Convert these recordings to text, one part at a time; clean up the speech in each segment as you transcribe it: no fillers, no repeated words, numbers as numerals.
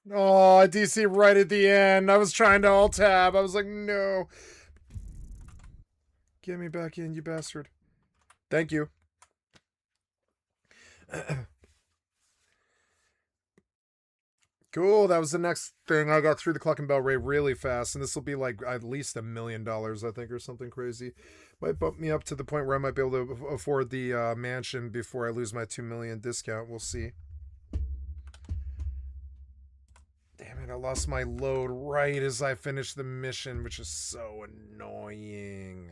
Oh, DC right at the end. I was trying to alt tab. I was like, no. Get me back in, you bastard. Thank you. Cool. That was the next thing. I got through the Cluck and Bell raid really fast, and this will be like at least $1 million, I think, or something crazy. Might bump me up to the point where I might be able to afford the mansion before I lose my 2 million discount. We'll see. Damn it, I lost my load right as I finished the mission, which is so annoying.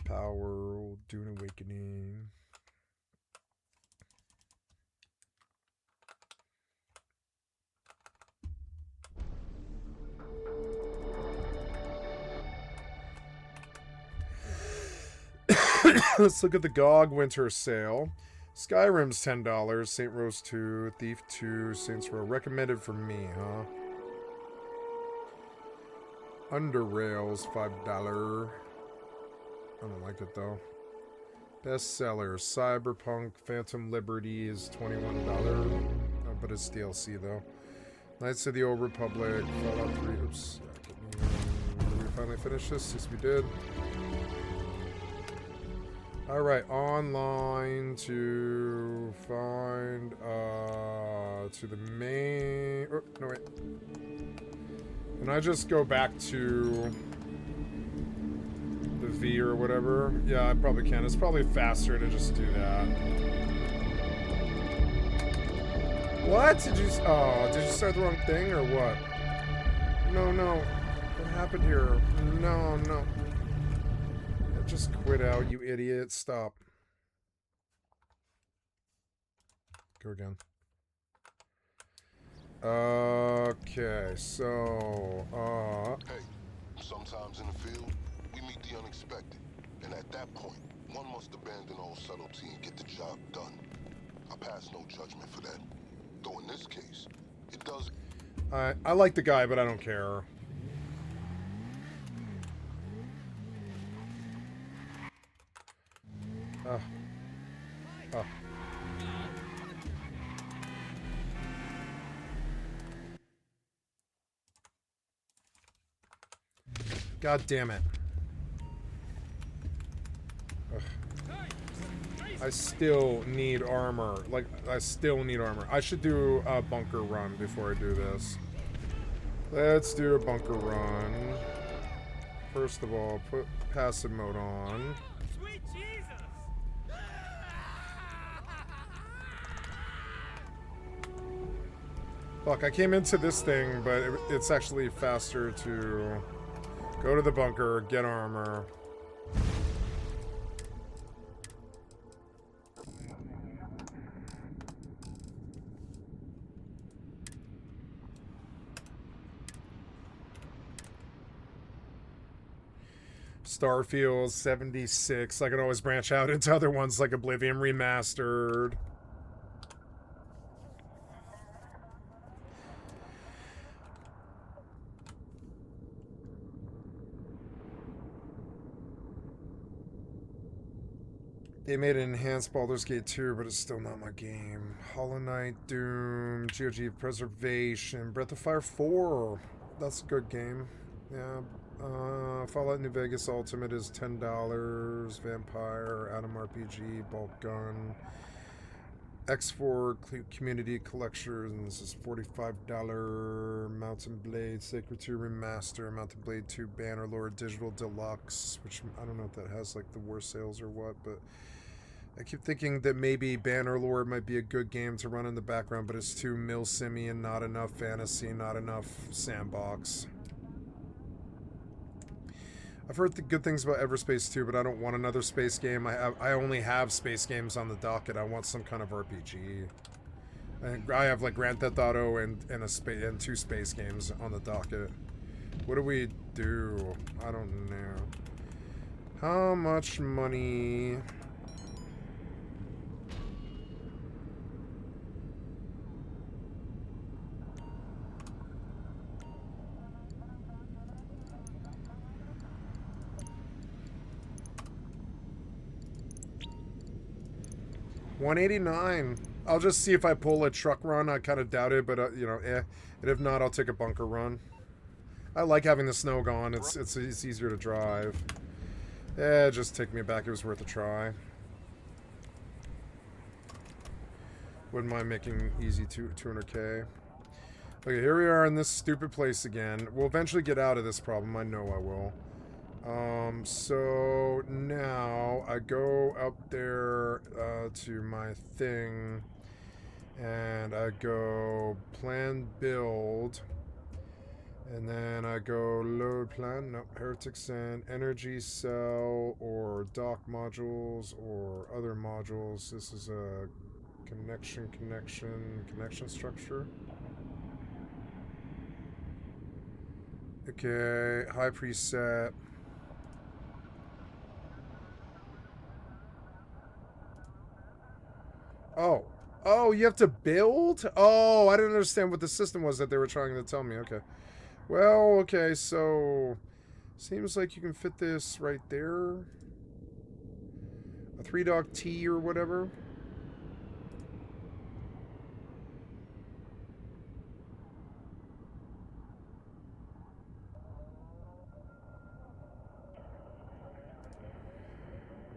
Power, Dune Awakening. Let's look at the GOG Winter Sale. Skyrim's $10. Saint Rose 2, Thief 2, Saints Row. Recommended for me, huh? Under Rails, $5. I don't like it though. Bestseller, Cyberpunk Phantom Liberty is $21. Oh, but it's DLC though. Knights of the Old Republic, Fallout 3. Oops. Did we finally finish this? Yes, we did. Alright, online to find to the main. Oh, no wait. Can I just go back to the V or whatever? Yeah, I probably can. It's probably faster to just do that. What? Did you start the wrong thing or what? No. What happened here? No. Just quit out, you idiot. Stop. Go again. Okay, so, Hey, sometimes in the field, we meet the unexpected. And at that point, one must abandon all subtlety and get the job done. I pass no judgment for that. Though in this case, it does... I like the guy, but I don't care. God damn it. Ugh. I still need armor. Like, I still need armor. I should do a bunker run before I do this. Let's do a bunker run. First of all, put passive mode on. Sweet Jesus! Look, I came into this thing, but it's actually faster to go to the bunker, get armor. Starfield 76. I can always branch out into other ones like Oblivion Remastered. They made an enhanced Baldur's Gate 2, but it's still not my game. Hollow Knight, Doom, GOG Preservation, Breath of Fire 4. That's a good game. Yeah. Fallout New Vegas Ultimate is $10. Vampire, Atom RPG, Bulk Gun. X4 Community Collections is $45. Mountain Blade Sacred 2 Remaster, Mountain Blade 2 Bannerlord Digital Deluxe, which I don't know if that has like the worst sales or what, but I keep thinking that maybe Bannerlord might be a good game to run in the background, but it's too milsimmy and not enough fantasy, not enough sandbox. I've heard the good things about Everspace 2, but I don't want another space game. I only have space games on the docket. I want some kind of RPG. I have like Grand Theft Auto and 2 space games on the docket. What do we do? I don't know. How much money? $189. I'll just see if I pull a truck run. I kind of doubt it, but you know, And if not, I'll take a bunker run. I like having the snow gone. It's easier to drive. Just take me back. It was worth a try. Wouldn't mind making easy 200K. Okay, here we are in this stupid place again. We'll eventually get out of this problem. I know I will. So now I go up there to my thing, and I go plan build, and then I go load plan. Nope, heretic send, energy cell, or dock modules, or other modules. This is a connection structure. Okay, high preset. Oh, you have to build? Oh, I didn't understand what the system was that they were trying to tell me. Okay. Well, okay, so seems like you can fit this right there. A 3-dock T or whatever.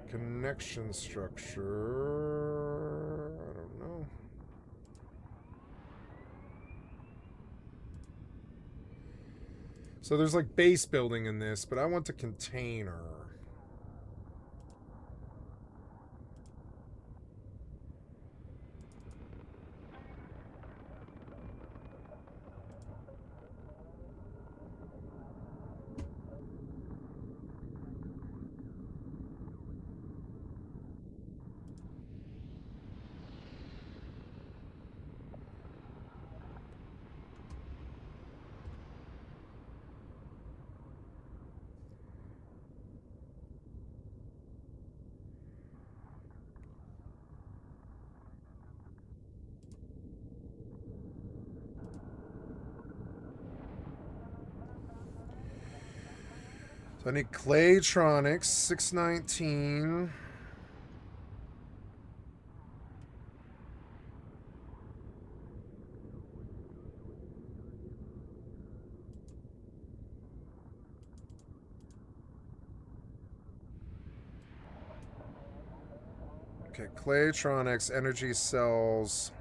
Connection structure. I don't know. So there's like base building in this, but I want the container. So I need Claytronics, 619. Okay, Claytronics, energy cells,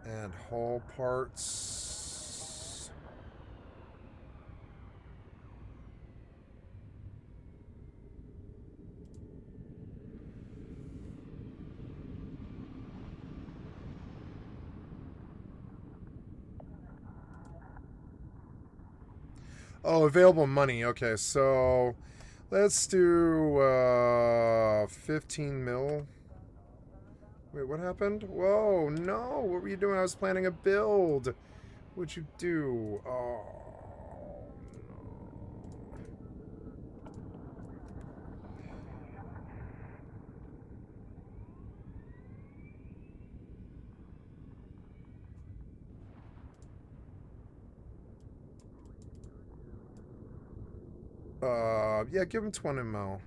and hull parts. Oh, available money. Okay, so let's do 15 mil. Wait, what happened? Whoa, no. What were you doing? I was planning a build. What'd you do? Oh, no. Yeah, give him 20 mil.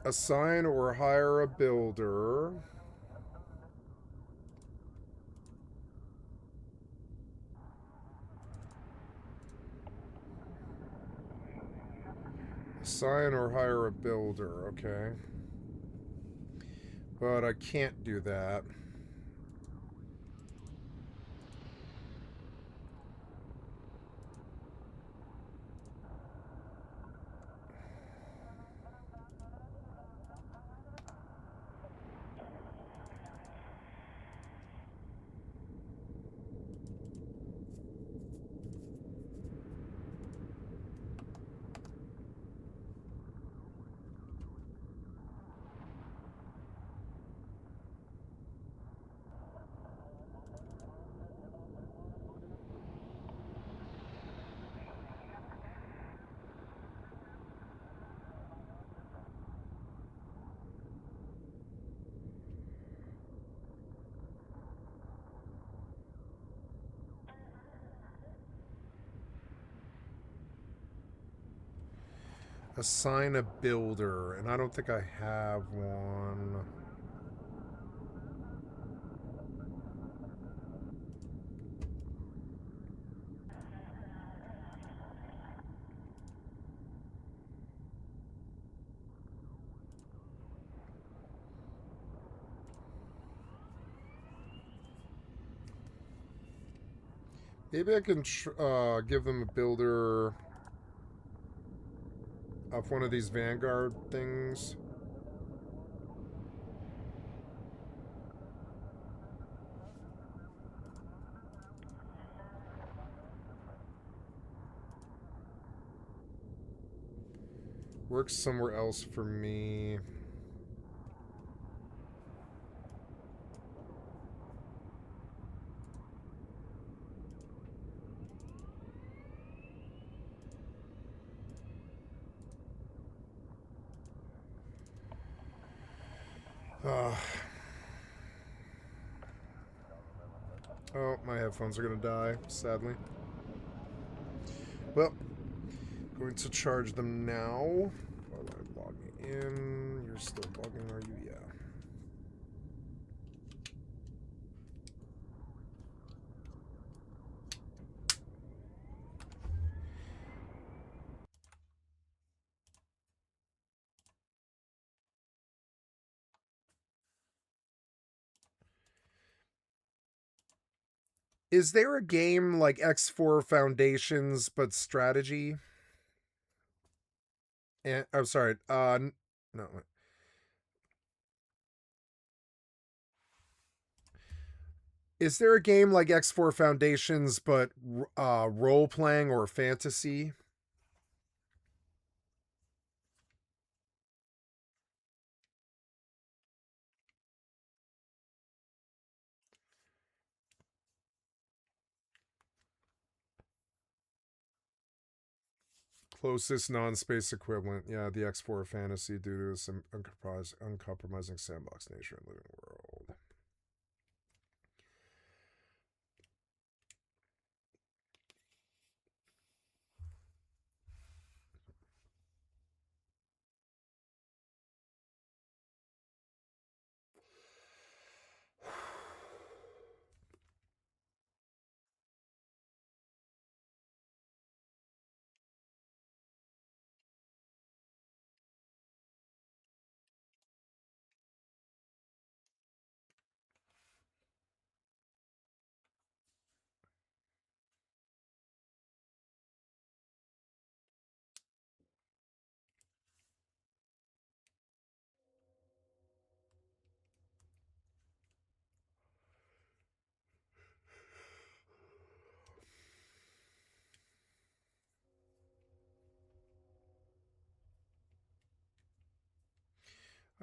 Assign or hire a builder. Assign or hire a builder, okay. But I can't do that. Assign a builder, and I don't think I have one. Maybe I can give them a builder of one of these Vanguard things. Works somewhere else for me. Oh, my headphones are going to die, sadly. Well, going to charge them now. While I'm logging in. You're still logging, are you? Yeah. Is there a game like X4 Foundations but strategy? And I'm sorry. No. Is there a game like X4 Foundations but role playing or fantasy? Closest non-space equivalent, yeah, the X4 fantasy due to its uncompromising sandbox nature and living world.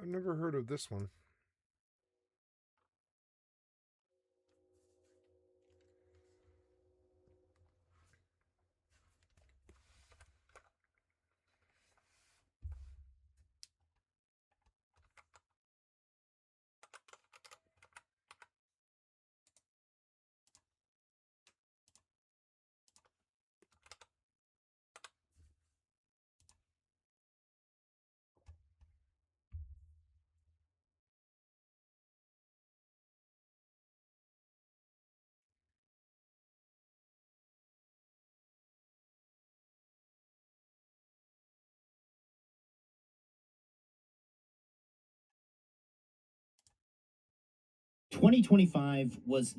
I've never heard of this one. Twenty twenty five was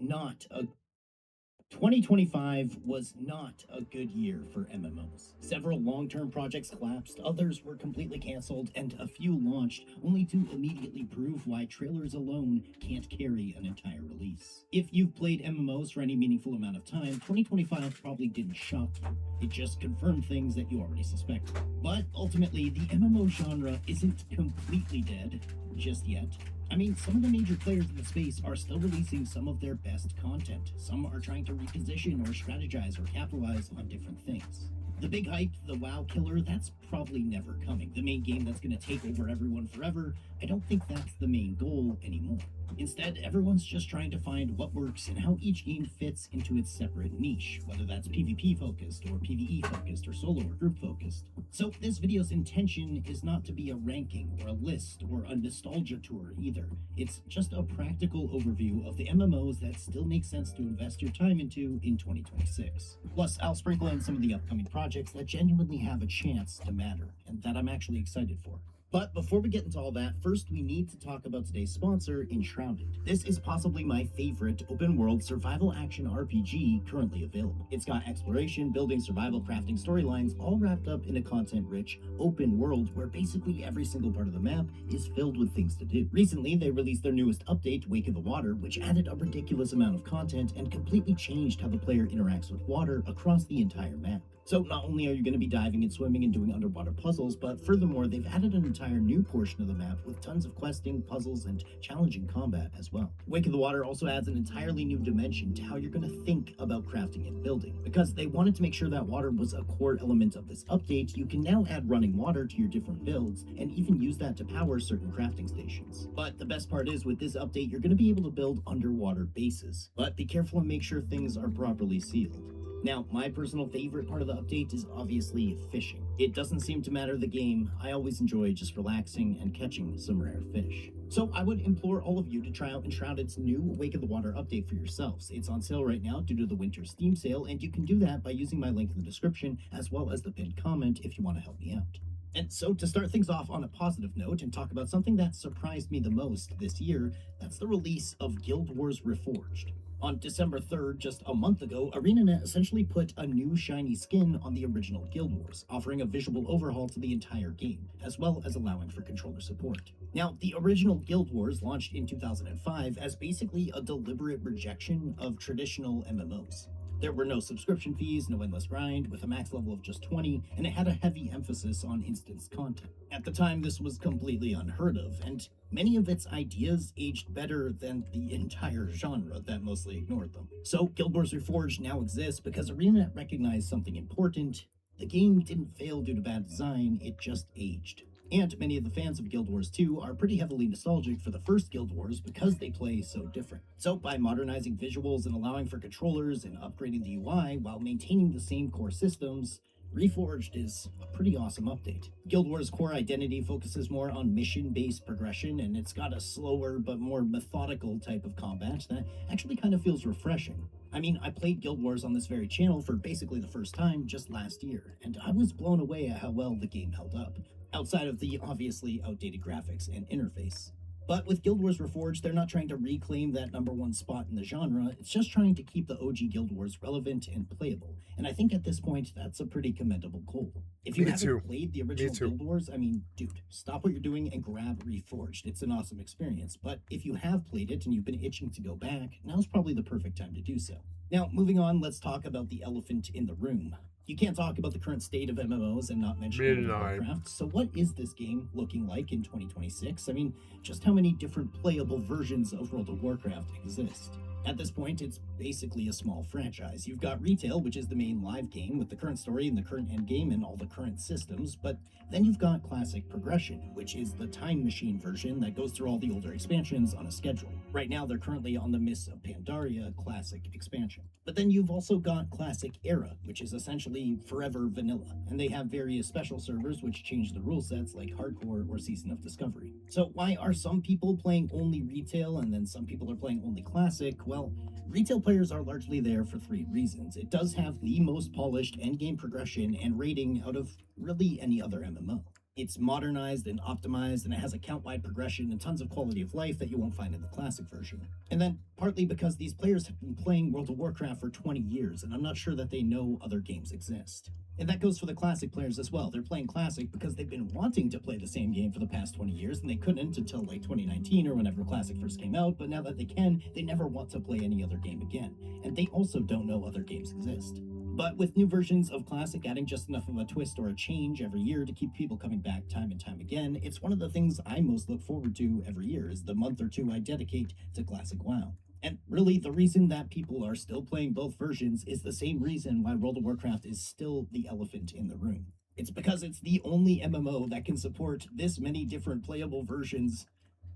not a good year for MMOs. Several long-term projects collapsed, others were completely canceled, and a few launched, only to immediately prove why trailers alone can't carry an entire release. If you've played MMOs for any meaningful amount of time, 2025 probably didn't shock you. It just confirmed things that you already suspected. But ultimately, the MMO genre isn't completely dead just yet. I mean, some of the major players in the space are still releasing some of their best content. Some are trying to reposition or strategize or capitalize on different things. The big hype, the WoW killer, that's probably never coming. The main game that's going to take over everyone forever, I don't think that's the main goal anymore. Instead, everyone's just trying to find what works and how each game fits into its separate niche, whether that's PvP focused or PvE focused or solo or group focused. So this video's intention is not to be a ranking or a list or a nostalgia tour either. It's just a practical overview of the MMOs that still make sense to invest your time into in 2026. Plus, I'll sprinkle in some of the upcoming projects that genuinely have a chance to matter and that I'm actually excited for. But before we get into all that, first we need to talk about today's sponsor, Enshrouded. This is possibly my favorite open-world survival action RPG currently available. It's got exploration, building, survival, crafting, storylines, all wrapped up in a content-rich open world where basically every single part of the map is filled with things to do. Recently, they released their newest update, Wake of the Water, which added a ridiculous amount of content and completely changed how the player interacts with water across the entire map. So not only are you going to be diving and swimming and doing underwater puzzles, but furthermore, they've added an entire new portion of the map with tons of questing, puzzles, and challenging combat as well. Wake of the Water also adds an entirely new dimension to how you're going to think about crafting and building. Because they wanted to make sure that water was a core element of this update, you can now add running water to your different builds and even use that to power certain crafting stations. But the best part is, with this update, you're going to be able to build underwater bases. But be careful and make sure things are properly sealed. Now, my personal favorite part of the update is obviously fishing. It doesn't seem to matter the game. I always enjoy just relaxing and catching some rare fish. So I would implore all of you to try out Enshrouded's new Wake of the Water update for yourselves. It's on sale right now due to the winter Steam sale, and you can do that by using my link in the description as well as the pinned comment if you want to help me out. And so to start things off on a positive note and talk about something that surprised me the most this year, that's the release of Guild Wars Reforged. On December 3rd, just a month ago, ArenaNet essentially put a new shiny skin on the original Guild Wars, offering a visual overhaul to the entire game, as well as allowing for controller support. Now, the original Guild Wars launched in 2005 as basically a deliberate rejection of traditional MMOs. There were no subscription fees, no endless grind, with a max level of just 20, and it had a heavy emphasis on instance content. At the time, this was completely unheard of, and many of its ideas aged better than the entire genre that mostly ignored them. So, Guild Wars Reforged now exists because ArenaNet recognized something important. The game didn't fail due to bad design, it just aged. And many of the fans of Guild Wars 2 are pretty heavily nostalgic for the first Guild Wars because they play so different. So by modernizing visuals and allowing for controllers and upgrading the UI while maintaining the same core systems, Reforged is a pretty awesome update. Guild Wars' core identity focuses more on mission-based progression, and it's got a slower but more methodical type of combat that actually kind of feels refreshing. I mean, I played Guild Wars on this very channel for basically the first time just last year, and I was blown away at how well the game held up, outside of the obviously outdated graphics and interface. But with Guild Wars Reforged, they're not trying to reclaim that #1 spot in the genre, it's just trying to keep the OG Guild Wars relevant and playable. And I think at this point, that's a pretty commendable goal. If you haven't played the original Guild Wars, I mean, dude, stop what you're doing and grab Reforged. It's an awesome experience. But if you have played it and you've been itching to go back, now's probably the perfect time to do so. Now, moving on, let's talk about the elephant in the room. You can't talk about the current state of MMOs and not mention World of Warcraft. So what is this game looking like in 2026? I mean, just how many different playable versions of World of Warcraft exist? At this point, it's basically a small franchise. You've got retail, which is the main live game with the current story and the current endgame and all the current systems, but then you've got classic progression, which is the time machine version that goes through all the older expansions on a schedule. Right now, they're currently on the Mists of Pandaria classic expansion. But then you've also got classic era, which is essentially forever vanilla, and they have various special servers which change the rule sets like hardcore or season of discovery. So why are some people playing only retail and then some people are playing only classic? Well, retail players are largely there for 3 reasons. It does have the most polished endgame progression and rating out of really any other MMO. It's modernized and optimized, and it has account-wide progression and tons of quality of life that you won't find in the classic version. And then, partly because these players have been playing World of Warcraft for 20 years, and I'm not sure that they know other games exist. And that goes for the classic players as well. They're playing classic because they've been wanting to play the same game for the past 20 years, and they couldn't until like 2019 or whenever classic first came out, but now that they can, they never want to play any other game again. And they also don't know other games exist. But with new versions of Classic adding just enough of a twist or a change every year to keep people coming back time and time again, it's one of the things I most look forward to every year is the month or 2 I dedicate to Classic WoW. And really, the reason that people are still playing both versions is the same reason why World of Warcraft is still the elephant in the room. It's because it's the only MMO that can support this many different playable versions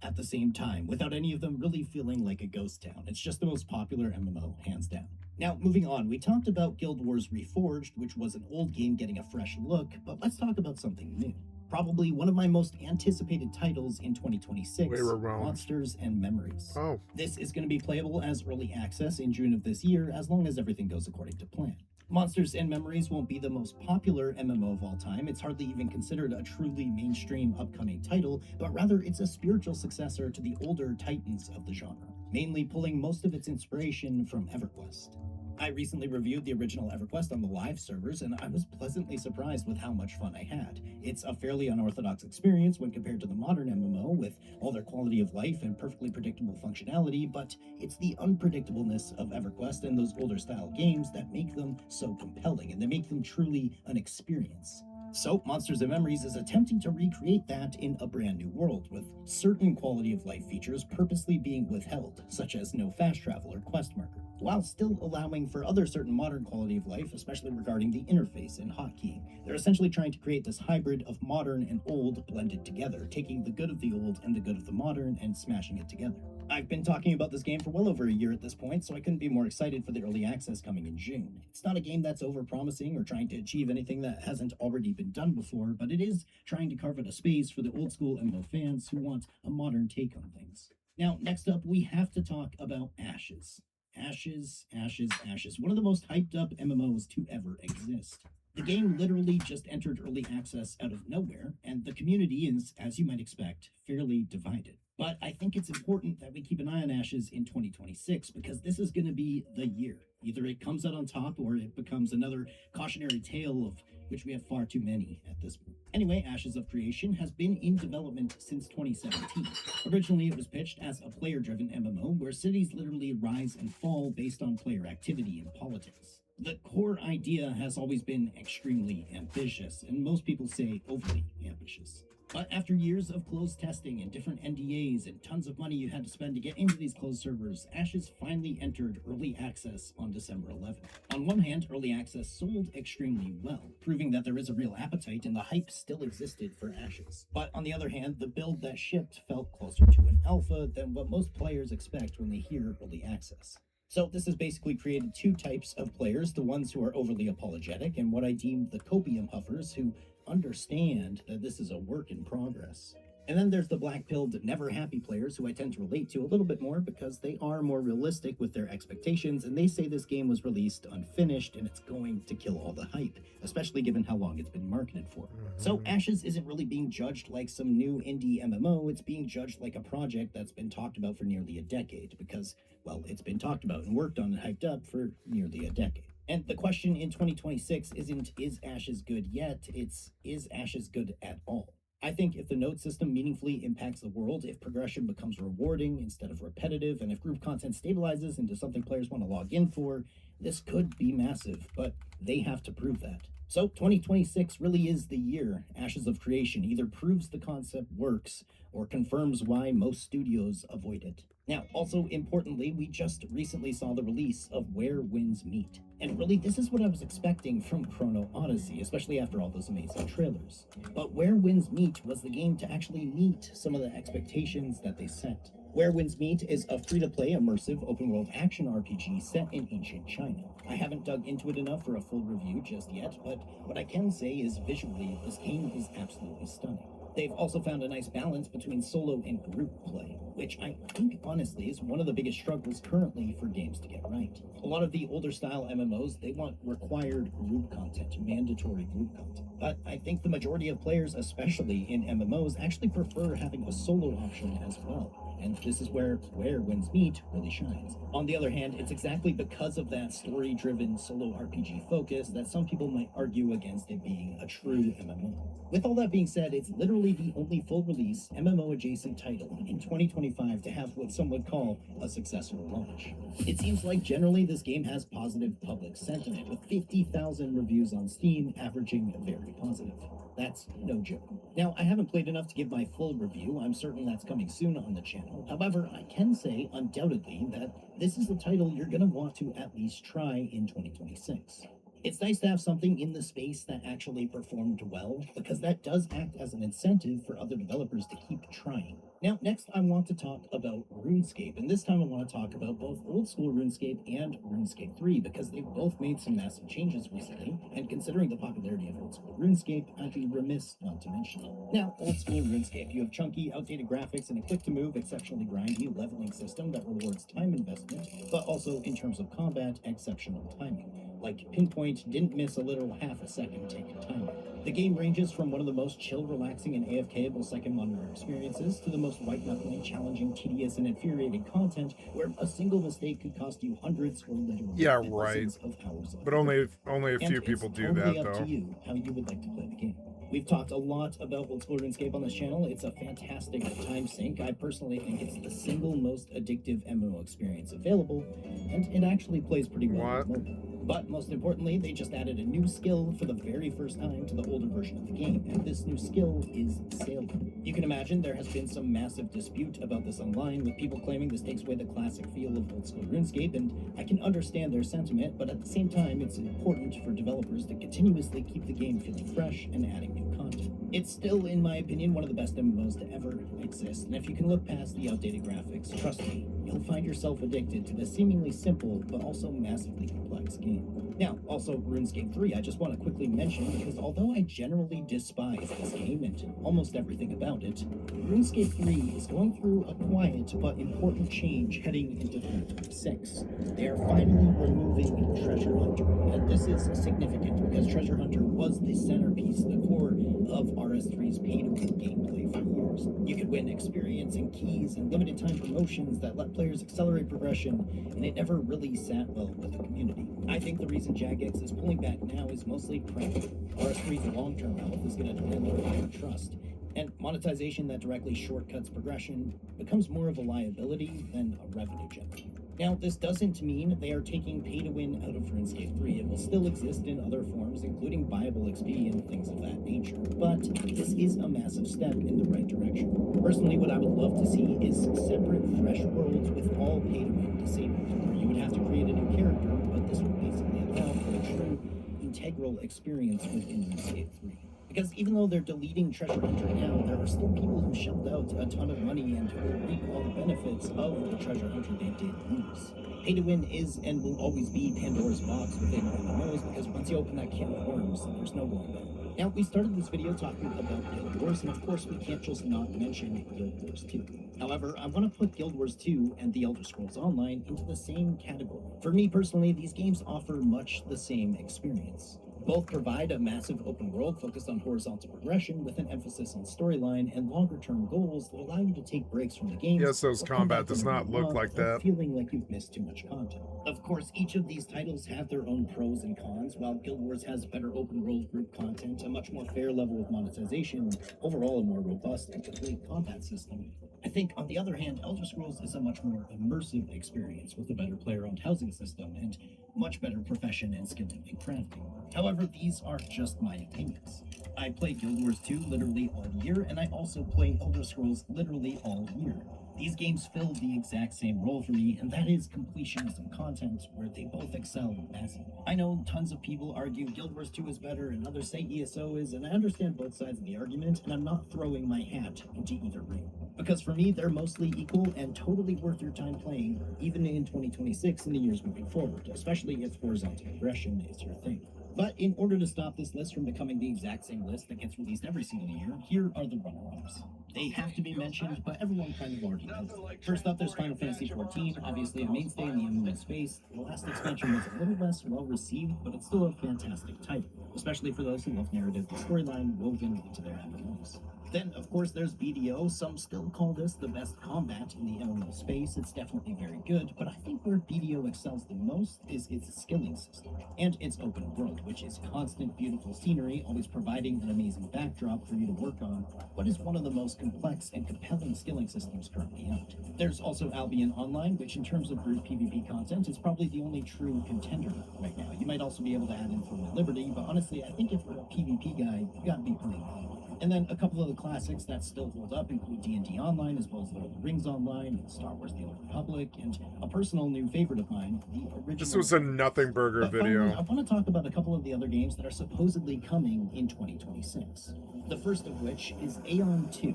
at the same time, without any of them really feeling like a ghost town. It's just the most popular MMO, hands down. Now, moving on, we talked about Guild Wars Reforged, which was an old game getting a fresh look, but let's talk about something new. Probably one of my most anticipated titles in 2026, We were wrong. Monsters and Memories. Oh, This is going to be playable as early access in June of this year, as long as everything goes according to plan. Monsters and Memories won't be the most popular MMO of all time. It's hardly even considered a truly mainstream upcoming title, but rather it's a spiritual successor to the older titans of the genre, mainly pulling most of its inspiration from EverQuest. I recently reviewed the original EverQuest on the live servers, and I was pleasantly surprised with how much fun I had. It's a fairly unorthodox experience when compared to the modern MMO, with all their quality of life and perfectly predictable functionality, but it's the unpredictableness of EverQuest and those older style games that make them so compelling, and they make them truly an experience. So, Monsters and Memories is attempting to recreate that in a brand new world, with certain quality of life features purposely being withheld, such as no fast travel or quest marker, while still allowing for other certain modern quality of life, especially regarding the interface and hotkeying. They're essentially trying to create this hybrid of modern and old blended together, taking the good of the old and the good of the modern and smashing it together. I've been talking about this game for well over a year at this point, so I couldn't be more excited for the early access coming in June. It's not a game that's over-promising or trying to achieve anything that hasn't already been done before, but it is trying to carve out a space for the old-school MMO fans who want a modern take on things. Now, next up, we have to talk about Ashes. Ashes, Ashes, Ashes. One of the most hyped up MMOs to ever exist. The game literally just entered early access out of nowhere, and the community is, as you might expect, fairly divided. But I think it's important that we keep an eye on Ashes in 2026, because this is going to be the year. Either it comes out on top or it becomes another cautionary tale of which we have far too many at this point. Anyway, Ashes of Creation has been in development since 2017. Originally, it was pitched as a player-driven MMO where cities literally rise and fall based on player activity and politics. The core idea has always been extremely ambitious, and most people say overly ambitious. But after years of closed testing and different NDAs and tons of money you had to spend to get into these closed servers, Ashes finally entered early access on December 11th. On one hand, early access sold extremely well, proving that there is a real appetite and the hype still existed for Ashes. But on the other hand, the build that shipped felt closer to an alpha than what most players expect when they hear early access. So this has basically created two types of players, the ones who are overly apologetic and what I deem the copium huffers who understand that this is a work in progress. And then there's the black-pilled, never-happy players who I tend to relate to a little bit more because they are more realistic with their expectations, and they say this game was released unfinished and it's going to kill all the hype, especially given how long it's been marketed for. So Ashes isn't really being judged like some new indie MMO, it's being judged like a project that's been talked about for nearly a decade, because, well, it's been talked about and worked on and hyped up for nearly a decade. And the question in 2026 isn't, is Ashes good yet? It's, is Ashes good at all? I think if the node system meaningfully impacts the world, if progression becomes rewarding instead of repetitive, and if group content stabilizes into something players want to log in for, this could be massive, but they have to prove that. So 2026 really is the year Ashes of Creation either proves the concept works or confirms why most studios avoid it. Now, also importantly, we just recently saw the release of Where Winds Meet. And really, this is what I was expecting from Chrono Odyssey, especially after all those amazing trailers. But Where Winds Meet was the game to actually meet some of the expectations that they set. Where Winds Meet is a free-to-play immersive open-world action RPG set in ancient China. I haven't dug into it enough for a full review just yet, but what I can say is visually, this game is absolutely stunning. They've also found a nice balance between solo and group play, which I think honestly is one of the biggest struggles currently for games to get right. A lot of the older style MMOs, they want required group content, mandatory group content. But I think the majority of players, especially in MMOs, actually prefer having a solo option as well. And this is where Winds Meet really shines. On the other hand, it's exactly because of that story-driven solo RPG focus that some people might argue against it being a true MMO. With all that being said, it's literally the only full-release MMO-adjacent title in 2025 to have what some would call a successful launch. It seems like generally this game has positive public sentiment, with 50,000 reviews on Steam, averaging very positive. That's no joke. Now, I haven't played enough to give my full review. I'm certain that's coming soon on the channel. However, I can say undoubtedly that this is a title you're going to want to at least try in 2026. It's nice to have something in the space that actually performed well, because that does act as an incentive for other developers to keep trying. Now, next I want to talk about RuneScape, and this time I want to talk about both old school RuneScape and RuneScape 3, because they've both made some massive changes recently, and considering the popularity of old school RuneScape, I'd be remiss not to mention it. Now, old school RuneScape, you have chunky, outdated graphics and a quick-to-move, exceptionally grindy leveling system that rewards time investment, but also, in terms of combat, exceptional timing. Like Pinpoint didn't miss a literal half a second taken timing. The game ranges from one of the most chill, relaxing, and AFK-able second monitor experiences to the most white-knuckling, challenging, tedious, and infuriating content where a single mistake could cost you hundreds or literally thousands of hours of But only a few people do that, though. It's totally up to you how you would like to play the game. We've talked a lot about Old School RuneScape on this channel. It's a fantastic time sink. I personally think it's the single most addictive MMO experience available, and it actually plays pretty well on mobile. But most importantly, they just added a new skill for the very first time to the older version of the game, and this new skill is sailing. You can imagine there has been some massive dispute about this online, with people claiming this takes away the classic feel of Old School RuneScape, and I can understand their sentiment, but at the same time, it's important for developers to continuously keep the game feeling fresh and adding new content. It's still, in my opinion, one of the best MMOs to ever exist, and if you can look past the outdated graphics, trust me, you'll find yourself addicted to this seemingly simple but also massively complex game. Now, also RuneScape 3, I just want to quickly mention, because although I generally despise this game and almost everything about it, RuneScape 3 is going through a quiet but important change heading into 3.6. They are finally removing Treasure Hunter, and this is significant because Treasure Hunter was the centerpiece, the core of RS3's pay-to-win gameplay for years. You could win experience and keys and limited time promotions that let players accelerate progression, and it never really sat well with the community. I think the reason Jagex is pulling back now is mostly pressure. RS3's long-term health is going to depend on player trust, and monetization that directly shortcuts progression becomes more of a liability than a revenue generator. Now, this doesn't mean they are taking pay-to-win out of RuneScape 3. It will still exist in other forms, including buyable XP and things of that nature. But this is a massive step in the right direction. Personally, what I would love to see is separate, fresh worlds with all pay-to-win disabled, where you would have to create a new character, but this would basically allow for a true, integral experience within RuneScape 3. Because even though they're deleting Treasure Hunter now, there are still people who shelled out a ton of money and who will reap all the benefits of the Treasure Hunter they did lose. Pay to win is and will always be Pandora's box within MMOs, because once you open that can of worms, there's no going back. Now, we started this video talking about Guild Wars, and of course we can't just not mention Guild Wars 2. However, I want to put Guild Wars 2 and The Elder Scrolls Online into the same category. For me personally, these games offer much the same experience. Both provide a massive open world focused on horizontal progression with an emphasis on storyline and longer-term goals that allow you to take breaks from the game. Yes, those combat does not look like that. Feeling like you've missed too much content. Of course, each of these titles have their own pros and cons. While Guild Wars has better open world group content, a much more fair level of monetization, overall a more robust and complete combat system, I think, on the other hand, Elder Scrolls is a much more immersive experience with a better player-owned housing system and much better profession and skill in crafting. However, these are just my opinions. I play Guild Wars 2 literally all year, and I also play Elder Scrolls literally all year. These games fill the exact same role for me, and that is completionism content, where they both excel massively. I know tons of people argue Guild Wars 2 is better, and others say ESO is, and I understand both sides of the argument, and I'm not throwing my hat into either ring. Because for me, they're mostly equal and totally worth your time playing, even in 2026 and the years moving forward, especially if horizontal progression is your thing. But in order to stop this list from becoming the exact same list that gets released every single year, here are the runner-ups. They have to be mentioned, but everyone kind of already knows. First up, there's Final Fantasy XIV, obviously a mainstay in the MMO space. The last expansion was a little less well-received, but it's still a fantastic title, especially for those who love narrative and storyline woven into their MMOs. Then, of course, there's BDO. Some still call this the best combat in the MMO space. It's definitely very good, but I think where BDO excels the most is its skilling system and its open world, which is constant, beautiful scenery, always providing an amazing backdrop for you to work on, but is one of the most complex and compelling skilling systems currently out. There's also Albion Online, which in terms of group PvP content is probably the only true contender right now. You might also be able to add in Throne of Liberty, but honestly, I think if you're a PvP guy, you gotta be playing Albion. And then a couple of the classics that still hold up include D&D Online, as well as Lord of the Rings Online, and Star Wars The Old Republic, and a personal new favorite of mine, the original... This was a nothing burger video. Finally, I want to talk about a couple of the other games that are supposedly coming in 2026. The first of which is Aeon 2.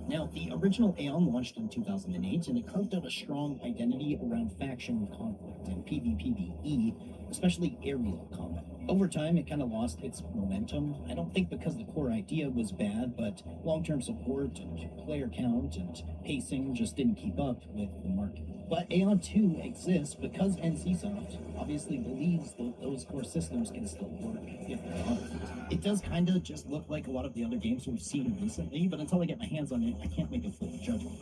Now, the original Aeon launched in 2008, and it carved out a strong identity around faction conflict and PvPvE, especially aerial combat. Over time, it kind of lost its momentum. I don't think because the core idea was bad, but long-term support and player count and pacing just didn't keep up with the market. But Aeon 2 exists because NCSoft obviously believes that those core systems can still work if they're honest. It does kind of just look like a lot of the other games we've seen recently, but until I get my hands on it, I can't make a full judgment.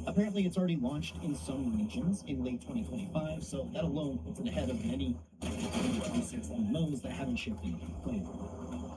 Apparently, it's already launched in some regions in late 2025, so that alone puts it ahead of many 2026 MMOs that haven't shipped into play.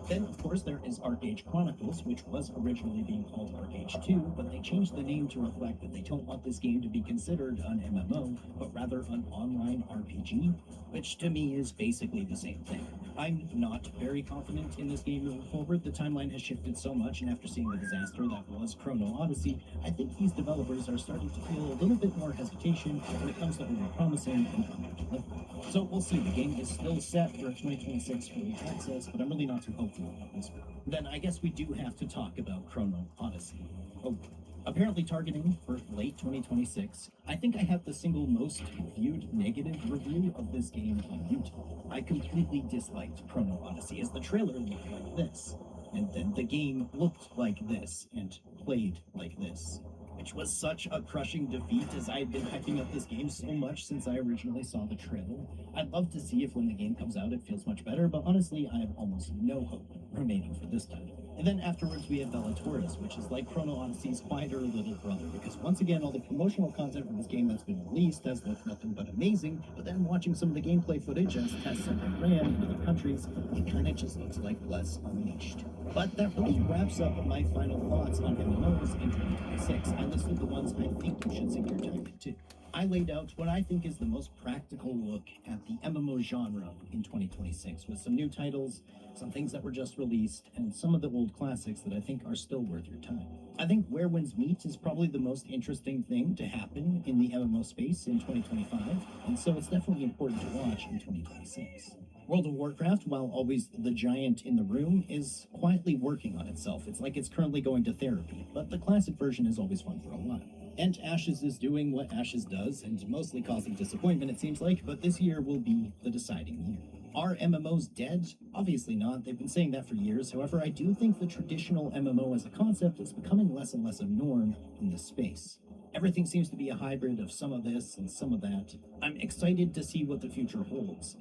Then, of course, there is Arcade Chronicles, which was originally being called Arcade 2, but they changed the name to reflect that they don't want this game to be considered an MMO, but rather an online RPG, which to me is basically the same thing. I'm not very confident in this game moving forward. The timeline has shifted so much, and after seeing the disaster that was Chrono Odyssey, I think these developers are starting to feel a little bit more hesitation when it comes to over-promising and under-delivering. So we'll see. The game is still set for 2026 early access, but I'm really not too hopeful about this one. Then I guess we do have to talk about Chrono Odyssey. Oh, apparently targeting for late 2026, I think I have the single most viewed negative review of this game on YouTube. I completely disliked Chrono Odyssey as the trailer looked like this, and then the game looked like this, and played like this, which was such a crushing defeat as I had been hyping up this game so much since I originally saw the trailer. I'd love to see if when the game comes out it feels much better, but honestly I have almost no hope remaining for this title. And then afterwards we have Bellatorus, which is like Chrono Odyssey's quieter little brother, because once again all the promotional content for this game that's been released has looked nothing but amazing, but then watching some of the gameplay footage as tests have been ran in other countries, it kinda just looks like less Unleashed. But that really wraps up my final thoughts on MMOs in 2026. I listed the ones I think you should sink your time into. I laid out what I think is the most practical look at the MMO genre in 2026, with some new titles, some things that were just released, and some of the old classics that I think are still worth your time. I think Where Winds Meet is probably the most interesting thing to happen in the MMO space in 2025, and so it's definitely important to watch in 2026. World of Warcraft, while always the giant in the room, is quietly working on itself. It's like it's currently going to therapy, but the classic version is always fun for a while. And Ashes is doing what Ashes does, and mostly causing disappointment it seems like, but this year will be the deciding year. Are MMOs dead? Obviously not. They've been saying that for years. However, I do think the traditional MMO as a concept is becoming less and less a norm in this space. Everything seems to be a hybrid of some of this and some of that. I'm excited to see what the future holds.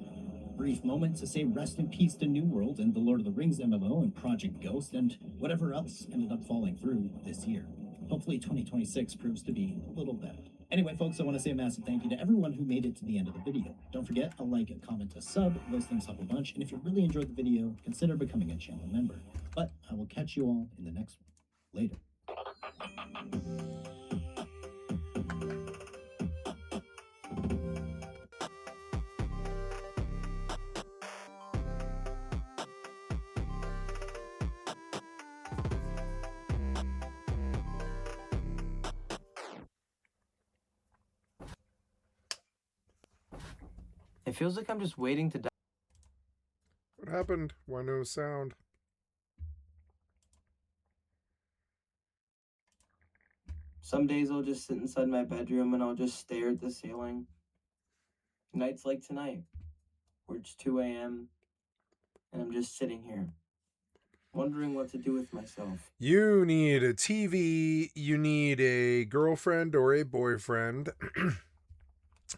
Brief moment to say rest in peace to New World and the Lord of the Rings MMO and Project Ghost and whatever else ended up falling through this year. Hopefully 2026 proves to be a little better. Anyway, folks, I want to say a massive thank you to everyone who made it to the end of the video. Don't forget a like, a comment, a sub. Those things help a bunch. And if you really enjoyed the video, consider becoming a channel member. But I will catch you all in the next one. Later. It feels like I'm just waiting to die. What happened? Why no sound? Some days I'll just sit inside my bedroom and I'll just stare at the ceiling. Nights like tonight, where it's 2 a.m. and I'm just sitting here, wondering what to do with myself. You need a TV, you need a girlfriend or a boyfriend.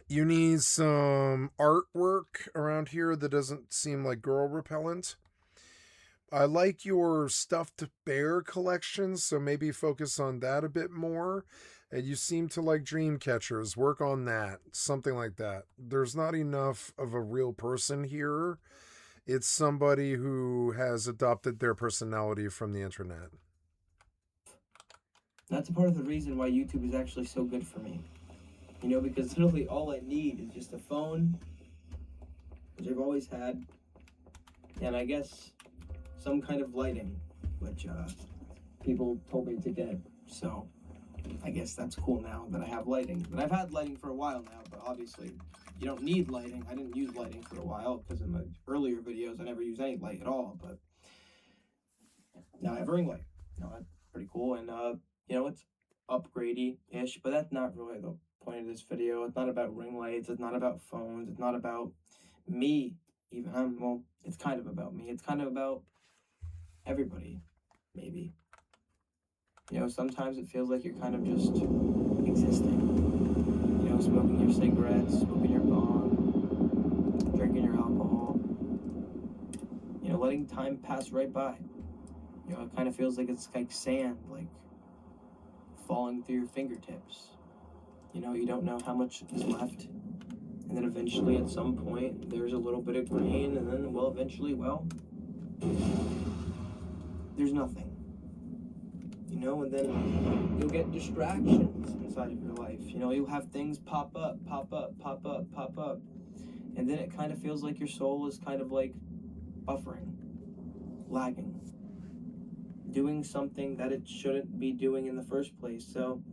You need some artwork around here that doesn't seem like girl repellent. I like your stuffed bear collection, so maybe focus on that a bit more. And you seem to like dream catchers. Work on that. Something like that. There's not enough of a real person here. It's somebody who has adopted their personality from the internet. That's a part of the reason why YouTube is actually so good for me. You know, because literally all I need is just a phone, which I've always had, and I guess some kind of lighting, which people told me to get. So I guess that's cool now that I have lighting. But I've had lighting for a while now, but obviously you don't need lighting. I didn't use lighting for a while because in my earlier videos I never used any light at all, but now I have a ring light. You know, that's pretty cool, and you know, it's upgradey-ish, but that's not really the point of this video. It's not about ring lights, it's not about phones, it's not about me even. Well, it's kind of about me. It's kind of about everybody, maybe. You know, sometimes it feels like you're kind of just existing. You know, smoking your cigarettes, smoking your bong, drinking your alcohol. You know, letting time pass right by. You know, it kind of feels like it's like sand, like falling through your fingertips. You know, you don't know how much is left. And then eventually at some point, there's a little bit of grain, and then, well, eventually, well, there's nothing. You know, and then you'll get distractions inside of your life. You know, you'll have things pop up, pop up, pop up, pop up. And then it kind of feels like your soul is kind of like buffering, lagging, doing something that it shouldn't be doing in the first place. So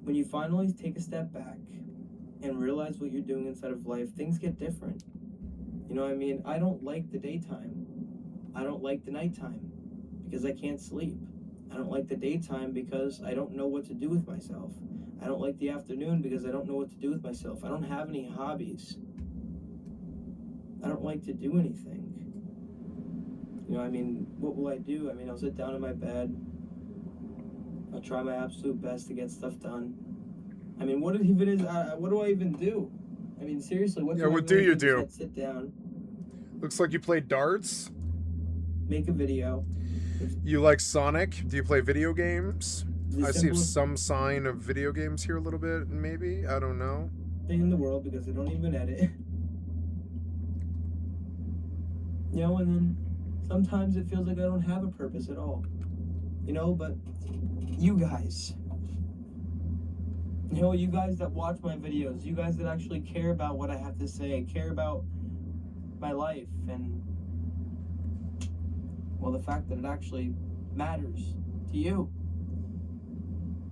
when you finally take a step back and realize what you're doing inside of life, things get different. You know what I mean? I don't like the daytime. I don't like the nighttime because I can't sleep. I don't like the daytime because I don't know what to do with myself. I don't like the afternoon because I don't know what to do with myself. I don't have any hobbies. I don't like to do anything. You know, I mean, what will I do? I mean, I'll sit down in my bed. I'll try my absolute best to get stuff done. I mean, what even is? What do I even do? I mean, seriously, what? Yeah, what do you do? Sit down. Looks like you play darts. Make a video. You like Sonic? Do you play video games? I see simplest some sign of video games here a little bit, maybe. I don't know. thing in the world because I don't even edit. You know, and then sometimes it feels like I don't have a purpose at all. You know, but you guys, you know, you guys that watch my videos, you guys that actually care about what I have to say, care about my life, and, well, the fact that it actually matters to you.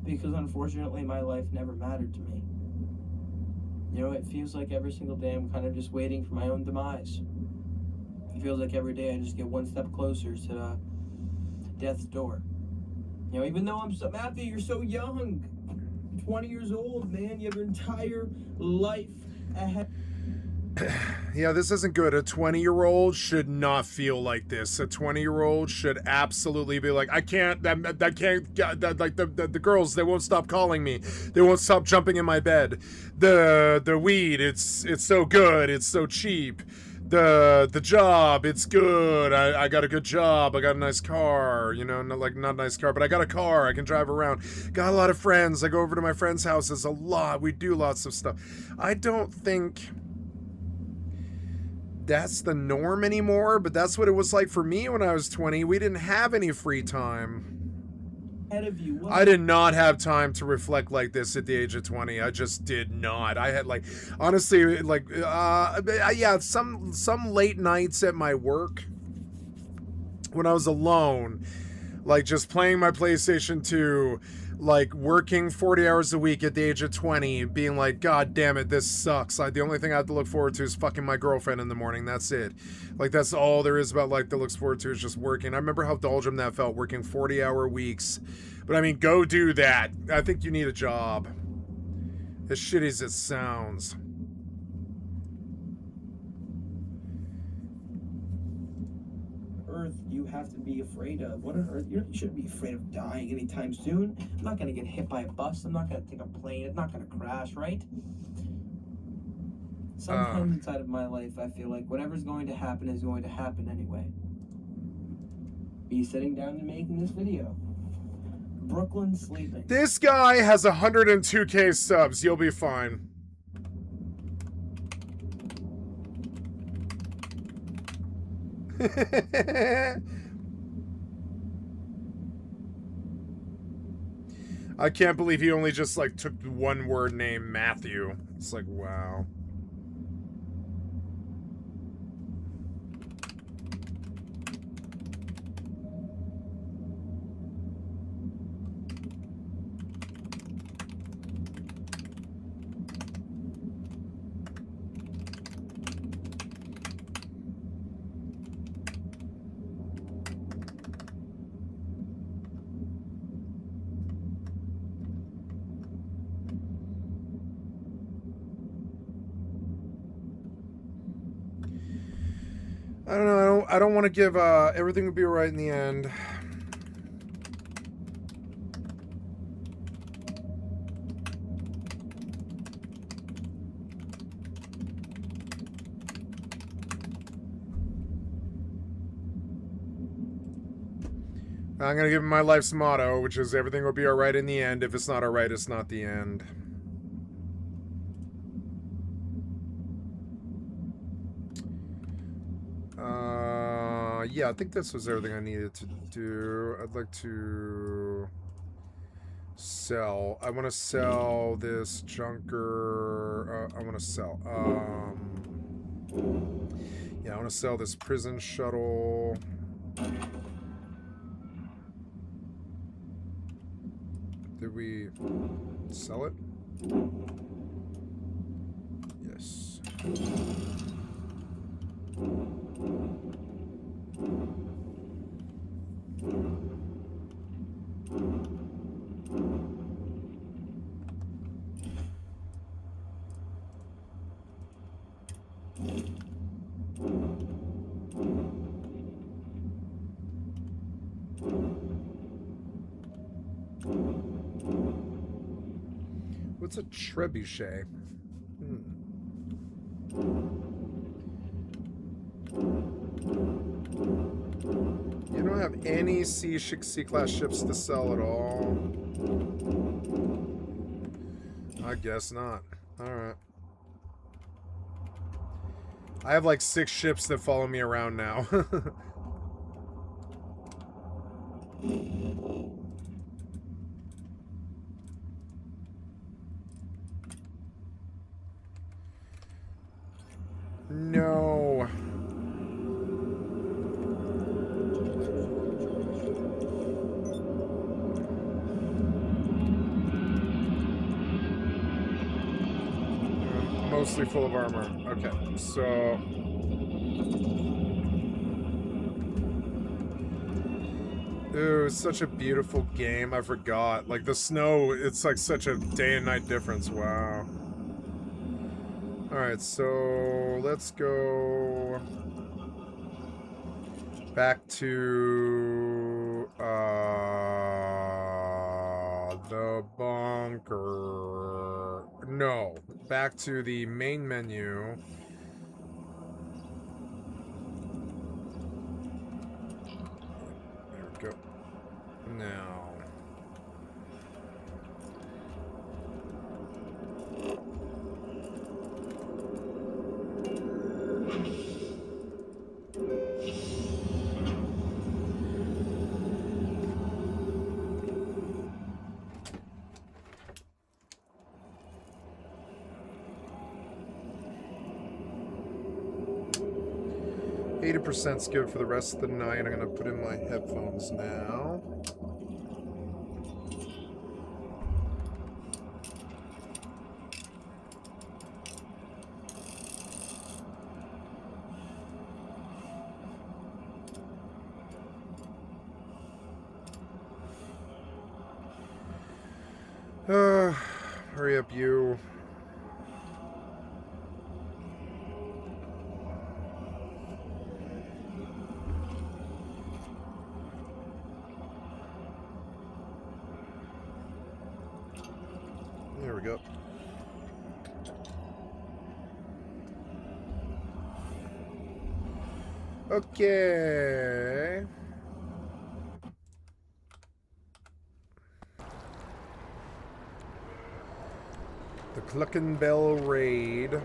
Because unfortunately, my life never mattered to me. You know, it feels like every single day I'm kind of just waiting for my own demise. It feels like every day I just get one step closer to death's door. You know, even though I'm so, Matthew, you're so young. 20 years old, man. You have your entire life ahead. Yeah, this isn't good. A 20-year-old should not feel like this. A 20-year-old should absolutely be like, I can't, the girls, they won't stop calling me. They won't stop jumping in my bed. The weed, it's so good. It's so cheap. The job, it's good. I got a good job. I got a nice car, you know, not a nice car, but I got a car. I can drive around. Got a lot of friends. I go over to my friends' houses a lot. We do lots of stuff. I don't think that's the norm anymore, but that's what it was like for me when I was 20. We didn't have any free time. Of you. I did not have time to reflect like this at the age of 20. I just did not. I had, like, honestly, like, yeah, some late nights at my work when I was alone, like just playing my PlayStation 2, like working 40 hours a week at the age of 20, being like, God damn it, this sucks. The only thing I have to look forward to is fucking my girlfriend in the morning. That's it. Like, that's all there is about life that looks forward to is just working. I remember how doldrum that felt, working 40-hour weeks. But I mean, go do that. I think you need a job. As shitty as it sounds. Earth you have to be afraid of. What on earth? You shouldn't be afraid of dying anytime soon. I'm not gonna get hit by a bus. I'm not gonna take a plane. It's not gonna crash, right? Sometimes inside of my life, I feel like whatever's going to happen is going to happen anyway. Be sitting down and making this video. Brooklyn sleeping. This guy has 102K subs. You'll be fine. I can't believe he only just, like, took the one word name Matthew. It's like, wow. I don't know. I don't want to give. Everything will be alright in the end. I'm gonna give him my life's motto, which is everything will be alright in the end. If it's not alright, it's not the end. Yeah, I think this was everything I needed to do. I'd like to sell. I want to sell this junker. I want to sell. Yeah, I want to sell this prison shuttle. Did we sell it? Yes. What's a trebuchet? You don't have any C-class ships to sell at all. I guess not. Alright. I have like 6 ships that follow me around now. No. Mostly full of armor. Okay, so... Ooh, it's such a beautiful game. I forgot. Like, the snow, it's like such a day and night difference. Wow. Alright, so let's go back to the bunker. No, back to the main menu. There we go. Now. %'s good for the rest of the night. I'm gonna put in my headphones now. Hurry up, you. There we go. Okay. The Cluckenbell raid.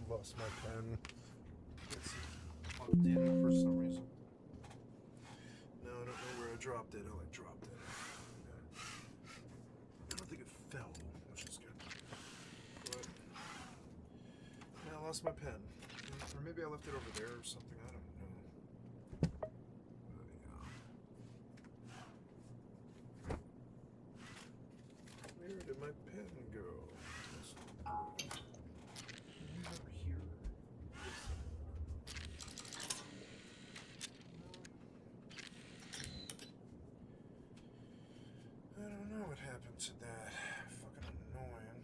lost my pen. It's plugged in for some reason. No, I don't know where I dropped it. Oh, I dropped it. I don't think it fell, which is good. But yeah, I lost my pen. Or maybe I left it over there or something. I don't know. Where did my pen go? It's over here. I don't know what happened to that. Fucking annoying.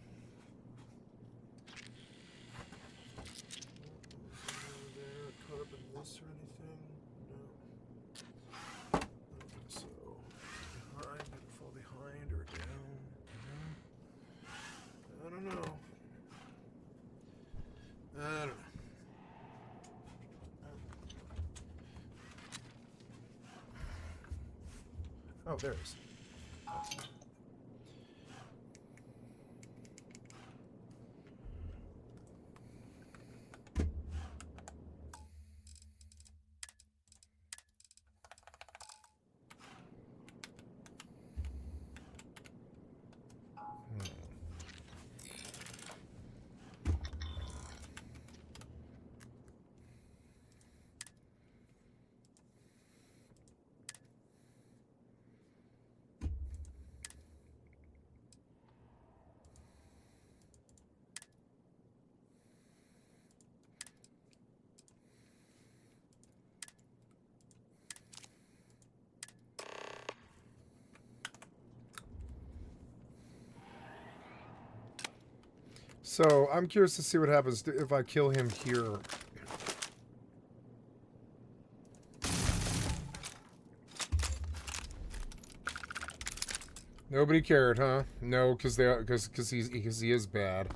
Over there, caught up in this or anything? No. I don't think so. Behind, did it fall behind or down? I don't know. I don't know. Oh, there it is. So, I'm curious to see what happens if I kill him here. Nobody cared, huh? No, because he is bad.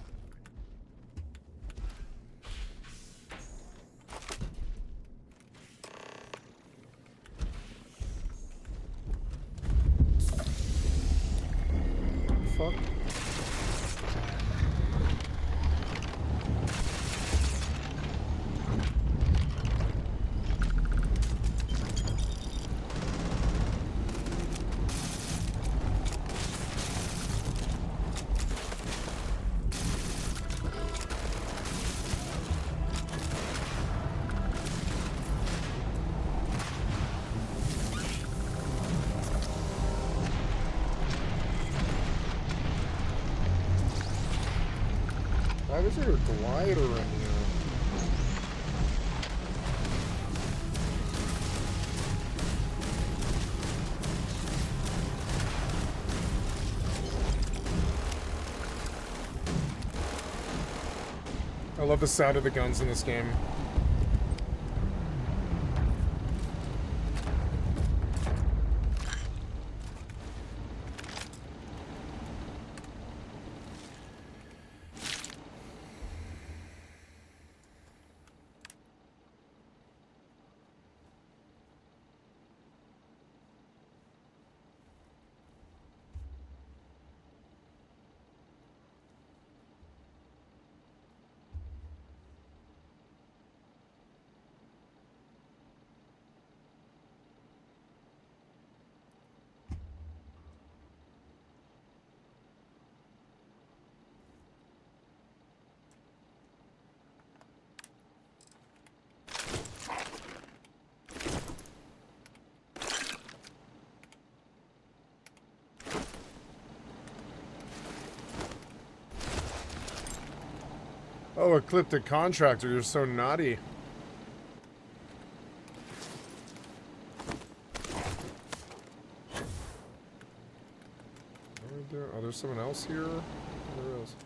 Fuck. Why was there a glider in here? I love the sound of the guns in this game. Oh, Ecliptic Contractor, you're so naughty. Oh, there's someone else here? There is.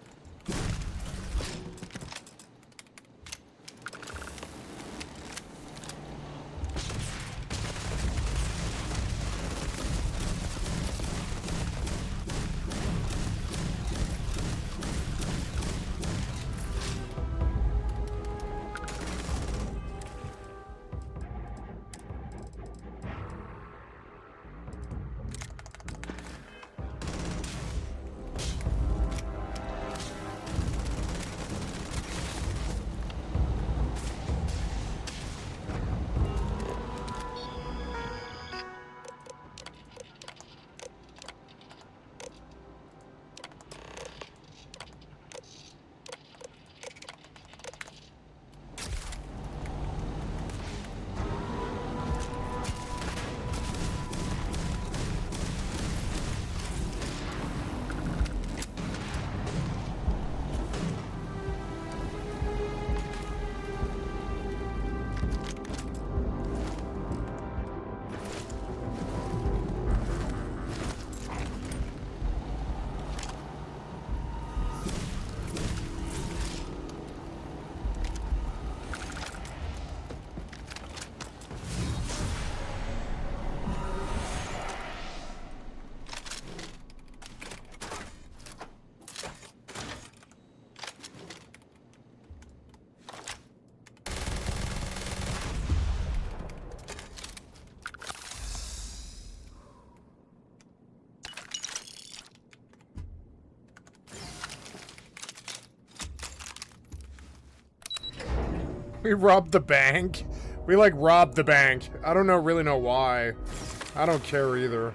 We robbed the bank. We like robbed the bank. I don't really know why. I don't care either.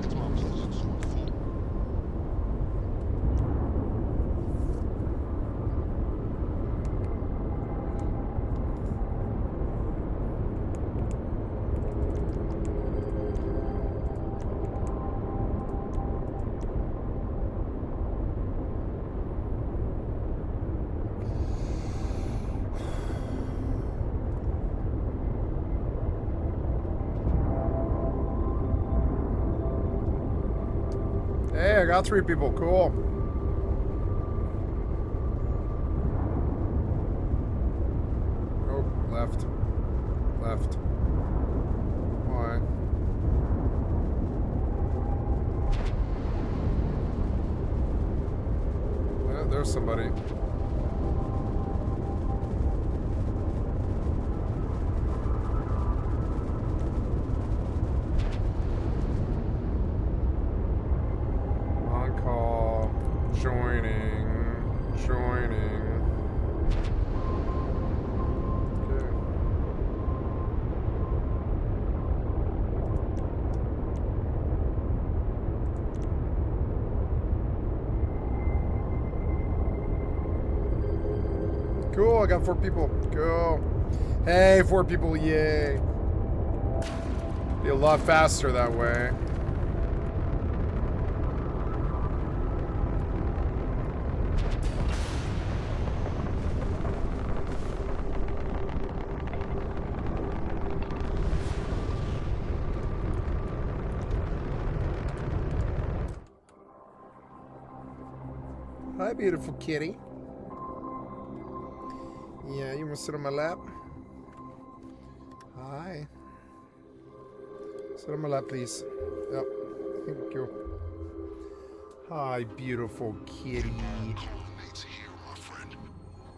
It's my pleasure to inform. Hey, I got 3 people. Cool. Oh, left. Left. Why? Yeah, there's somebody. On call. Joining. Joining. Okay. Cool, I got 4 people. Go. Hey, 4 people, yay. Be a lot faster that way. Hi, beautiful kitty. Yeah, you wanna sit on my lap? Hi. Sit on my lap, please. Yep. Thank you. Hi, beautiful kitty. Culminates here, my friend.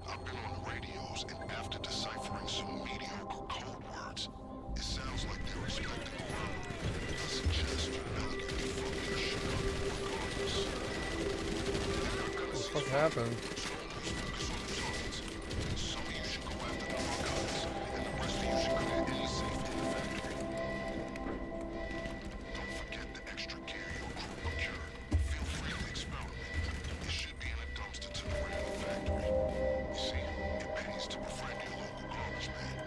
I've been on the radios, and after deciphering some mediocre code words, it sounds like they're expecting a robbery. I suggest you elegantly fuck your shit up regardless. What the fuck happened? Focus on the targets. Some of you should go after the narcotics, and the rest of you should clear any safe in the factory. Don't forget the extra gear your crew procured. Feel free to experiment. It should be in a dumpster to the rear of the factory. You see, it pays to befriend your local garbage man.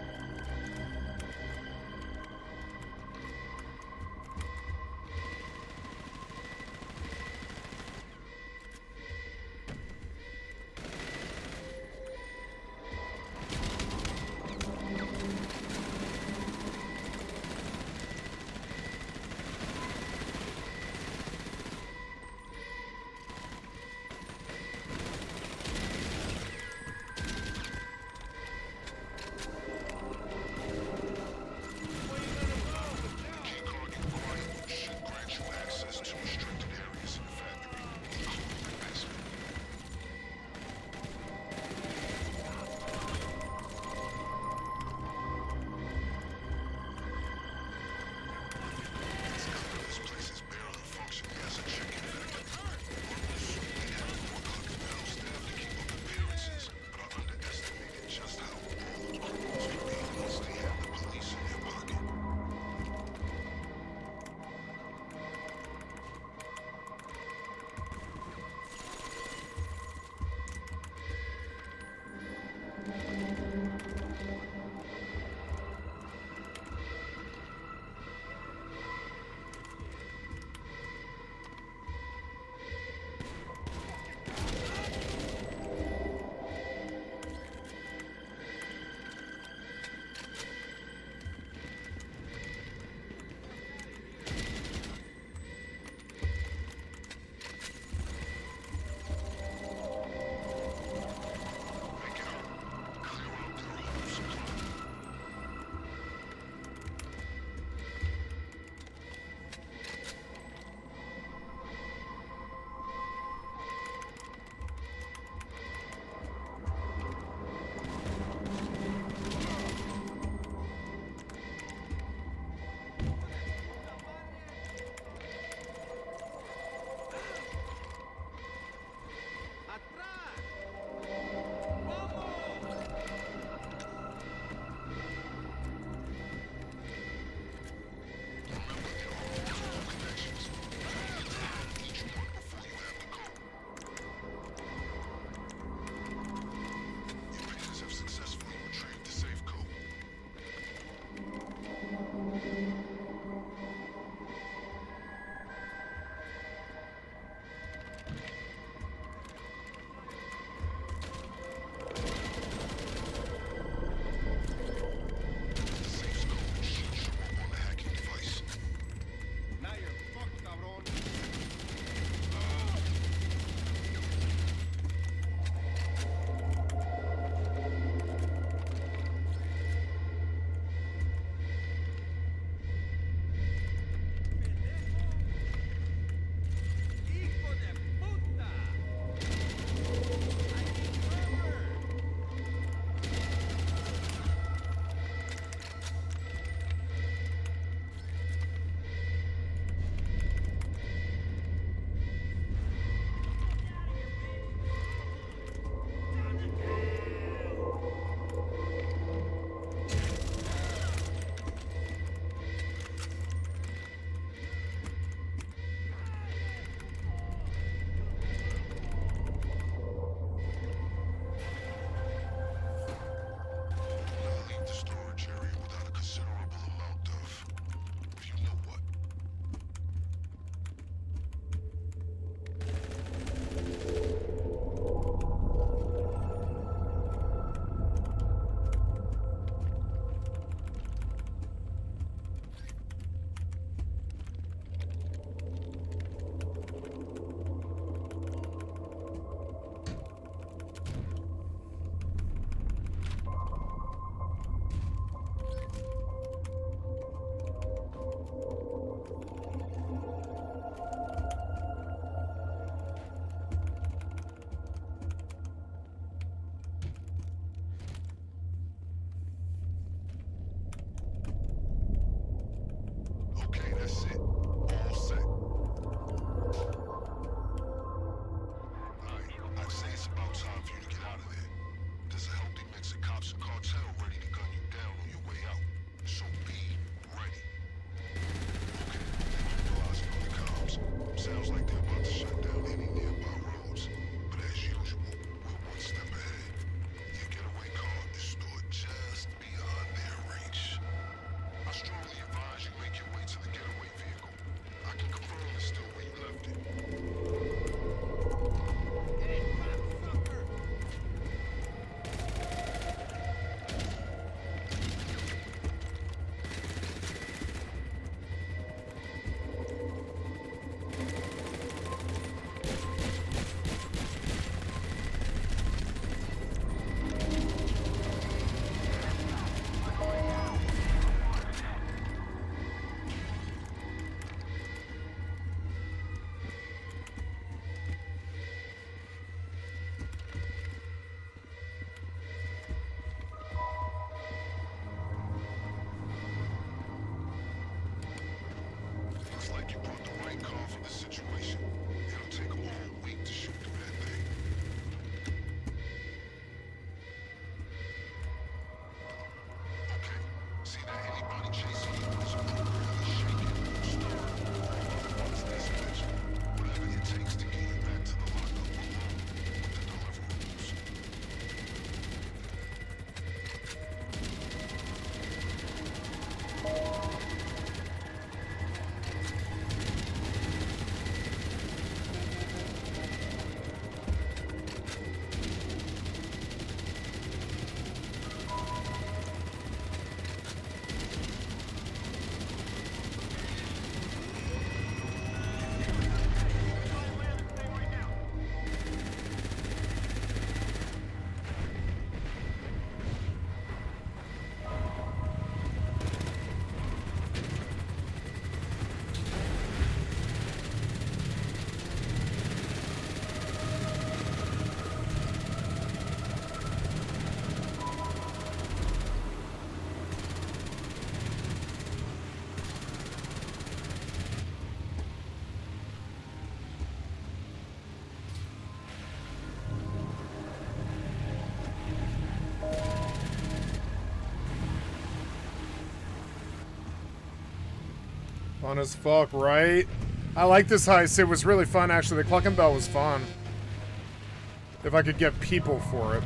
for this situation. It'll take all week to shoot the bad thing. Okay. See that anybody chasing you is appropriately shaken, stirred, or otherwise dispatched. Whatever it takes to get you back to the lockup room with the deliverables. Fun as fuck, right? I like this heist. It was really fun, actually. The Cluck and Bell was fun. If I could get people for it.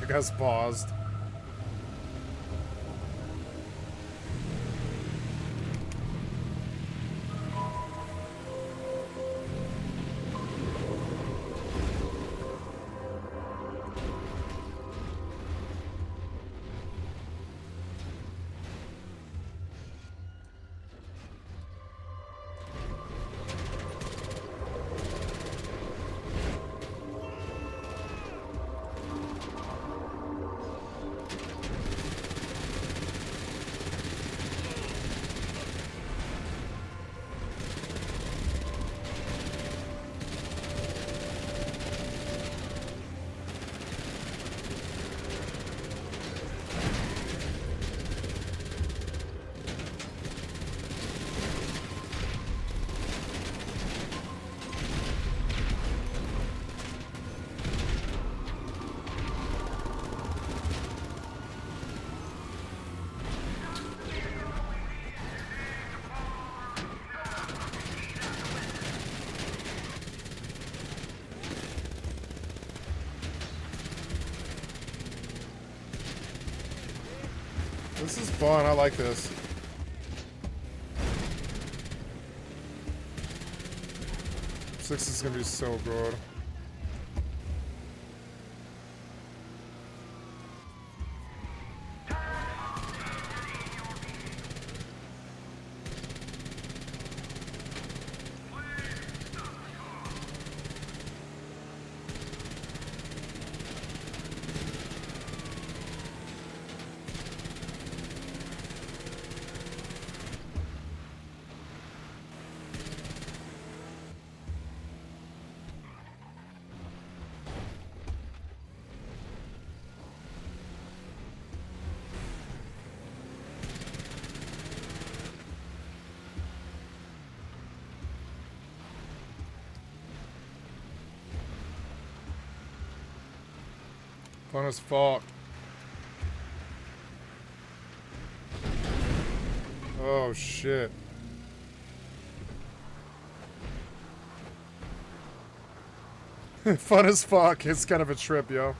The guy's paused. This is fun. I like this. Six is gonna be so good. Fun as fuck. Oh shit. Fun as fuck. It's kind of a trip, yo.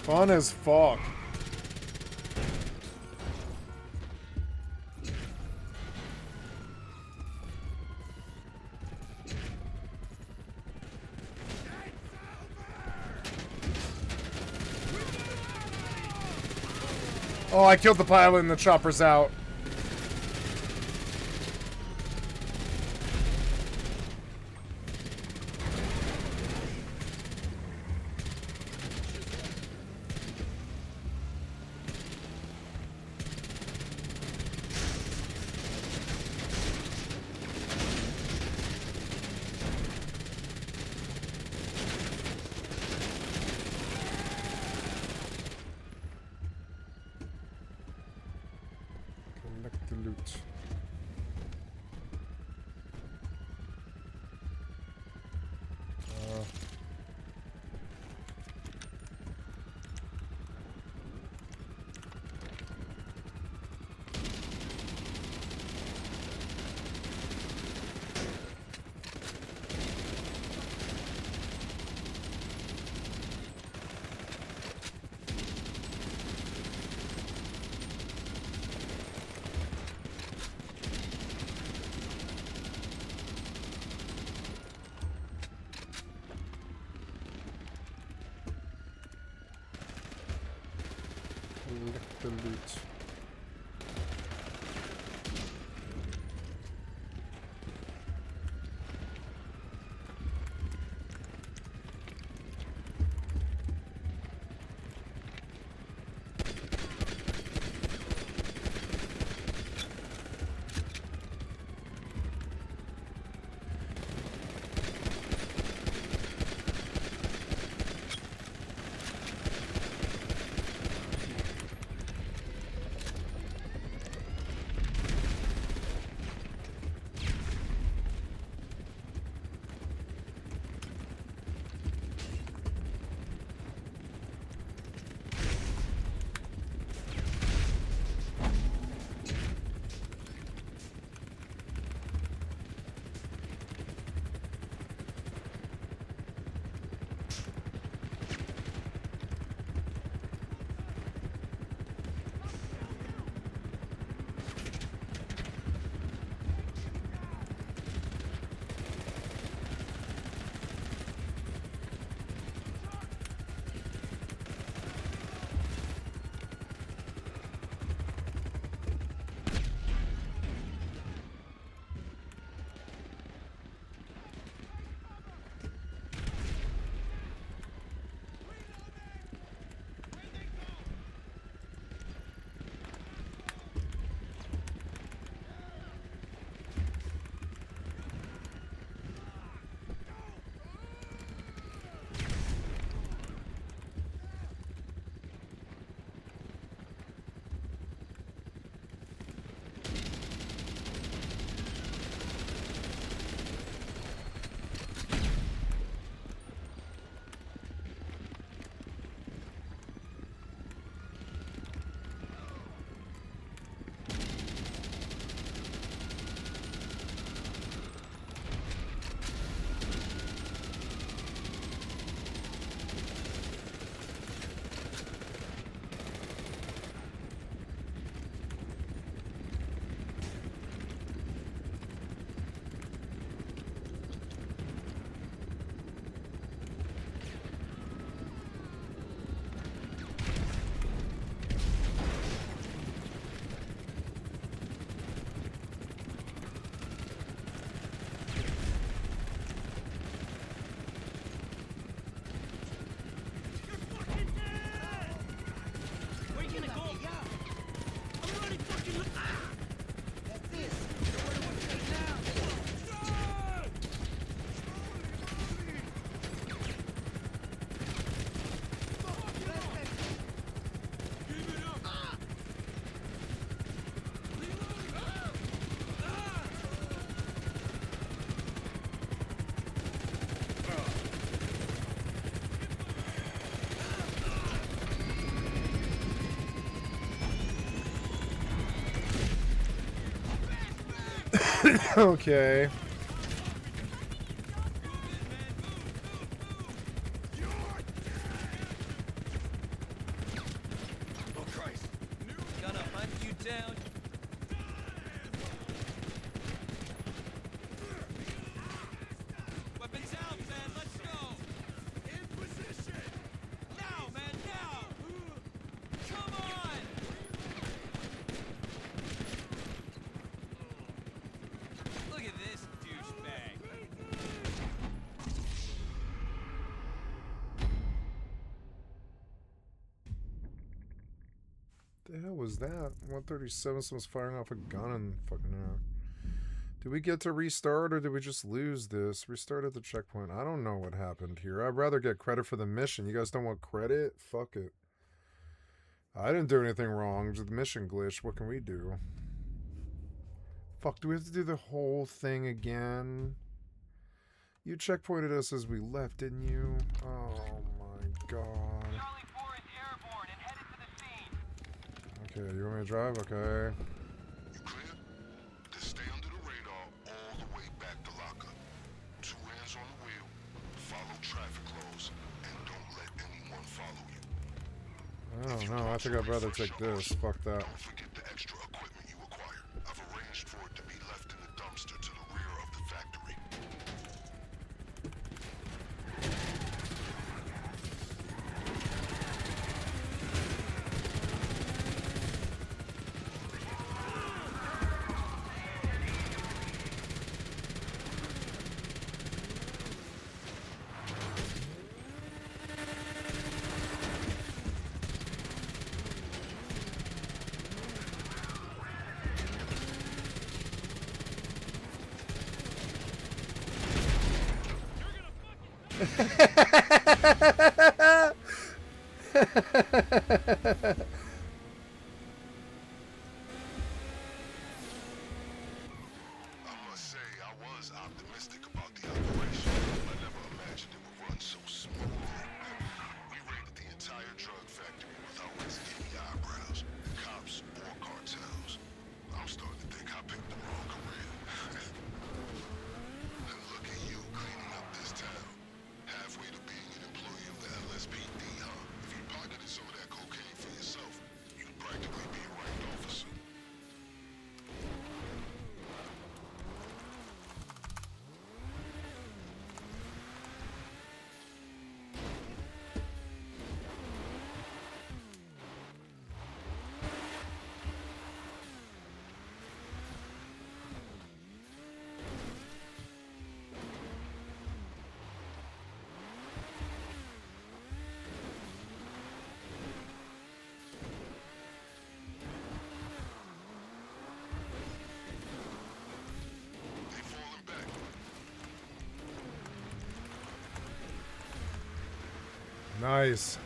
Fun as fuck. Oh, I killed the pilot and the chopper's out. Collect the loot. Collect the loot. Okay. The hell was that? 137, someone's firing off a gun in fucking air. Did we get to restart or did we just lose this? Restart at the checkpoint. I don't know what happened here. I'd rather get credit for the mission. You guys don't want credit? Fuck it. I didn't do anything wrong. Just the mission glitch. What can we do? Fuck, do we have to do the whole thing again? You checkpointed us as we left, didn't you? Oh my god. Charlie 4 is airborne and headed to the scene. Okay, you want me to drive? Okay. You clear? Just stay under the radar all the way back to locker. 2 hands on the wheel, follow traffic laws, and don't let anyone follow you. Oh no, I think I'd rather take this. Fuck that. Don't forget the extra equipment you acquired. I've arranged for it to be left in the dumpster to the rear of the factory. I must say, I was optimistic about the operation. I never imagined it would run so smoothly. We raided the entire drug factory without raising any eyebrows, cops or cartels. I'm starting to think I picked the wrong career. And look at you cleaning up this town. Halfway to being an employee of the LSPD, huh? If you pocketed some of that cocaine for yourself, you'd practically be a ranked officer. They falling back. Nice.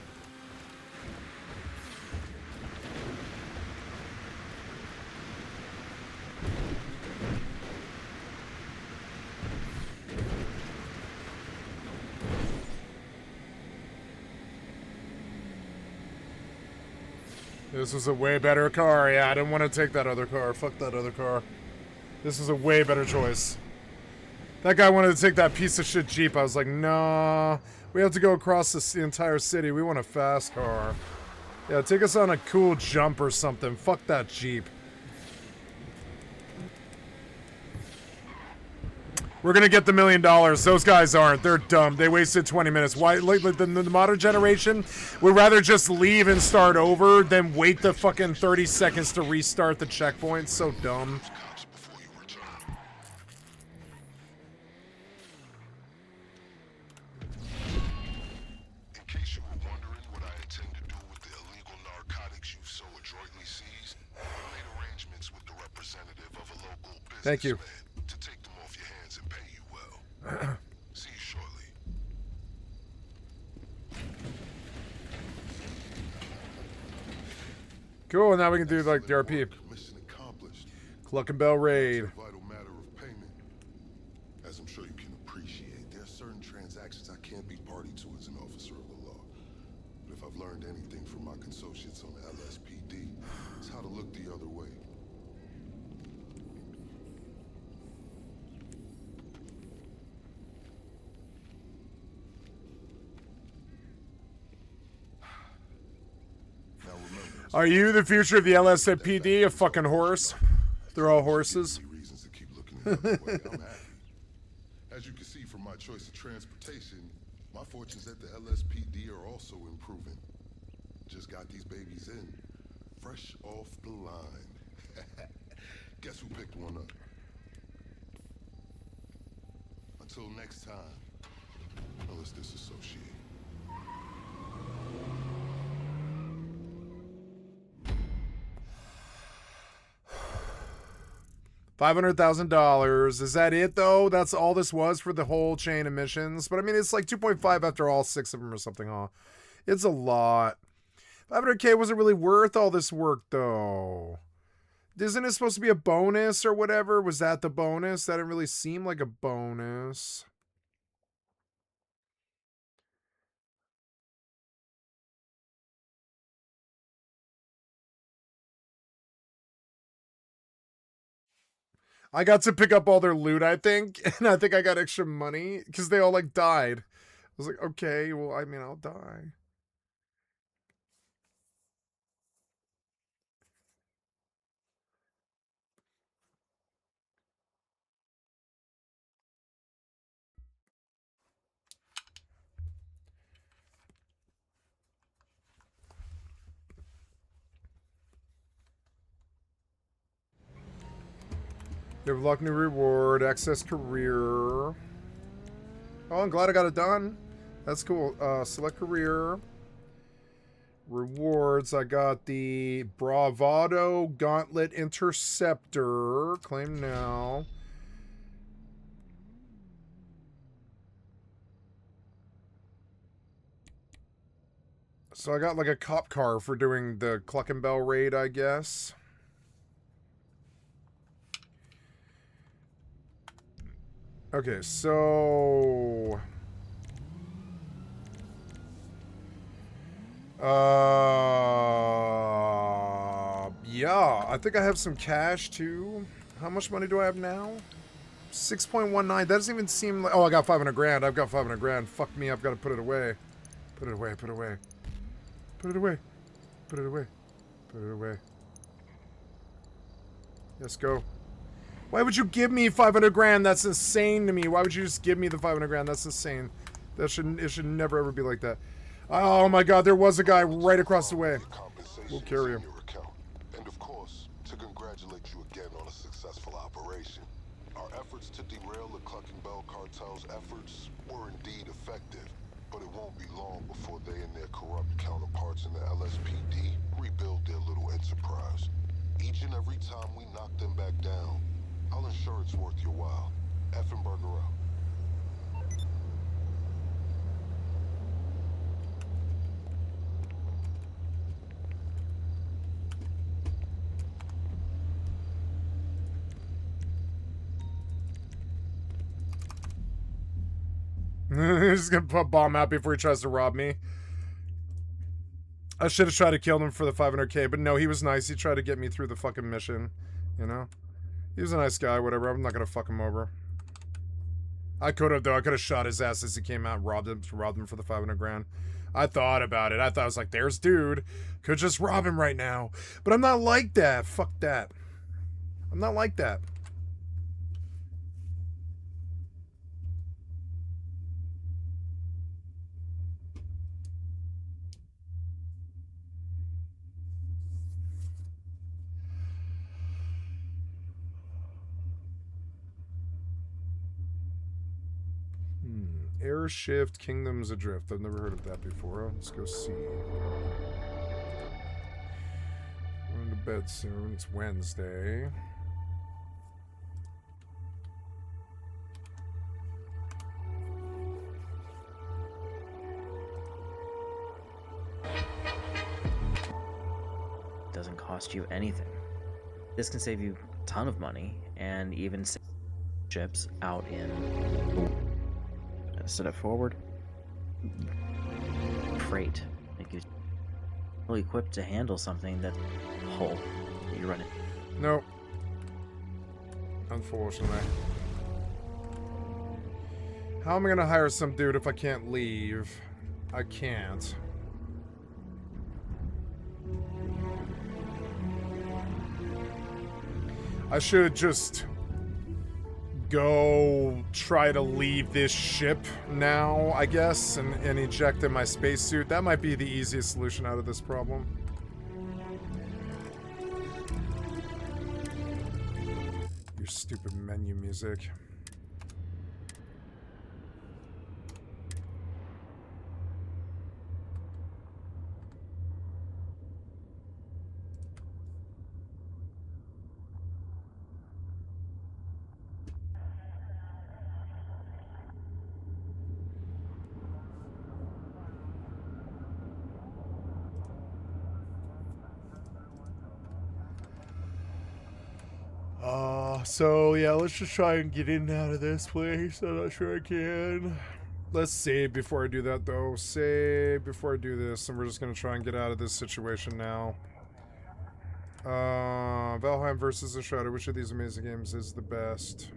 This was a way better car. Yeah, I didn't want to take that other car. Fuck that other car. This is a way better choice. That guy wanted to take that piece of shit Jeep. I was like, nah. We have to go across the entire city. We want a fast car. Yeah, take us on a cool jump or something. Fuck that Jeep. We're gonna get the $1 million. Those guys aren't. They're dumb. They wasted 20 minutes. Why? Like the modern generation would rather just leave and start over than wait the fucking 30 seconds to restart the checkpoint. So dumb. Cops before you return. In case you were wondering what I intend to do with the illegal narcotics you've so adroitly seized, I made arrangements with the representative of a local businessman Thank you. to take them off your hands and pay you well. See you shortly. Cool. Now we can do like the RP. Mission accomplished. Cluck and Bell raid. It's a vital matter of payment. As I'm sure you can appreciate, there are certain transactions I can't be party to as an officer of the law. But if I've learned anything from my consociates on the LSPD, it's how to look the other way. Now remember, Are you the future of the LSPD? A fucking horse? They're all horses. reasons to keep looking the other way. I'm happy. As you can see from my choice of transportation, my fortunes at the LSPD are also improving. Just got these babies in, fresh off the line. Guess who picked one up? Until next time, let's disassociate. $500,000. Is that it, though? That's all this was for the whole chain of missions? But, I mean, it's like 2.5 after all 6 of them or something, huh? It's a lot. 500K wasn't really worth all this work, though. Isn't it supposed to be a bonus or whatever? Was that the bonus? That didn't really seem like a bonus. I got to pick up all their loot, I think. And I think I got extra money because they all, like, died. I was like, okay, well, I mean, I'll die. You have luck, new reward, access career. Oh, I'm glad I got it done. That's cool. Select career. Rewards. I got the Bravado Gauntlet Interceptor. Claim now. So I got like a cop car for doing the Cluckenbell raid, I guess. Okay, so... Yeah, I think I have some cash too. How much money do I have now? 6.19. That doesn't even seem like... Oh, I got 500 grand. I've got 500 grand. Fuck me, I've got to put it away. Put it away, put it away. Put it away. Put it away. Put it away. Yes, go. Why would you give me 500 grand? That's insane to me. Why would you just give me the 500 grand? That's insane. It should never ever be like that. Oh my god, there was a guy right across the way. We'll carry him. And of course, to congratulate you again on a successful operation. Our efforts to derail the Cluckenbell cartel's efforts were indeed effective, but it won't be long before they and their corrupt counterparts in the LSPD rebuild their little enterprise. Each and every time we knock them back down, I'll ensure it's worth your while. Effenberger out. He's gonna put a bomb out before he tries to rob me. I should have tried to kill him for the 500k, but no, he was nice. He tried to get me through the fucking mission, you know? He was a nice guy, whatever. I'm not gonna fuck him over. I could have, though. I could have shot his ass as he came out and robbed him for the 500 grand. I thought about it. I thought, I was like, there's dude. Could just rob him right now. But I'm not like that. Fuck that. I'm not like that. Airshift Kingdoms Adrift. I've never heard of that before. Let's go see. Going to bed soon. It's Wednesday. Doesn't cost you anything. This can save you a ton of money and even save ships out in... Set it forward. Freight. Make you well equipped to handle something that hull you run it. Nope. Unfortunately. How am I gonna hire some dude if I can't leave? I can't. I should just go try to leave this ship now, I guess, and eject in my spacesuit. That might be the easiest solution out of this problem. Your stupid menu music. So yeah, let's just try and get in and out of this place. I'm not sure I can. Let's save before I do that, though. Save before I do this, and we're just gonna try and get out of this situation now. Valheim versus the Shredder. Which of these amazing games is the best?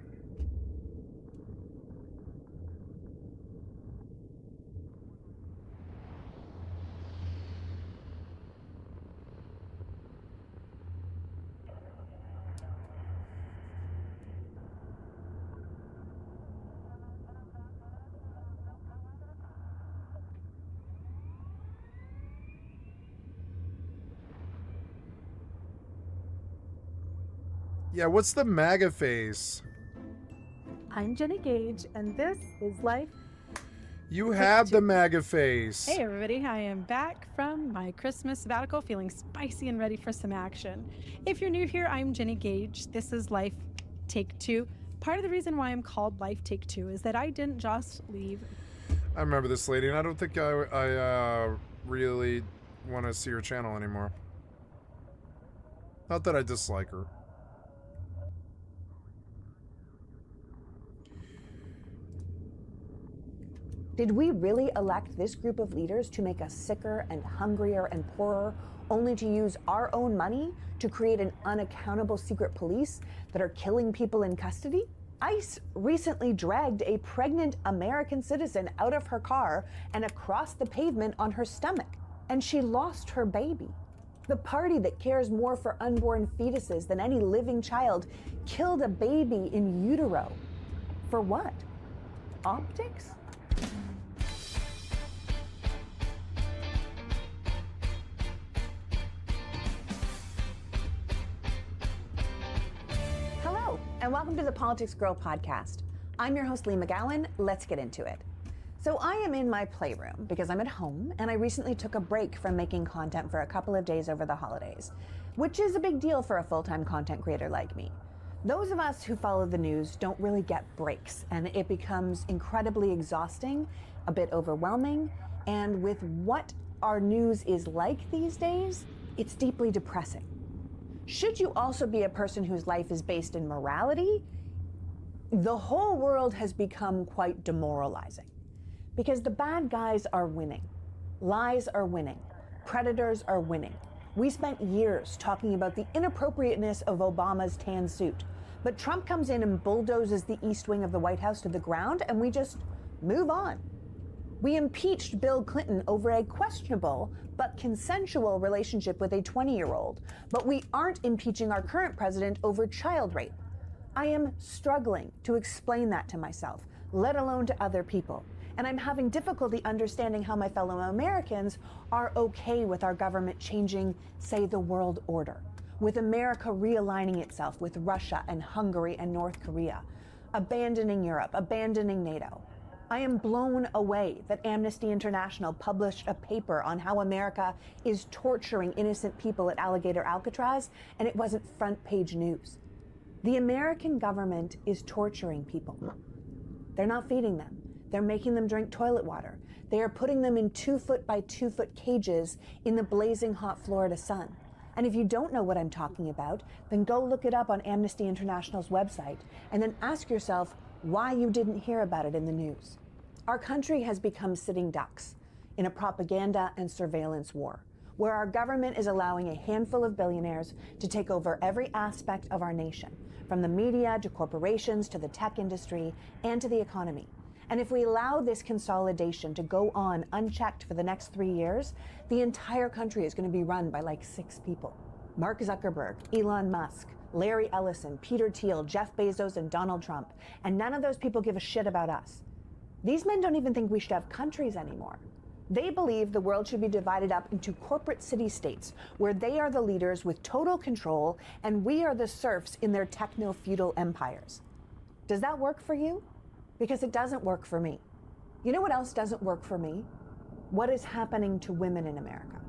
Yeah, what's the MAGA face? I'm Jenny Gage, and this is Life. You have the MAGA face. Hey everybody, I am back from my Christmas sabbatical feeling spicy and ready for some action. If you're new here, I'm Jenny Gage. This is Life Take Two. Part of the reason why I'm called Life Take Two is that I didn't just leave. I remember this lady, and I don't think I really want to see her channel anymore. Not that I dislike her. Did we really elect this group of leaders to make us sicker and hungrier and poorer, only to use our own money to create an unaccountable secret police that are killing people in custody? ICE recently dragged a pregnant American citizen out of her car and across the pavement on her stomach, and she lost her baby. The party that cares more for unborn fetuses than any living child killed a baby in utero. For what? Optics? Hello, and welcome to the Politics Girl podcast. I'm your host, Lee McGowan. Let's get into it. So I am in my playroom because I'm at home, and I recently took a break from making content for a couple of days over the holidays, which is a big deal for a full-time content creator like me. Those of us who follow the news don't really get breaks, and it becomes incredibly exhausting, a bit overwhelming, and with what our news is like these days, it's deeply depressing. Should you also be a person whose life is based in morality? The whole world has become quite demoralizing because the bad guys are winning. Lies are winning. Predators are winning. We spent years talking about the inappropriateness of Obama's tan suit, but Trump comes in and bulldozes the East Wing of the White House to the ground, and we just move on. We impeached Bill Clinton over a questionable but consensual relationship with a 20-year-old, but we aren't impeaching our current president over child rape. I am struggling to explain that to myself, let alone to other people. And I'm having difficulty understanding how my fellow Americans are okay with our government changing, say, the world order, with America realigning itself with Russia and Hungary and North Korea, abandoning Europe, abandoning NATO. I am blown away that Amnesty International published a paper on how America is torturing innocent people at Alligator Alcatraz, and it wasn't front page news. The American government is torturing people. They're not feeding them. They're making them drink toilet water. They are putting them in 2-foot by 2-foot cages in the blazing hot Florida sun. And if you don't know what I'm talking about, then go look it up on Amnesty International's website and then ask yourself why you didn't hear about it in the news. Our country has become sitting ducks in a propaganda and surveillance war, where our government is allowing a handful of billionaires to take over every aspect of our nation, from the media to corporations to the tech industry and to the economy. And if we allow this consolidation to go on unchecked for the next 3 years, the entire country is going to be run by like 6 people. Mark Zuckerberg, Elon Musk, Larry Ellison, Peter Thiel, Jeff Bezos, and Donald Trump. And none of those people give a shit about us. These men don't even think we should have countries anymore. They believe the world should be divided up into corporate city-states where they are the leaders with total control and we are the serfs in their techno-feudal empires. Does that work for you? Because it doesn't work for me. You know what else doesn't work for me? What is happening to women in America?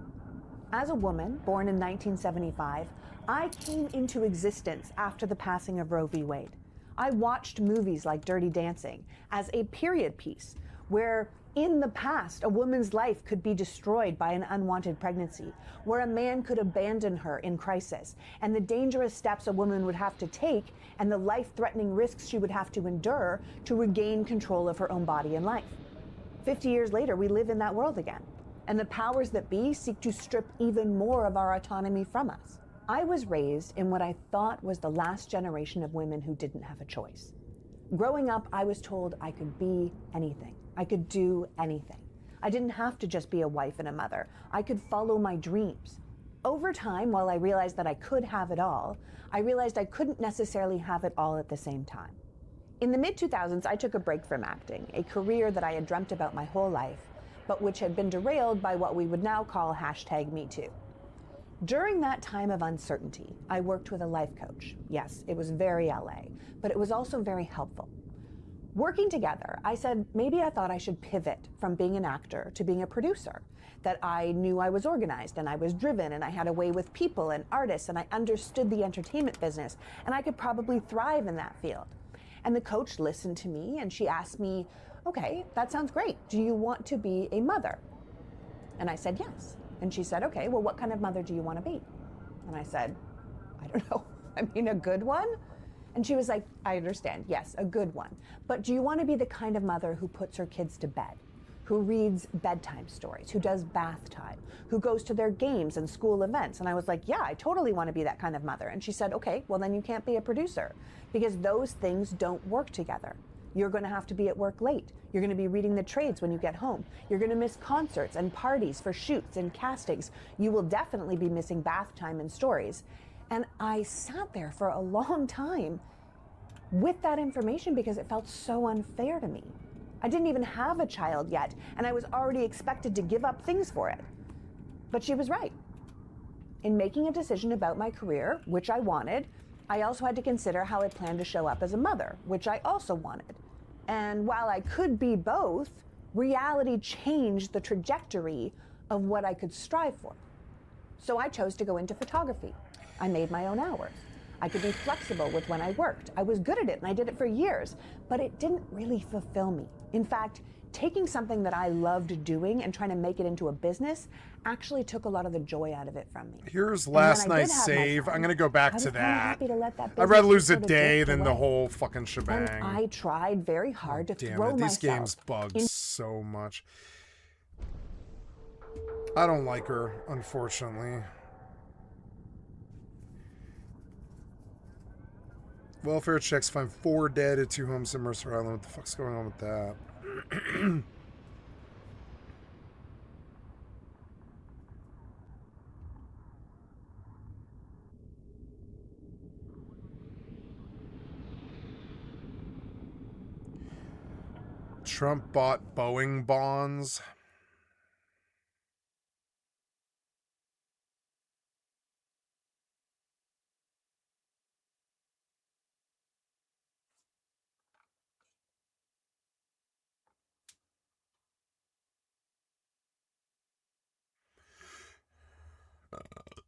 As a woman born in 1975, I came into existence after the passing of Roe v. Wade. I watched movies like Dirty Dancing as a period piece where in the past a woman's life could be destroyed by an unwanted pregnancy, where a man could abandon her in crisis, and the dangerous steps a woman would have to take and the life-threatening risks she would have to endure to regain control of her own body and life. 50 years later, we live in that world again, and the powers that be seek to strip even more of our autonomy from us. I was raised in what I thought was the last generation of women who didn't have a choice. Growing up, I was told I could be anything. I could do anything. I didn't have to just be a wife and a mother. I could follow my dreams. Over time, while I realized that I could have it all, I realized I couldn't necessarily have it all at the same time. In the mid-2000s, I took a break from acting, a career that I had dreamt about my whole life, but which had been derailed by what we would now call #MeToo. During that time of uncertainty, I worked with a life coach. Yes, it was very LA, but it was also very helpful. Working together, I said maybe I thought I should pivot from being an actor to being a producer, that I knew I was organized and I was driven and I had a way with people and artists and I understood the entertainment business and I could probably thrive in that field. And the coach listened to me and she asked me, okay, that sounds great. Do you want to be a mother? And I said yes. And she said, okay, well, what kind of mother do you want to be? And I said, I don't know. I mean, a good one? And she was like, I understand. Yes, a good one. But do you want to be the kind of mother who puts her kids to bed, who reads bedtime stories, who does bath time, who goes to their games and school events? And I was like, yeah, I totally want to be that kind of mother. And she said, okay, well, then you can't be a producer because those things don't work together. You're going to have to be at work late. You're going to be reading the trades when you get home. You're going to miss concerts and parties for shoots and castings. You will definitely be missing bath time and stories. And I sat there for a long time with that information because it felt so unfair to me. I didn't even have a child yet, and I was already expected to give up things for it. But she was right. In making a decision about my career, which I wanted, I also had to consider how I planned to show up as a mother, which I also wanted. And while I could be both, reality changed the trajectory of what I could strive for. So I chose to go into photography. I made my own hours. I could be flexible with when I worked. I was good at it and I did it for years, but it didn't really fulfill me. In fact, taking something that I loved doing and trying to make it into a business actually took a lot of the joy out of it from me. Here's last night's save. I'm going to go back to that. I'd rather lose a day than the whole fucking shebang. And I tried very hard to throw myself. These games bug so much. I don't like her, unfortunately. Welfare checks find 4 dead at 2 homes in Mercer Island. What the fuck's going on with that? Trump bought Boeing bonds.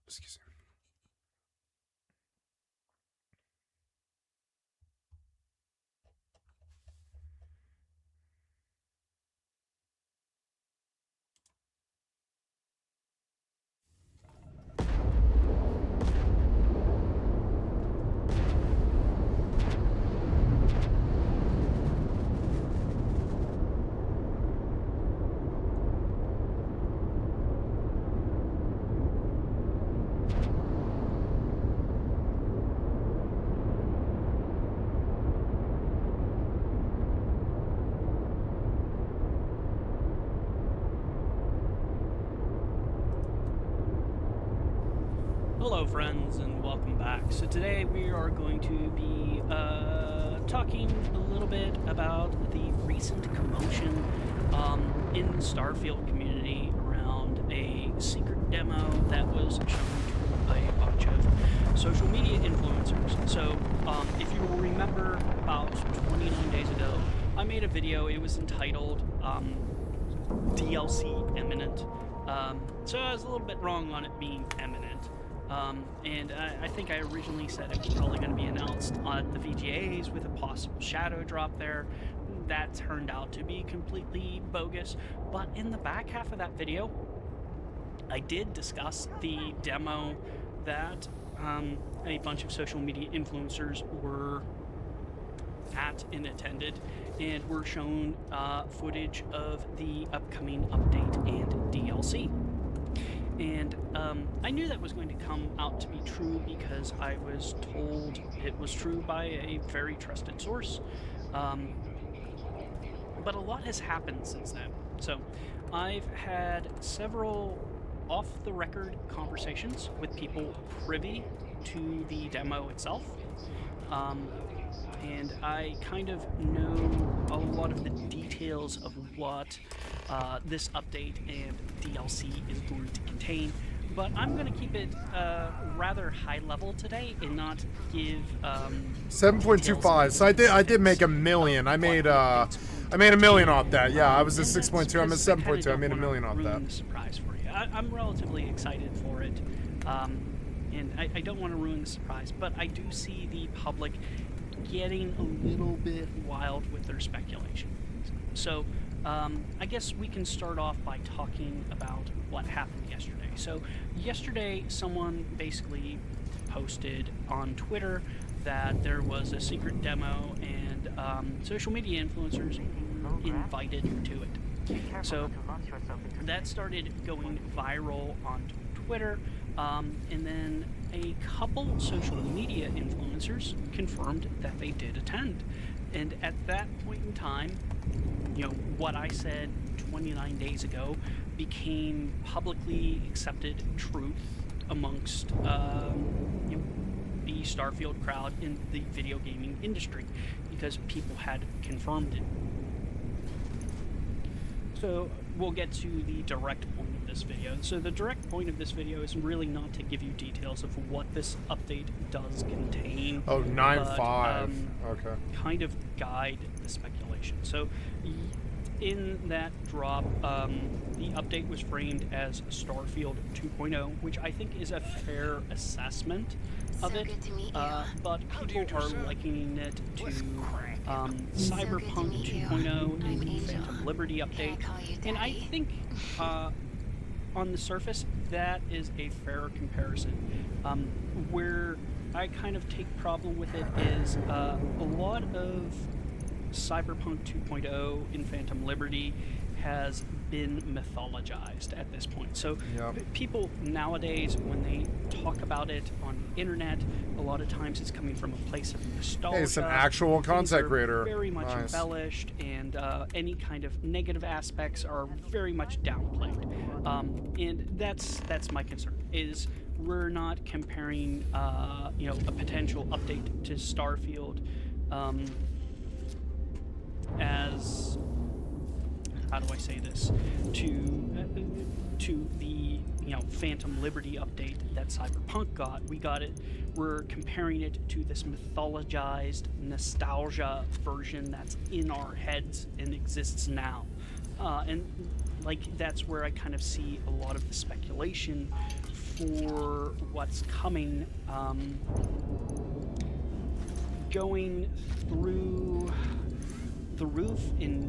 Excuse me. Hello friends and welcome back. So today we are going to be talking a little bit about the recent commotion in the Starfield community around a secret demo that was shown to a bunch of social media influencers. So if you will remember, about 29 days ago I made a video. It was entitled DLC Imminent. So I was a little bit wrong on it being imminent. And I think I originally said it was probably going to be announced at the VGAs with a possible shadow drop there. that turned out to be completely bogus. But in the back half of that video, I did discuss the demo that a bunch of social media influencers were at and attended, and were shown footage of the upcoming update and DLC. And I knew that was going to come out to be true because I was told it was true by a very trusted source. But a lot has happened since then. So I've had several off-the-record conversations with people privy to the demo itself. And I kind of know a lot of the details of what this update and DLC is going to contain, but I'm going to keep it rather high level today and not give 7.25. So I did make $1 million. I made $1 million off that. Yeah, I was at 6.2. I'm at 7.2. I made $1 million off that. The surprise for you. I'm relatively excited for it, and I don't want to ruin the surprise, but I do see the public getting a little bit wild with their speculation. So I guess we can start off by talking about what happened yesterday. So yesterday someone basically posted on Twitter that there was a secret demo and social media influencers invited to it. So that started going viral on Twitter, and then a couple social media influencers confirmed that they did attend. And at that point in time, you know, what I said 29 days ago became publicly accepted truth amongst you know, the Starfield crowd in the video gaming industry, because people had confirmed it. So we'll get to the direct point of this video. So the direct point of this video is really not to give you details of what this update does contain. Oh, 9.5. Okay. Kind of guide the speculation. So in that drop, the update was framed as Starfield 2.0, which I think is a fair assessment of it. But people are likening it to Cyberpunk 2.0 and the Phantom Liberty update. And I think on the surface, that is a fair comparison. Where I kind of take problem with it is a lot of Cyberpunk 2.0 and Phantom Liberty has been mythologized at this point. So people nowadays, when they talk about it on the internet, a lot of times it's coming from a place of nostalgia. Hey, it's an actual content creator. Very much embellished, and any kind of negative aspects are very much downplayed. And that's my concern, is we're not comparing you know, a potential update to Starfield as, how do I say this, to the, you know, Phantom Liberty update that Cyberpunk got. We're comparing it to this mythologized nostalgia version that's in our heads and exists now. And like, that's where I kind of see a lot of the speculation for what's coming, going through the roof in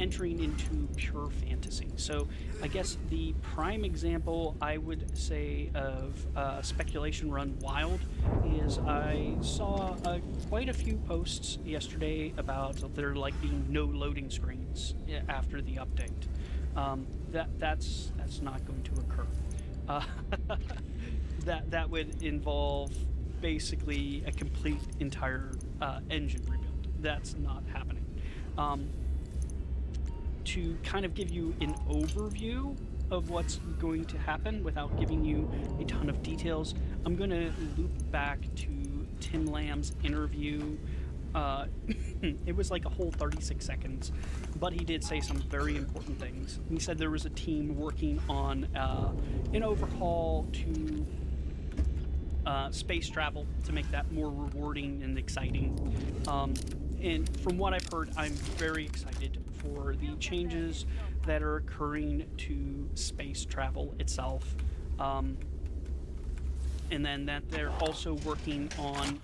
entering into pure fantasy. So I guess the prime example I would say of speculation run wild is I saw quite a few posts yesterday about there like being no loading screens after the update. That's not going to occur. That would involve basically a complete entire engine rebuild. That's not happening. To kind of give you an overview of what's going to happen without giving you a ton of details, I'm going to loop back to Tim Lamb's interview. It was like a whole 36 seconds, but he did say some very important things. He said there was a team working on an overhaul to space travel to make that more rewarding and exciting. And from what I've heard, I'm very excited for the changes that are occurring to space travel itself. And then that they're also working on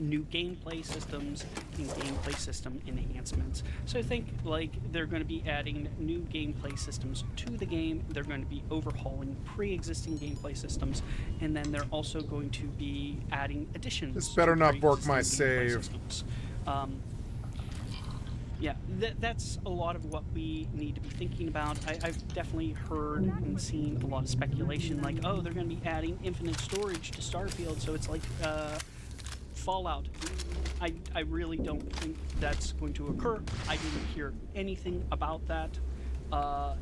new gameplay systems and gameplay system enhancements. So I think like they're going to be adding new gameplay systems to the game. They're going to be overhauling pre-existing gameplay systems, and then they're also going to be adding additions. This better to not bork my pre-existing gameplay save. systems. Yeah, that's a lot of what we need to be thinking about. I've definitely heard and seen a lot of speculation, like, oh, they're going to be adding infinite storage to Starfield, so it's like Fallout. I really don't think that's going to occur. I didn't hear anything about that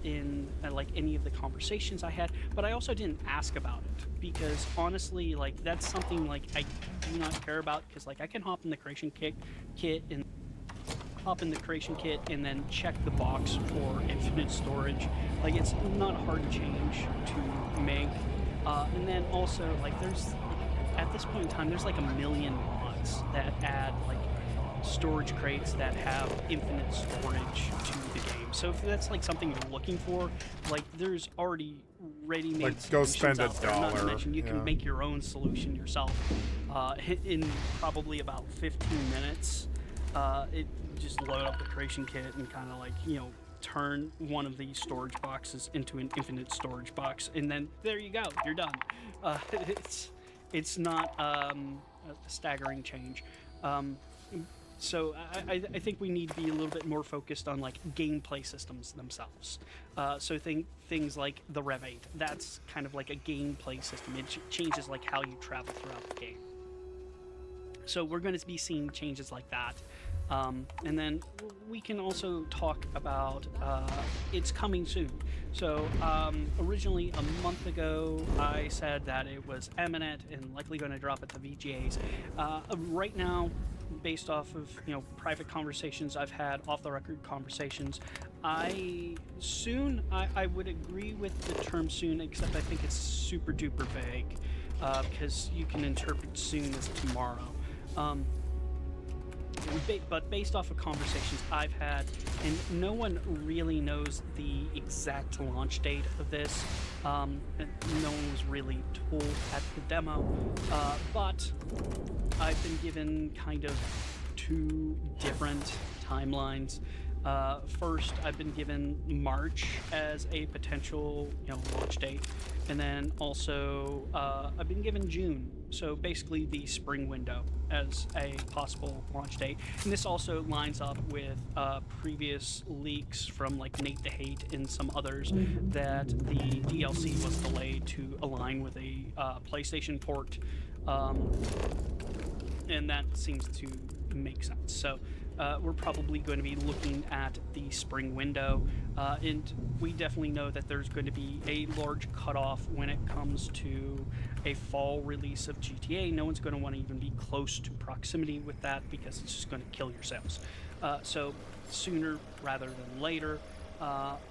in like any of the conversations I had, but I also didn't ask about it because honestly, like, that's something like I do not care about, because like I can hop in the creation kit and then check the box for infinite storage. Like, it's not hard to change to make. And then also, like, there's, at this point in time, there's like a million mods that add like storage crates that have infinite storage to the game. So if that's like something you're looking for, like, there's already ready-made Like, go solutions spend a out there. Not to dollar, mention, you yeah. can make your own solution yourself in probably about 15 minutes. It just load up the creation kit and kind of like, you know, turn one of these storage boxes into an infinite storage box, and then there you go, you're done. It's not a staggering change. So I think we need to be a little bit more focused on like gameplay systems themselves. So things like the Rev 8, that's kind of like a gameplay system. It changes like how you travel throughout the game. So we're going to be seeing changes like that. And then we can also talk about it's coming soon. So originally a month ago I said that it was imminent and likely going to drop at the VGAs. Right now, based off of, you know, private conversations I've had, off the record conversations, I would agree with the term soon, except I think it's super duper vague because you can interpret soon as tomorrow. But based off of conversations I've had, and no one really knows the exact launch date of this, no one was really told at the demo, but I've been given kind of two different timelines. First, I've been given March as a potential, you know, launch date, and then also I've been given June, so basically the spring window as a possible launch date. And this also lines up with previous leaks from like Nate the Hate and some others that the DLC was delayed to align with a PlayStation port, and that seems to make sense. So we're probably going to be looking at the spring window, and we definitely know that there's going to be a large cutoff when it comes to a fall release of GTA. No one's going to want to even be close to proximity with that because it's just going to kill your sales. So sooner rather than later,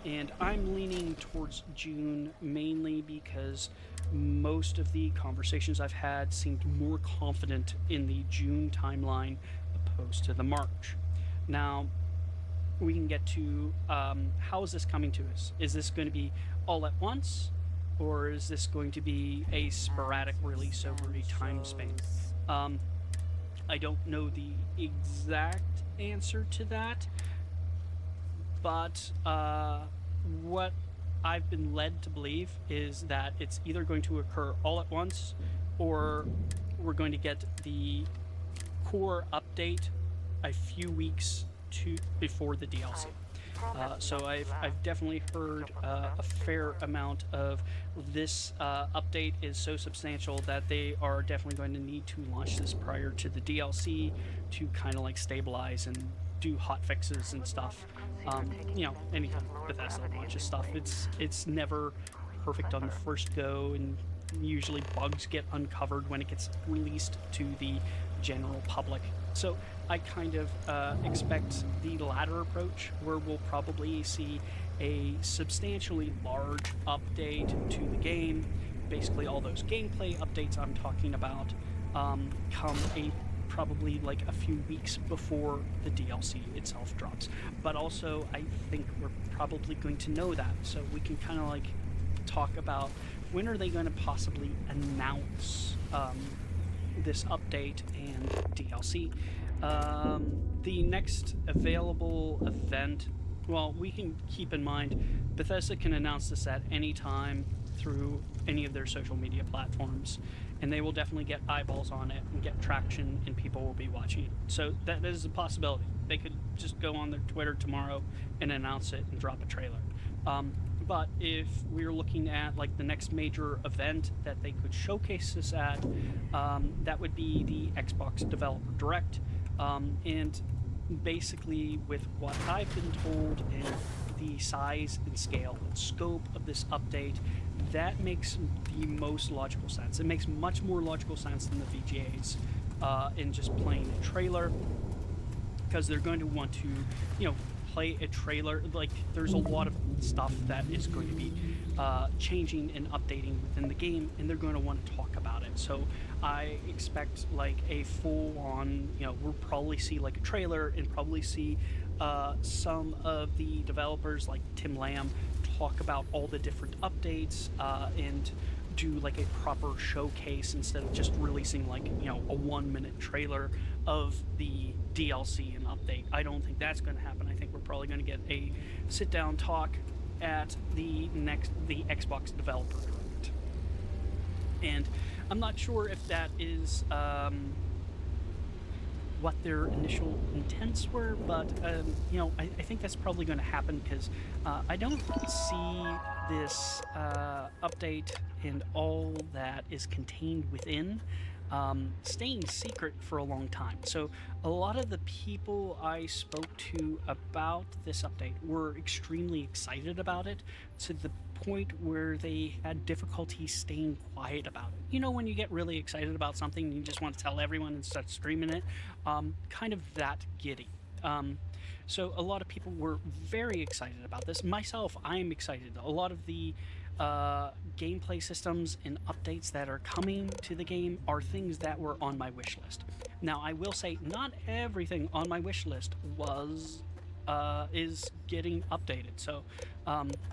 and I'm leaning towards June mainly because most of the conversations I've had seemed more confident in the June timeline opposed to the March. Now, we can get to how is this coming to us? Is this going to be all at once, or is this going to be a sporadic release over a time span? I don't know the exact answer to that, but what I've been led to believe is that it's either going to occur all at once, or we're going to get the core update a few weeks before the DLC. So I've definitely heard a fair amount of this update is so substantial that they are definitely going to need to launch this prior to the DLC to kind of like stabilize and do hot fixes and stuff. You know, anytime Bethesda launches stuff, it's never perfect on the first go, and usually bugs get uncovered when it gets released to the general public. So I kind of expect the latter approach, where we'll probably see a substantially large update to the game. Basically all those gameplay updates I'm talking about come probably like a few weeks before the DLC itself drops. But also I think we're probably going to know that, so we can kind of like talk about when are they going to possibly announce this update and DLC. The next available event, well, we can keep in mind Bethesda can announce this at any time through any of their social media platforms, and they will definitely get eyeballs on it and get traction, and people will be watching it. So that is a possibility. They could just go on their Twitter tomorrow and announce it and drop a trailer. But if we're looking at like the next major event that they could showcase this at, that would be the Xbox Developer Direct. And basically with what I've been told and the size and scale and scope of this update, that makes the most logical sense. It makes much more logical sense than the VGAs in just playing a trailer, because they're going to want to, play a trailer. Like, there's a lot of stuff that is going to be changing and updating within the game, and they're going to want to talk about it. So I expect like a full-on, we'll probably see like a trailer and probably see some of the developers like Tim Lamb talk about all the different updates and do like a proper showcase instead of just releasing like a 1-minute trailer of the DLC and update. I don't think that's going to happen. I think we're probably going to get a sit-down talk at the Xbox Developer Direct, and I'm not sure if that is what their initial intents were, but I think that's probably going to happen, because I don't see this update and all that is contained within staying secret for a long time. So a lot of the people I spoke to about this update were extremely excited about it, to the point where they had difficulty staying quiet about it. When you get really excited about something and you just want to tell everyone and start streaming it, kind of that giddy. So a lot of people were very excited about this. Myself, I am excited. A lot of the gameplay systems and updates that are coming to the game are things that were on my wish list. Now, I will say not everything on my wish list is getting updated, so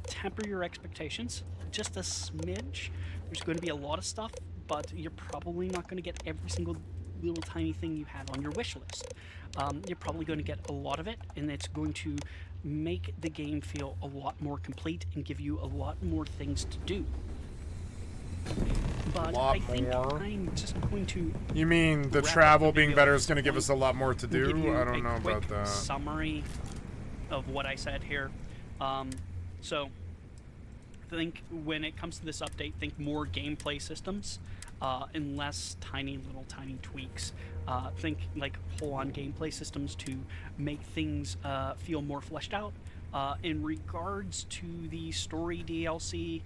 temper your expectations just a smidge. There's going to be a lot of stuff, but you're probably not going to get every single little tiny thing you had on your wish list. You're probably going to get a lot of it, and it's going to make the game feel a lot more complete and give you a lot more things to do. But I think I'm just going to... You mean the travel being better is going to give us a lot more to do? I don't know about that. Summary of what I said here. So think when it comes to this update, think more gameplay systems and less tiny tweaks. Think like full-on gameplay systems to make things feel more fleshed out. In regards to the story DLC,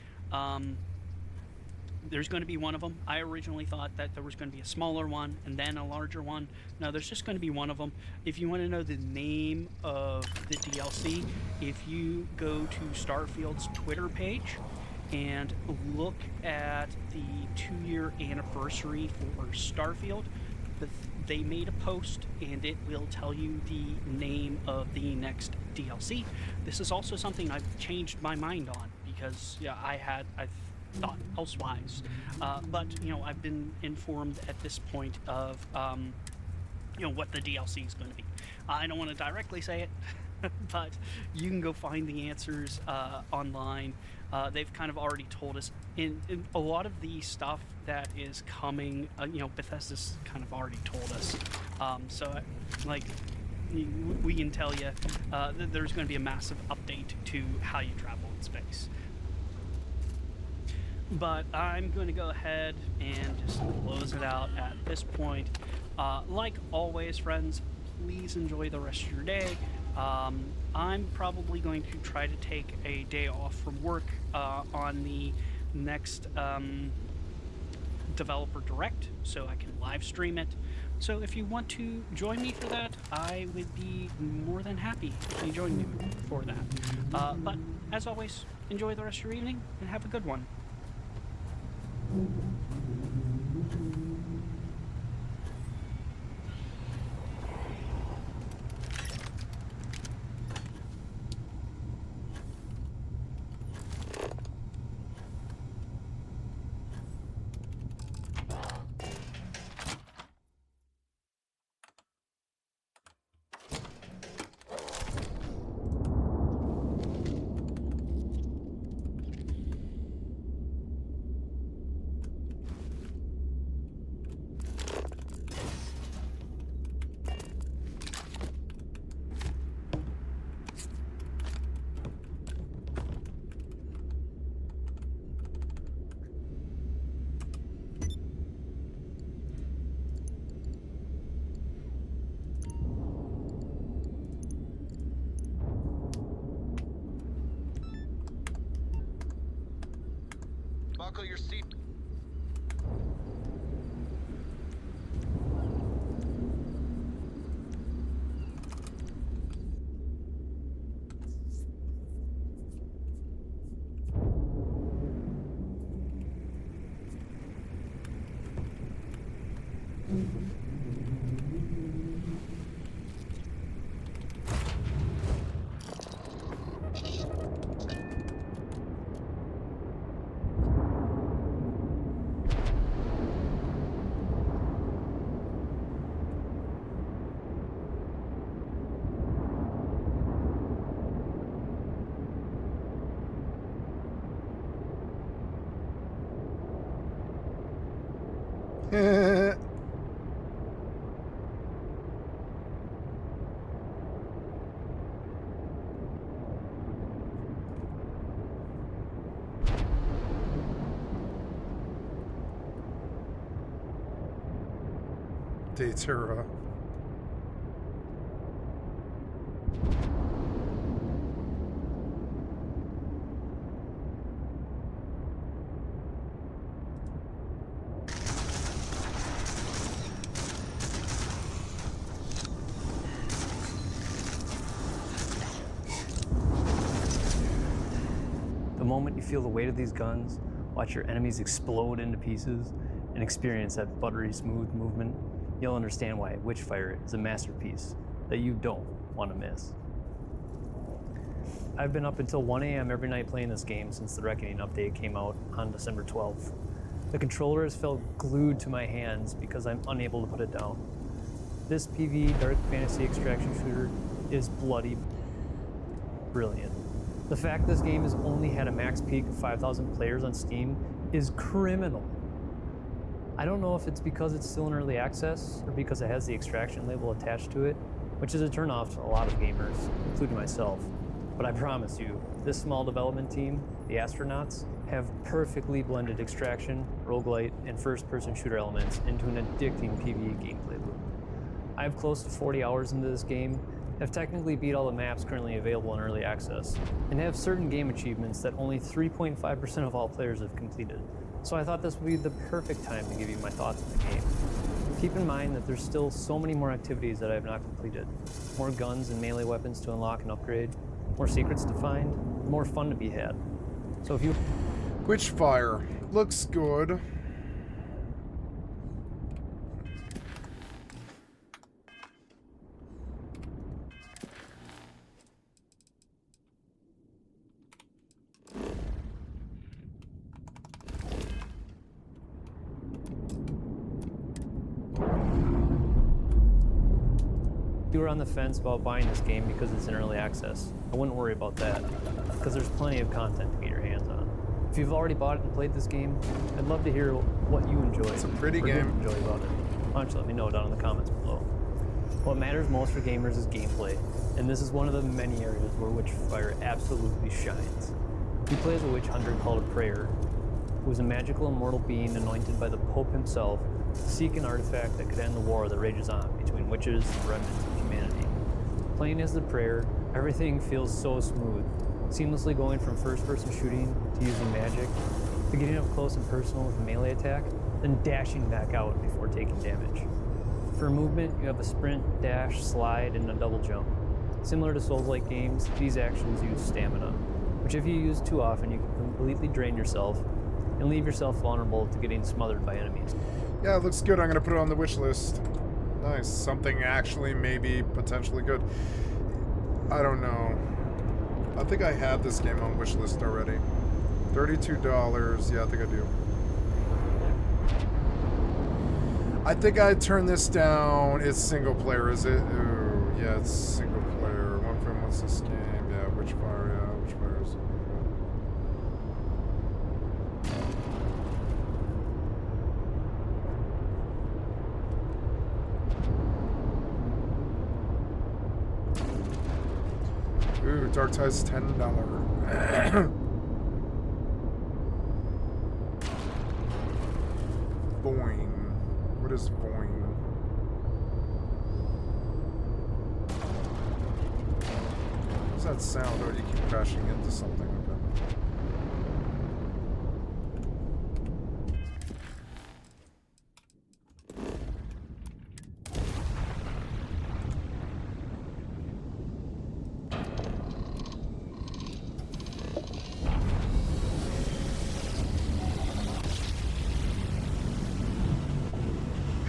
there's going to be one of them. I originally thought that there was going to be a smaller one and then a larger one. No, there's just going to be one of them. If you want to know the name of the DLC, if you go to Starfield's Twitter page and look at the 2-year anniversary for Starfield, they made a post and it will tell you the name of the next DLC. This is also something I've changed my mind on, because I thought elsewise, but I've been informed at this point of what the DLC is going to be. I don't want to directly say it, but you can go find the answers online. They've kind of already told us in a lot of the stuff that is coming. Bethesda's kind of already told us, so like we can tell you that there's going to be a massive update to how you travel in space. But I'm going to go ahead and just close it out at this point. Like always, friends, please enjoy the rest of your day. I'm probably going to try to take a day off from work on the next Developer Direct, so I can live stream it. So if you want to join me for that, I would be more than happy if you join me for that. But as always, enjoy the rest of your evening and have a good one. Buckle your seat. Datura. The moment you feel the weight of these guns, watch your enemies explode into pieces, and experience that buttery smooth movement, you'll understand why Witchfire is a masterpiece that you don't want to miss. I've been up until 1 a.m. every night playing this game since the Reckoning update came out on December 12th. The controller has felt glued to my hands because I'm unable to put it down. This PvE dark fantasy extraction shooter is bloody brilliant. The fact this game has only had a max peak of 5,000 players on Steam is criminal. I don't know if it's because it's still in early access or because it has the extraction label attached to it, which is a turnoff to a lot of gamers, including myself. But I promise you, this small development team, the Astronauts, have perfectly blended extraction, roguelite, and first-person shooter elements into an addicting PvE gameplay loop. I have close to 40 hours into this game, have technically beat all the maps currently available in early access, and have certain game achievements that only 3.5% of all players have completed. So I thought this would be the perfect time to give you my thoughts on the game. Keep in mind that there's still so many more activities that I have not completed. More guns and melee weapons to unlock and upgrade, more secrets to find, more fun to be had. So if you... Witchfire. Looks good. If you were on the fence about buying this game because it's in early access, I wouldn't worry about that, because there's plenty of content to get your hands on. If you've already bought it and played this game, I'd love to hear what you enjoy. It's a pretty or game. Don't enjoy about it. Why don't you let me know down in the comments below. What matters most for gamers is gameplay, and this is one of the many areas where Witchfire absolutely shines. You play as a witch hunter called a Prayer, who is a magical immortal being anointed by the Pope himself to seek an artifact that could end the war that rages on between witches and remnants of humanity. Playing as the Prayer, everything feels so smooth, seamlessly going from first-person shooting to using magic, to getting up close and personal with a melee attack, then dashing back out before taking damage. For movement, you have a sprint, dash, slide, and a double jump. Similar to Souls-like games, these actions use stamina, which if you use too often, you can completely drain yourself and leave yourself vulnerable to getting smothered by enemies. Yeah, it looks good. I'm gonna put it on the wish list. Nice. Something actually maybe potentially good. I don't know. I think I had this game on wish list already. $32. Yeah, I think I do. I think I'd turn this down. It's single player, is it? Ooh, yeah, it's single player. One friend wants this game. Yeah, Witchfire. Yeah, Witchfire is good. Ooh, Dark Tide's $10. Boing. What is boing? What's that sound? Oh, you keep crashing into something. Okay.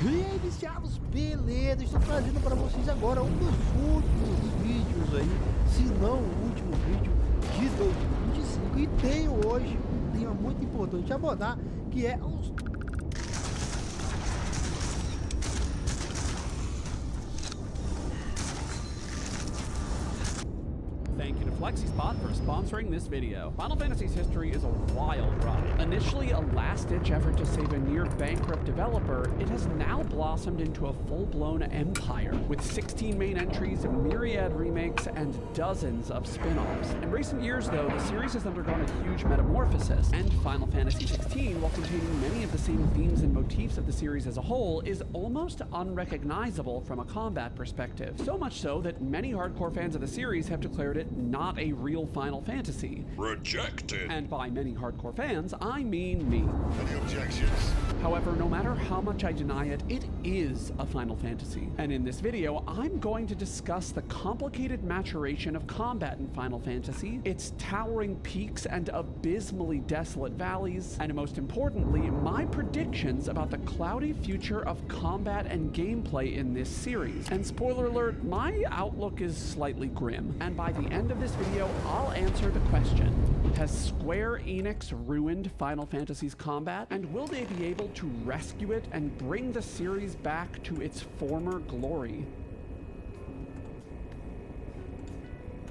E aí, viciados, beleza? Estou trazendo para vocês agora um dos últimos vídeos aí, se não o último vídeo de 2025. E tenho hoje um tema muito importante a abordar, que é os... Thank you to FlexiSpot for sponsoring this video. Final Fantasy's history is a wild ride. Initially a last-ditch effort to save a near-bankrupt developer, it has now blossomed into a full-blown empire, with 16 main entries, myriad remakes, and dozens of spin-offs. In recent years, though, the series has undergone a huge metamorphosis, and Final Fantasy XVI, while containing many of the same themes and motifs of the series as a whole, is almost unrecognizable from a combat perspective. So much so that many hardcore fans of the series have declared it not a real Final Fantasy. Rejected. And by many hardcore fans, I mean me. Any objections? However, no matter how much I deny it, it is a Final Fantasy. And in this video, I'm going to discuss the complicated maturation of combat in Final Fantasy, its towering peaks and abysmally desolate valleys, and most importantly, my predictions about the cloudy future of combat and gameplay in this series. And spoiler alert, my outlook is slightly grim. And by the end of this video, I'll answer the question: has Square Enix ruined Final Fantasy's combat? And will they be able to rescue it and bring the series back to its former glory?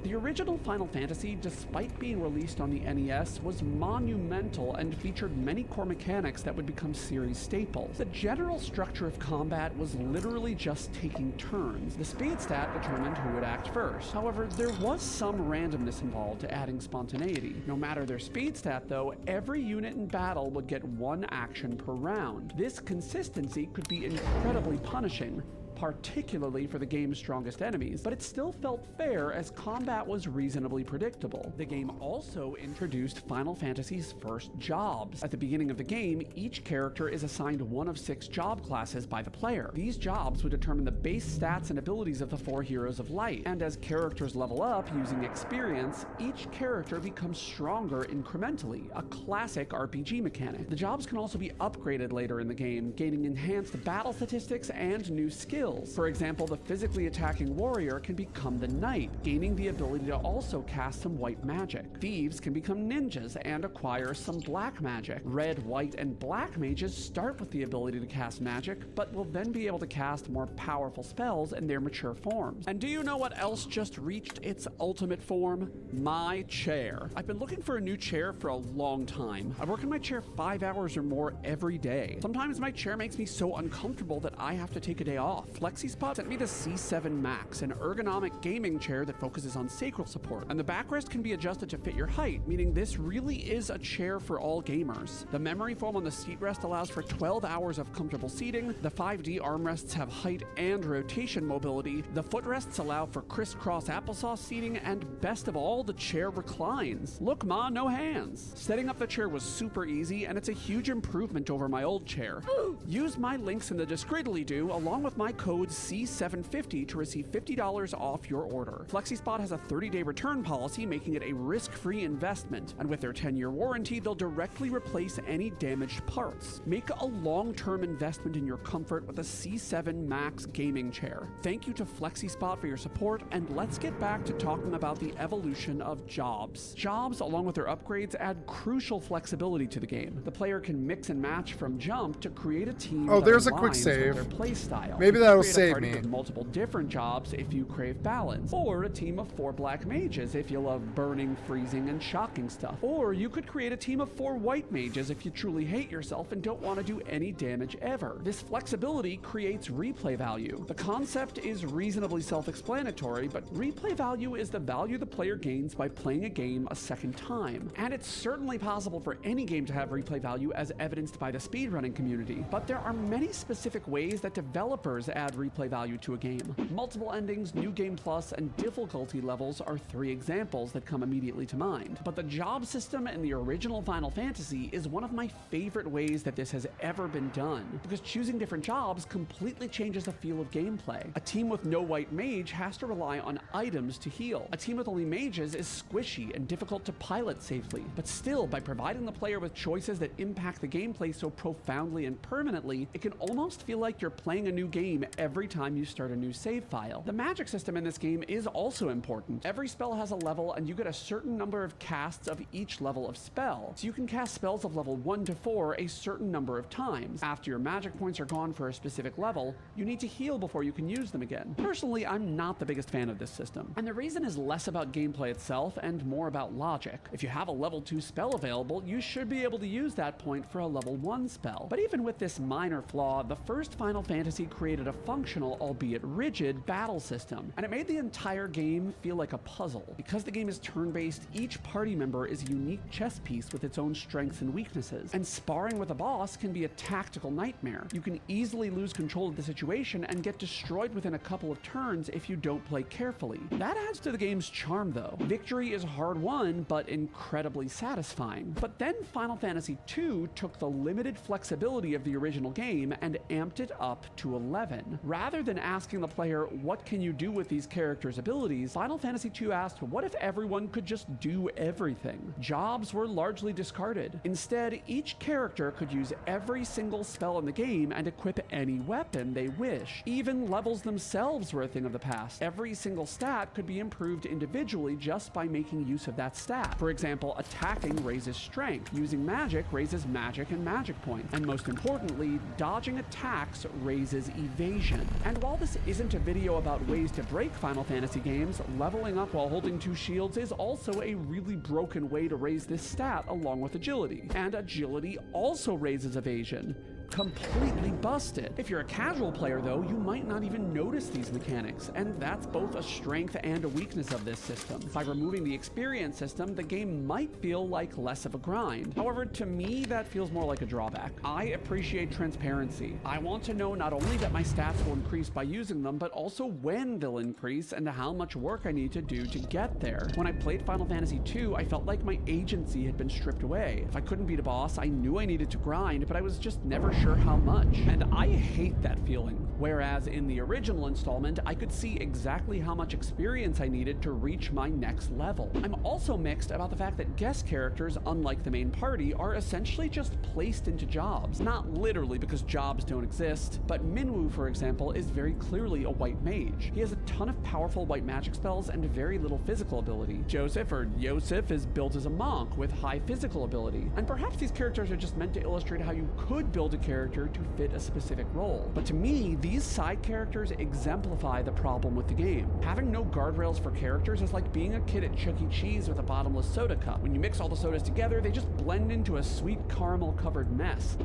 The original Final Fantasy, despite being released on the NES, was monumental and featured many core mechanics that would become series staples. The general structure of combat was literally just taking turns. The speed stat determined who would act first. However, there was some randomness involved to adding spontaneity. No matter their speed stat, though, every unit in battle would get one action per round. This consistency could be incredibly punishing, particularly for the game's strongest enemies, but it still felt fair as combat was reasonably predictable. The game also introduced Final Fantasy's first jobs. At the beginning of the game, each character is assigned one of 6 job classes by the player. These jobs would determine the base stats and abilities of the 4 heroes of light, and as characters level up using experience, each character becomes stronger incrementally, a classic RPG mechanic. The jobs can also be upgraded later in the game, gaining enhanced battle statistics and new skills. For example, the physically attacking warrior can become the knight, gaining the ability to also cast some white magic. Thieves can become ninjas and acquire some black magic. Red, white, and black mages start with the ability to cast magic, but will then be able to cast more powerful spells in their mature forms. And do you know what else just reached its ultimate form? My chair. I've been looking for a new chair for a long time. I work in my chair 5 hours or more every day. Sometimes my chair makes me so uncomfortable that I have to take a day off. FlexiSpot sent me the C7 Max, an ergonomic gaming chair that focuses on sacral support, and the backrest can be adjusted to fit your height, meaning this really is a chair for all gamers. The memory foam on the seat rest allows for 12 hours of comfortable seating, the 5D armrests have height and rotation mobility, the footrests allow for crisscross applesauce seating, and best of all, the chair reclines. Look ma, no hands. Setting up the chair was super easy, and it's a huge improvement over my old chair. Use my links in the description-do along with my code C750 to receive $50 off your order. FlexiSpot has a 30-day return policy, making it a risk-free investment, and with their 10-year warranty, they'll directly replace any damaged parts. Make a long-term investment in your comfort with a C7 Max gaming chair. Thank you to FlexiSpot for your support, and let's get back to talking about the evolution of jobs. Jobs, along with their upgrades, add crucial flexibility to the game. The player can mix and match from jump to create a team that there's a quick aligns with save. their play style. Maybe that'll Create a save party me. with multiple different jobs if you crave balance, or a team of 4 black mages if you love burning, freezing, and shocking stuff. Or you could create a team of 4 white mages if you truly hate yourself and don't want to do any damage ever. This flexibility creates replay value. The concept is reasonably self-explanatory, but replay value is the value the player gains by playing a game a second time. And it's certainly possible for any game to have replay value, as evidenced by the speedrunning community. But there are many specific ways that developers add add replay value to a game. Multiple endings, New Game Plus, and difficulty levels are 3 examples that come immediately to mind. But the job system in the original Final Fantasy is one of my favorite ways that this has ever been done, because choosing different jobs completely changes the feel of gameplay. A team with no white mage has to rely on items to heal. A team with only mages is squishy and difficult to pilot safely. But still, by providing the player with choices that impact the gameplay so profoundly and permanently, it can almost feel like you're playing a new game every time you start a new save file. The magic system in this game is also important. Every spell has a level, and you get a certain number of casts of each level of spell. So you can cast spells of level 1 to 4 a certain number of times. After your magic points are gone for a specific level, you need to heal before you can use them again. Personally, I'm not the biggest fan of this system, and the reason is less about gameplay itself and more about logic. If you have a level 2 spell available, you should be able to use that point for a level 1 spell. But even with this minor flaw, the first Final Fantasy created a functional, albeit rigid, battle system, and it made the entire game feel like a puzzle. Because the game is turn-based, each party member is a unique chess piece with its own strengths and weaknesses, and sparring with a boss can be a tactical nightmare. You can easily lose control of the situation and get destroyed within a couple of turns if you don't play carefully. That adds to the game's charm though. Victory is hard-won, but incredibly satisfying. But then Final Fantasy II took the limited flexibility of the original game and amped it up to 11. Rather than asking the player, what can you do with these characters' abilities, Final Fantasy II asked, what if everyone could just do everything? Jobs were largely discarded. Instead, each character could use every single spell in the game and equip any weapon they wish. Even levels themselves were a thing of the past. Every single stat could be improved individually just by making use of that stat. For example, attacking raises strength, using magic raises magic and magic points, and most importantly, dodging attacks raises evasion. And while this isn't a video about ways to break Final Fantasy games, leveling up while holding 2 shields is also a really broken way to raise this stat along with agility. And agility also raises evasion. Completely busted. If you're a casual player though, you might not even notice these mechanics, and that's both a strength and a weakness of this system. By removing the experience system, the game might feel like less of a grind. However, to me, that feels more like a drawback. I appreciate transparency. I want to know not only that my stats will increase by using them, but also when they'll increase and how much work I need to do to get there. When I played Final Fantasy II, I felt like my agency had been stripped away. If I couldn't beat a boss, I knew I needed to grind, but I was just never sure how much. And I hate that feeling. Whereas in the original installment, I could see exactly how much experience I needed to reach my next level. I'm also mixed about the fact that guest characters, unlike the main party, are essentially just placed into jobs. Not literally, because jobs don't exist, but Minwu, for example, is very clearly a white mage. He has a ton of powerful white magic spells and very little physical ability. Joseph, or Yosef, is built as a monk with high physical ability. And perhaps these characters are just meant to illustrate how you could build a character to fit a specific role. But to me, these side characters exemplify the problem with the game. Having no guardrails for characters is like being a kid at Chuck E. Cheese with a bottomless soda cup. When you mix all the sodas together, they just blend into a sweet caramel-covered mess.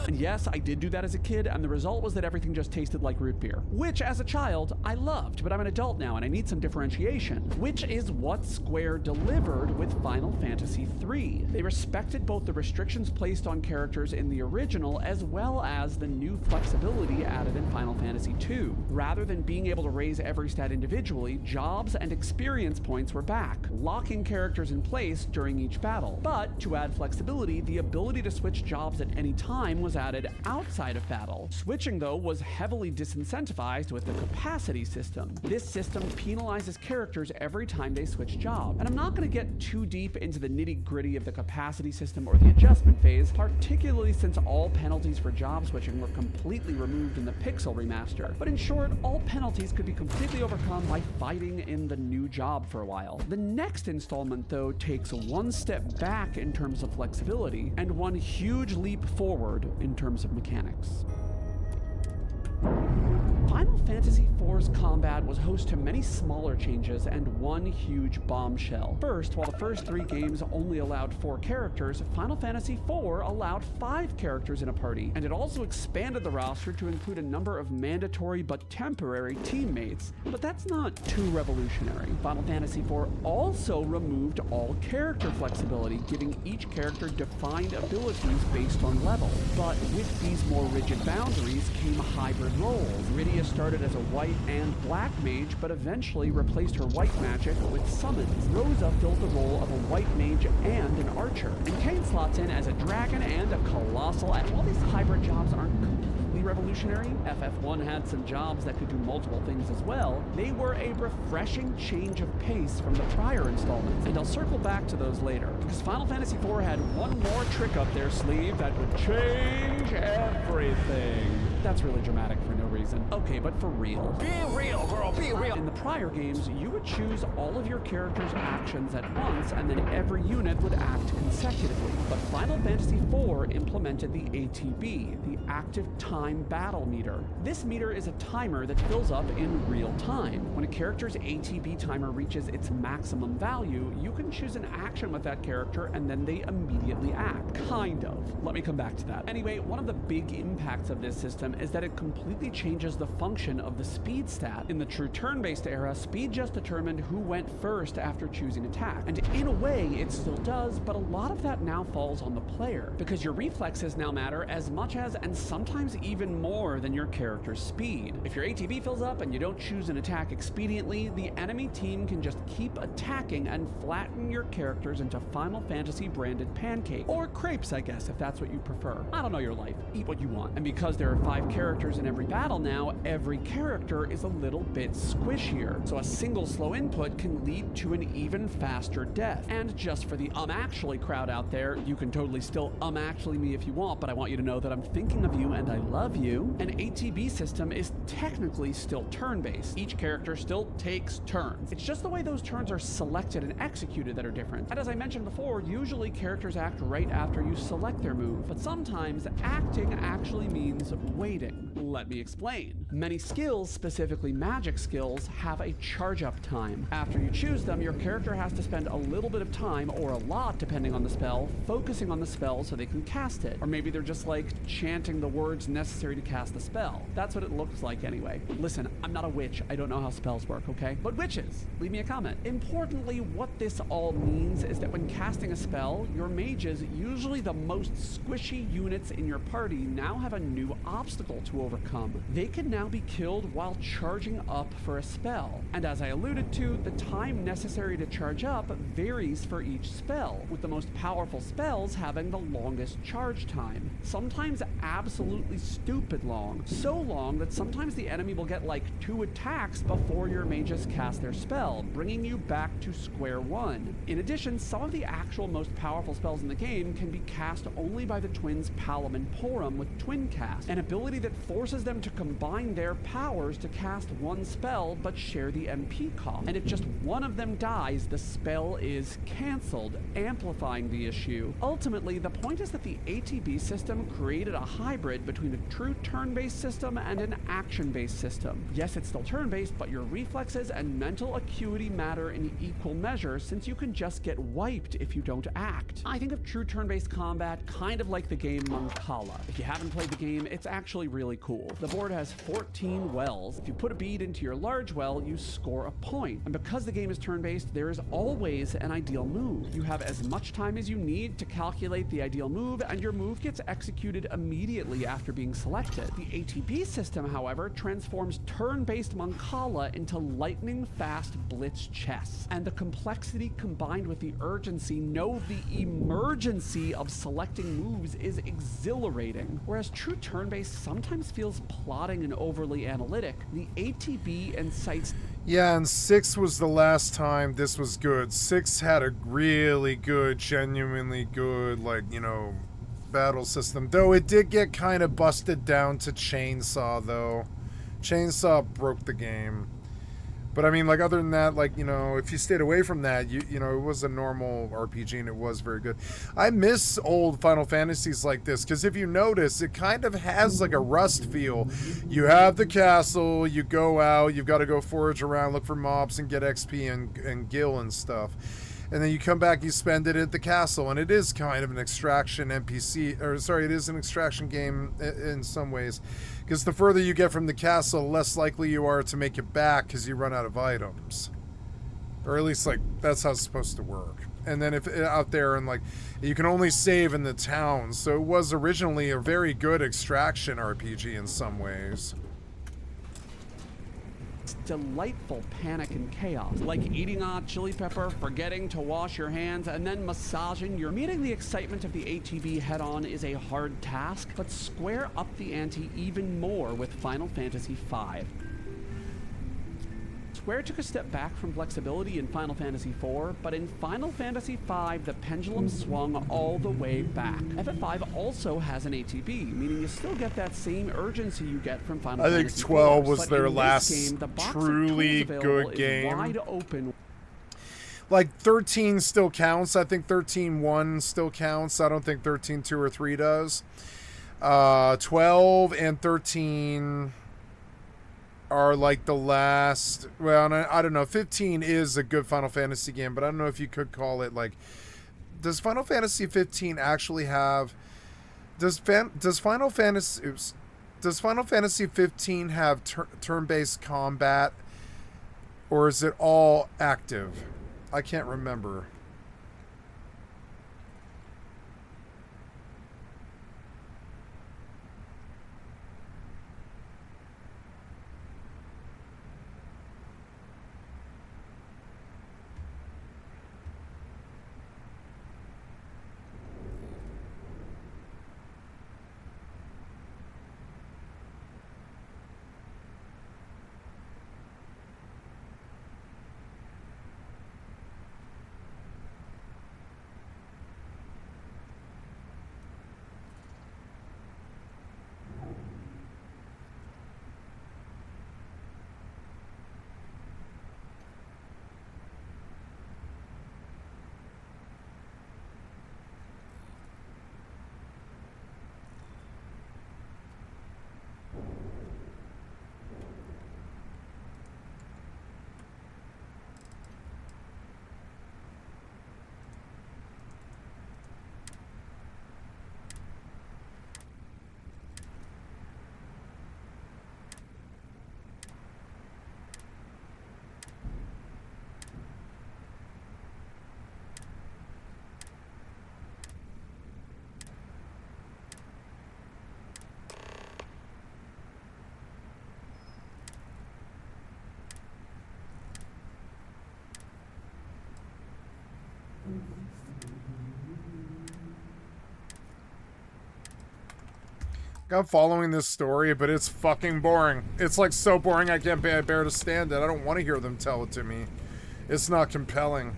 And yes, I did do that as a kid, and the result was that everything just tasted like root beer. Which, as a child, I loved, but I'm an adult now and I need some differentiation. Which is what Square delivered with Final Fantasy III. They respected both the restrictions placed on characters in the original as well as the new flexibility added in Final Fantasy II. Rather than being able to raise every stat individually, jobs and experience points were back, locking characters in place during each battle. But, to add flexibility, the ability to switch jobs at any time was added outside of battle. Switching, though, was heavily disincentivized with the capacity system. This system penalizes characters every time they switch jobs. And I'm not going to get too deep into the nitty-gritty of the capacity system or the adjustment phase, particularly since all penalties for job switching were completely removed in the Pixel remaster. But in short, all penalties could be completely overcome by fighting in the new job for a while. The next installment, though, takes one step back in terms of flexibility and one huge leap forward in terms of mechanics. Final Fantasy IV's combat was host to many smaller changes and one huge bombshell. First, while the first 3 games only allowed 4 characters, Final Fantasy IV allowed 5 characters in a party, and it also expanded the roster to include a number of mandatory but temporary teammates. But that's not too revolutionary. Final Fantasy IV also removed all character flexibility, giving each character defined abilities based on level. But with these more rigid boundaries came hybrid roles. Rydia started as a white and black mage, but eventually replaced her white magic with summons. Rosa filled the role of a white mage and an archer, and Kain slots in as a dragon and a colossal. And while these hybrid jobs aren't completely revolutionary, FF1 had some jobs that could do multiple things as well. They were a refreshing change of pace from the prior installments, and I'll circle back to those later, because Final Fantasy IV had one more trick up their sleeve that would change everything. That's really dramatic for no reason. Okay, but for real. Be real, girl, be real. In the prior games, you would choose all of your character's actions at once, and then every unit would act consecutively. But Final Fantasy IV implemented the ATB, the Active Time Battle Meter. This meter is a timer that fills up in real time. When a character's ATB timer reaches its maximum value, you can choose an action with that character, and then they immediately act. Kind of. Let me come back to that. Anyway, one of the big impacts of this system is that it completely changes the function of the speed stat. In the true turn-based era, speed just determined who went first after choosing attack. And in a way, it still does, but a lot of that now falls on the player, because your reflexes now matter as much as, and sometimes even more than, your character's speed. If your ATB fills up and you don't choose an attack expediently, the enemy team can just keep attacking and flatten your characters into Final Fantasy branded pancakes. Or crepes, I guess, if that's what you prefer. I don't know your life. Eat what you want. And because there are 5 characters in every battle now, every character is a little bit squishier. So a single slow input can lead to an even faster death. And just for the actually crowd out there, you can totally still actually me if you want, but I want you to know that I'm thinking of you and I love you. An ATB system is technically still turn-based. Each character still takes turns. It's just the way those turns are selected and executed that are different. And as I mentioned before, usually characters act right after you select their move, but sometimes acting actually means waiting. Let me explain. Many skills, specifically magic skills, have a charge-up time. After you choose them, your character has to spend a little bit of time, or a lot depending on the spell, focusing on the spell so they can cast it. Or maybe they're just like chanting the words necessary to cast the spell. That's what it looks like anyway. Listen, I'm not a witch. I don't know how spells work, okay? But witches, leave me a comment. Importantly, what this all means is that when casting a spell, your mages, usually the most squishy units in your party, now have a new obstacle to overcome. They can now be killed while charging up for a spell. And as I alluded to, the time necessary to charge up varies for each spell, with the most powerful spells having the longest charge time. Sometimes absolutely stupid long. So long that sometimes the enemy will get like 2 attacks before your mages cast their spell, bringing you back to square one. In addition, some of the actual most powerful spells in the game can be cast only by the twins Palom and Porum with Twin Cast, an ability that forces them to combine their powers to cast one spell but share the MP cost. And if just one of them dies, the spell is cancelled, amplifying the issue. Ultimately, the point is that the ATB system created a hybrid between a true turn-based system and an action-based system. Yes, it's still turn-based, but your reflexes and mental acuity matter in equal measure, since you can just get wiped if you don't act. I think of true turn-based combat kind of like the game Mancala. If you haven't played the game, it's actually really cool. The board has 14 wells. If you put a bead into your large well, you score a point. And because the game is turn-based, there is always an ideal move. You have as much time as you need to calculate the ideal move, and your move gets executed immediately after being selected. The ATB system, however, transforms turn-based Mancala into lightning-fast blitz chess. And the complexity combined with the urgency, no, the emergency of selecting moves is exhilarating. Whereas true turn-based sometimes feels plotting and overly analytic, the ATB incites... Yeah, and 6 was the last time this was good. 6 had a really good, genuinely good, like, you know, battle system. Though it did get kind of busted down to Chainsaw, though. Chainsaw broke the game. But I mean, like, other than that, like, you know, if you stayed away from that, you know, it was a normal RPG and it was very good. I miss old Final Fantasies like this because if you notice, it kind of has like a Rust feel. You have the castle, you go out, you've got to go forage around, look for mobs and get XP and gil and stuff. And then you come back, you spend it at the castle, and it is kind of an extraction NPC, or sorry, it is an extraction game in some ways. Because the further you get from the castle, the less likely you are to make it back because you run out of items. Or at least, like, that's how it's supposed to work. And then if out there, and like, you can only save in the towns. So it was originally a very good extraction RPG in some ways. Delightful panic and chaos, like eating a chili pepper, forgetting to wash your hands, and then massaging your... Meeting the excitement of the ATV head-on is a hard task, but Square upped the ante even more with Final Fantasy V. Square took a step back from flexibility in Final Fantasy IV, but in Final Fantasy V, the pendulum swung all the way back. FF5 also has an ATB, meaning you still get that same urgency you get from Final Fantasy IV. I think 12 was but their in this last game, the box of truly tools available good is game. wide open. Like, 13 still counts. I think 13.1 still counts. I don't think 13.2 or 3 does. 12 and 13... are like the last, well, I don't know, 15 is a good Final Fantasy game, but I don't know if you could call it, like, does Final Fantasy 15 actually have, does Final Fantasy 15 have turn-based combat, or is it all active? I can't remember. I'm following this story, but it's fucking boring. It's like so boring I can't bear to stand it. I don't want to hear them tell it to me. It's not compelling.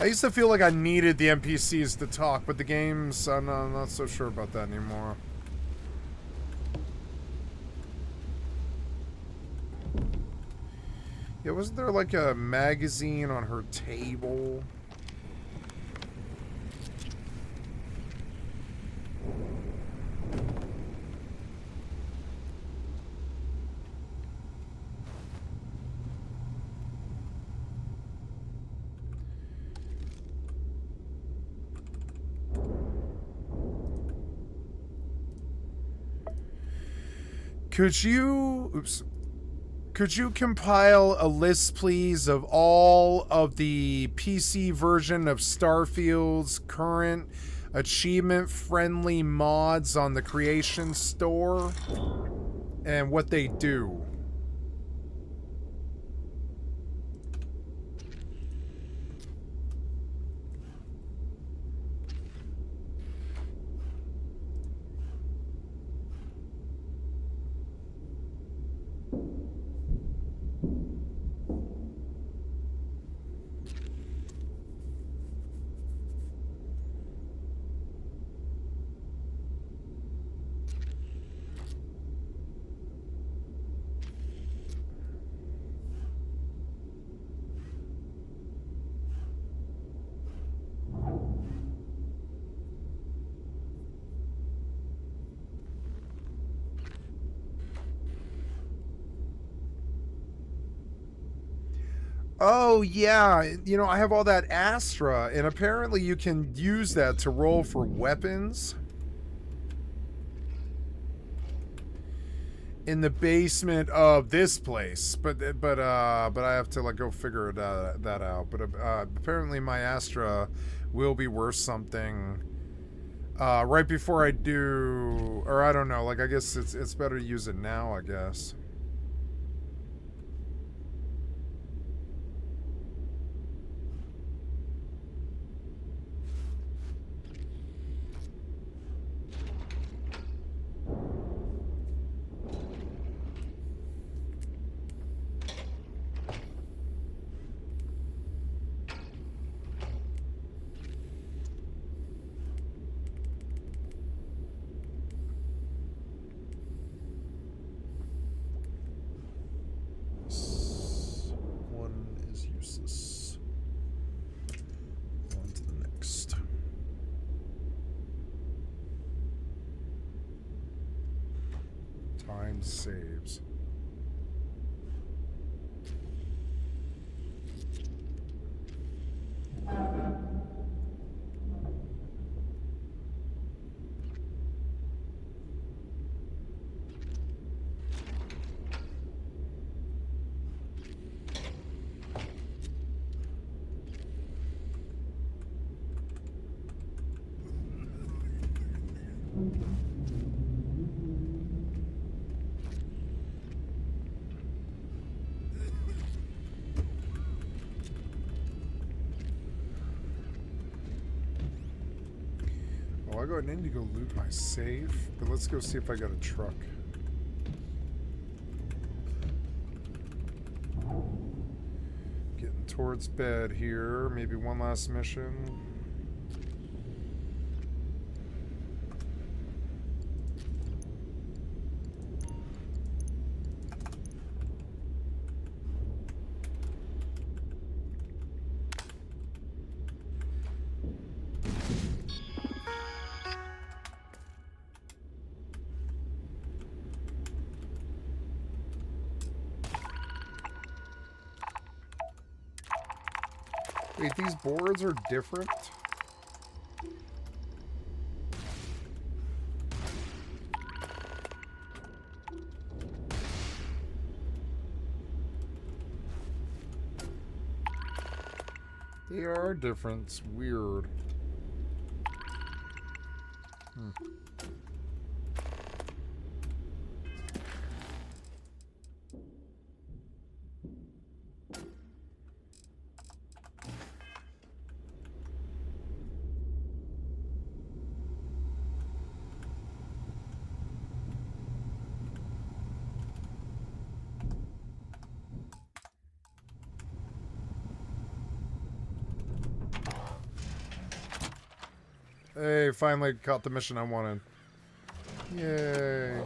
I used to feel like I needed the NPCs to talk, but the games, I'm not so sure about that anymore. Yeah, wasn't there like a magazine on her table? Could you compile a list, please, of all of the PC version of Starfield's current achievement-friendly mods on the Creation Store and what they do? Oh, yeah. You know, I have all that Astra, and apparently you can use that to roll for weapons. In the basement of this place, but I have to like go figure that out. But apparently my Astra will be worth something right before I do, or I don't know. Like I guess it's better to use it now, I guess. One is useless. On to the next. Time saves. Well, I need to go loot my safe, but let's go see if I got a truck. Getting towards bed here. Maybe one last mission. Wait, these boards are different? They are different. It's weird. Hey, finally caught the mission I wanted. Yay.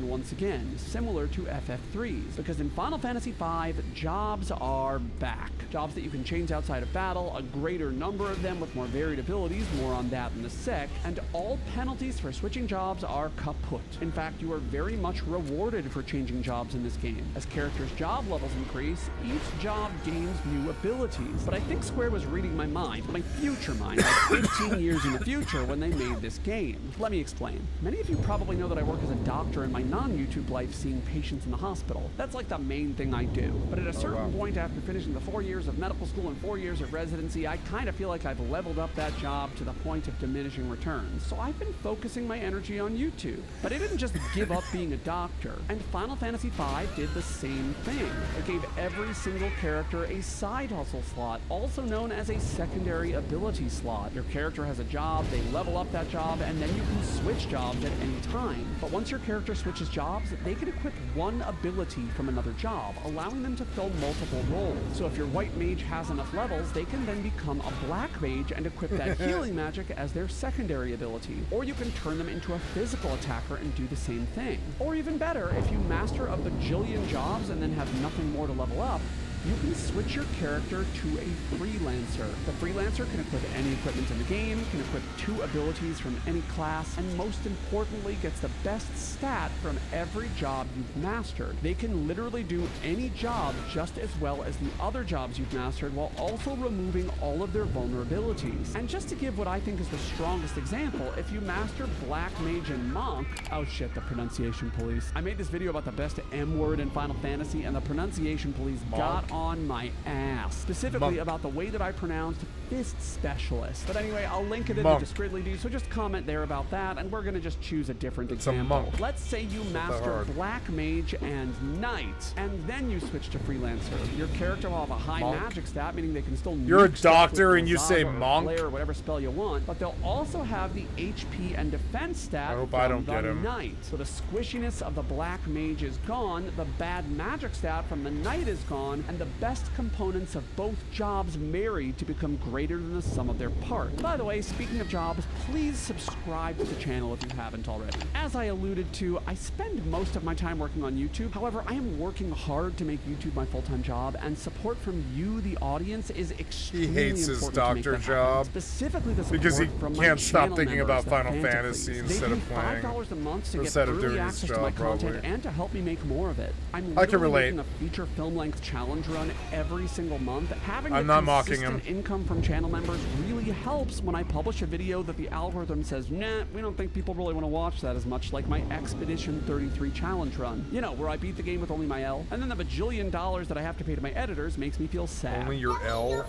Once again, similar to FF3's, because in Final Fantasy V, jobs are back. Jobs that you can change outside of battle, a greater number of them with more varied abilities, more on that in a sec, and all penalties for switching jobs are kaput. In fact, you are very much rewarded for changing jobs in this game. As characters' job levels increase, each job gains new abilities. But I think Square was reading my mind, my future mind, like 15 years in the future when they made this game. Let me explain. Many of you probably know that I work as a doctor in my non-YouTube life seeing patients in the hospital. That's like the main thing I do. But at a certain point after finishing the 4 years of medical school and 4 years of residency, I kind of feel like I've leveled up that job to the point of diminishing returns. So I've been focusing my energy on YouTube. But I didn't just give up being a doctor. And Final Fantasy V did the same thing. It gave every single character a side hustle slot, also known as a secondary ability slot. Your character has a job, they level up that job, and then you can switch jobs at any time. But once your character switches jobs, they can equip one ability from another job, allowing them to fill multiple roles. So if your white mage has enough levels, they can then become a black mage and equip that healing magic as their secondary ability. Or you can turn them into a physical attacker and do the same thing. Or even better, if you master a bajillion jobs and then have nothing more to level up, you can switch your character to a freelancer. The freelancer can equip any equipment in the game, can equip 2 abilities from any class, and most importantly, gets the best stat from every job you've mastered. They can literally do any job just as well as the other jobs you've mastered while also removing all of their vulnerabilities. And just to give what I think is the strongest example, if you master Black Mage and Monk, oh shit, the pronunciation police. I made this video about the best M word in Final Fantasy and the pronunciation police got on my ass. Specifically about the way that I pronounced Fist Specialist. But anyway, I'll link it in the description, so just comment there about that, and we're gonna just choose a different example. Let's say you master Black Mage and Knight, and then you switch to Freelancer. Your character will have a high magic stat, meaning they can still You're a doctor and you say monk? Or whatever spell you want, but they'll also have the HP and defense stat I hope from I don't the get him. Knight. So the squishiness of the Black Mage is gone, the bad magic stat from the Knight is gone, and the best components of both jobs married to become greater than the sum of their parts. By the way, speaking of jobs, please subscribe to the channel if you haven't already. As I alluded to, I spend most of my time working on YouTube. However, I am working hard to make YouTube my full-time job, and support from you, the audience, is extremely important. He hates his doctor job Specifically the support because he from can't my stop channel thinking members, about the Final Fantasy instead of playing. $5 a month to get instead of early doing his access to job, my content probably. and to help me make more of it. I'm I can literally relate. making a feature film-length challenge run every single month. Having I'm the not mocking consistent him. income from channel members really helps when I publish a video that the algorithm says, nah, we don't think people really want to watch that as much, like my Expedition 33 challenge run. You know, where I beat the game with only my L, and then the bajillion dollars that I have to pay to my editors makes me feel sad. Only your L?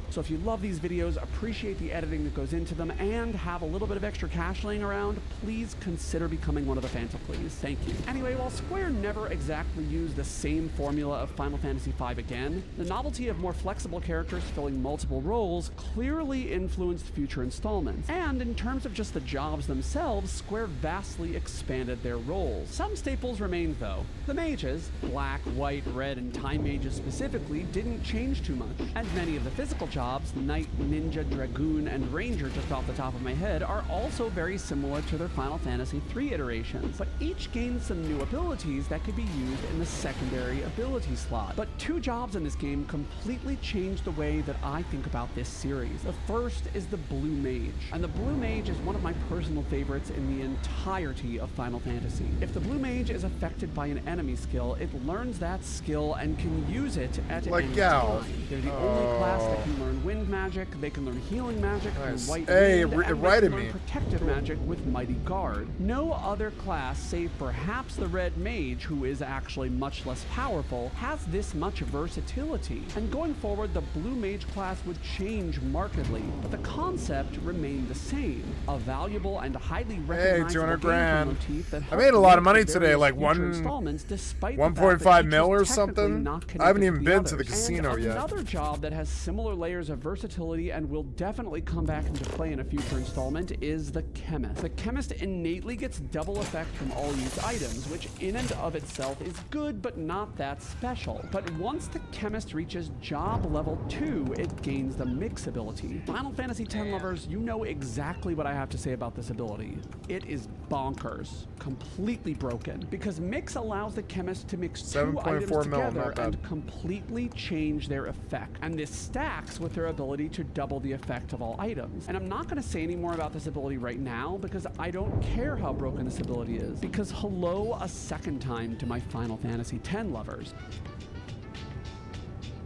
So if you love these videos, appreciate the editing that goes into them, and have a little bit of extra cash laying around, please consider becoming one of the fans, please. Thank you. Anyway, while Square never exactly used the same formula of Final Fantasy V again, the novelty of more flexible characters filling multiple roles clearly influenced future installments. And in terms of just the jobs themselves, Square vastly expanded their roles. Some staples remained though. The mages, black, white, red, and time mages specifically, didn't change too much. And many of the physical jobs, Knight, Ninja, Dragoon, and Ranger, just off the top of my head, are also very similar to their Final Fantasy III iterations, but each gains some new abilities that could be used in the secondary ability slot. But 2 jobs in this game completely changed the way that I think about this series. The first is the Blue Mage, and the Blue Mage is one of my personal favorites in the entirety of Final Fantasy. If the Blue Mage is affected by an enemy skill, it learns that skill and can use it at any time. They're the only class that can learn wind magic, they can learn healing magic through white wind, and they can learn protective magic with mighty guard. No other class, save perhaps the red mage, who is actually much less powerful, has this much versatility. And going forward, the blue mage class would change markedly, but the concept remained the same. A valuable and highly recognizable 200 grand. motif that I made a lot of money helped today, like future installments, despite the fact that 1.5 each mil or was technically something. not I haven't connected even to been the to the others. casino And yet. another job that has similar layers of versatility and will definitely come back into play in a future installment is the Chemist. The Chemist innately gets double effect from all used items, which in and of itself is good but not that special. But once the Chemist reaches job level 2, it gains the Mix ability. Final Fantasy X lovers, you know exactly what I have to say about this ability. It is bonkers. Completely broken. Because Mix allows the Chemist to mix 2 items together and completely change their effect. And this stacks with their ability to double the effect of all items. And I'm not going to say any more about this ability right now because I don't care how broken this ability is. Because hello a second time to my Final Fantasy X lovers.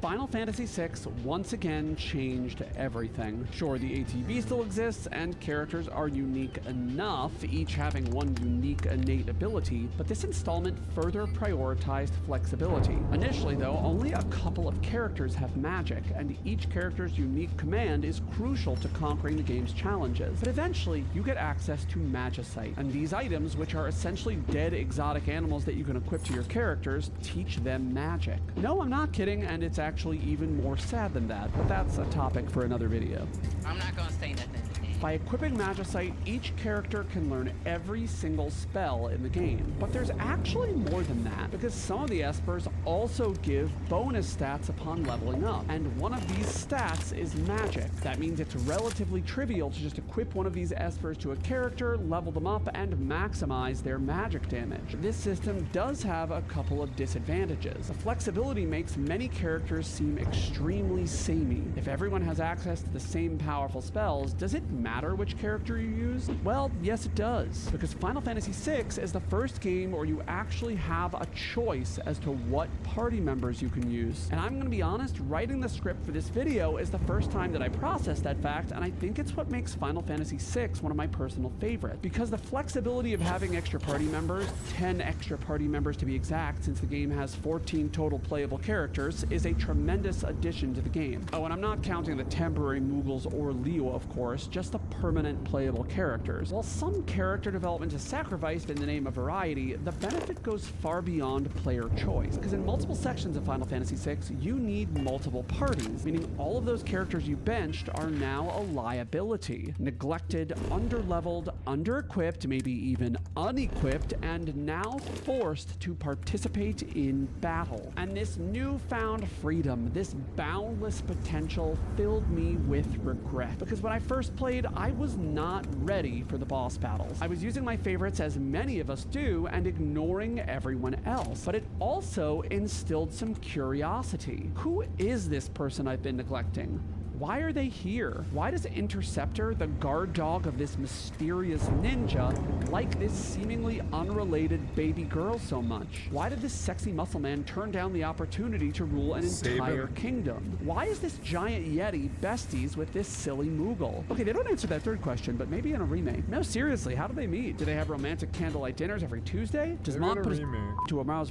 Final Fantasy VI once again changed everything. Sure, the ATB still exists, and characters are unique enough, each having one unique innate ability, but this installment further prioritized flexibility. Initially, though, only a couple of characters have magic, and each character's unique command is crucial to conquering the game's challenges. But eventually, you get access to Magicite, and these items, which are essentially dead exotic animals that you can equip to your characters, teach them magic. No, I'm not kidding, and it's actually even more sad than that, but that's a topic for another video. I'm not gonna say nothing. By equipping Magicite, each character can learn every single spell in the game. But there's actually more than that, because some of the espers also give bonus stats upon leveling up, and one of these stats is magic. That means it's relatively trivial to just equip one of these espers to a character, level them up, and maximize their magic damage. This system does have a couple of disadvantages. The flexibility makes many characters seem extremely samey. If everyone has access to the same powerful spells, does it matter which character you use? Well, yes it does, because Final Fantasy VI is the first game where you actually have a choice as to what party members you can use. And I'm going to be honest, writing the script for this video is the first time that I processed that fact, and I think it's what makes Final Fantasy VI one of my personal favorites. Because the flexibility of having extra party members, 10 extra party members to be exact, since the game has 14 total playable characters, is a tremendous addition to the game. Oh, and I'm not counting the temporary Moogles or Leo, of course, just the permanent playable characters. While some character development is sacrificed in the name of variety, the benefit goes far beyond player choice. Because in multiple sections of Final Fantasy VI, you need multiple parties, meaning all of those characters you benched are now a liability. Neglected, underleveled, under-equipped, maybe even unequipped, and now forced to participate in battle. And this newfound freedom, this boundless potential filled me with regret. Because when I first played, I was not ready for the boss battles. I was using my favorites, as many of us do, and ignoring everyone else. But it also instilled some curiosity. Who is this person I've been neglecting? Why are they here? Why does Interceptor, the guard dog of this mysterious ninja, like this seemingly unrelated baby girl so much? Why did this sexy muscle man turn down the opportunity to rule an entire kingdom? Why is this giant Yeti besties with this silly Moogle? Okay, they don't answer that third question, but maybe in a remake. No, seriously, how do they meet? Do they have romantic candlelight dinners every Tuesday? Does Mom put his to a mouse?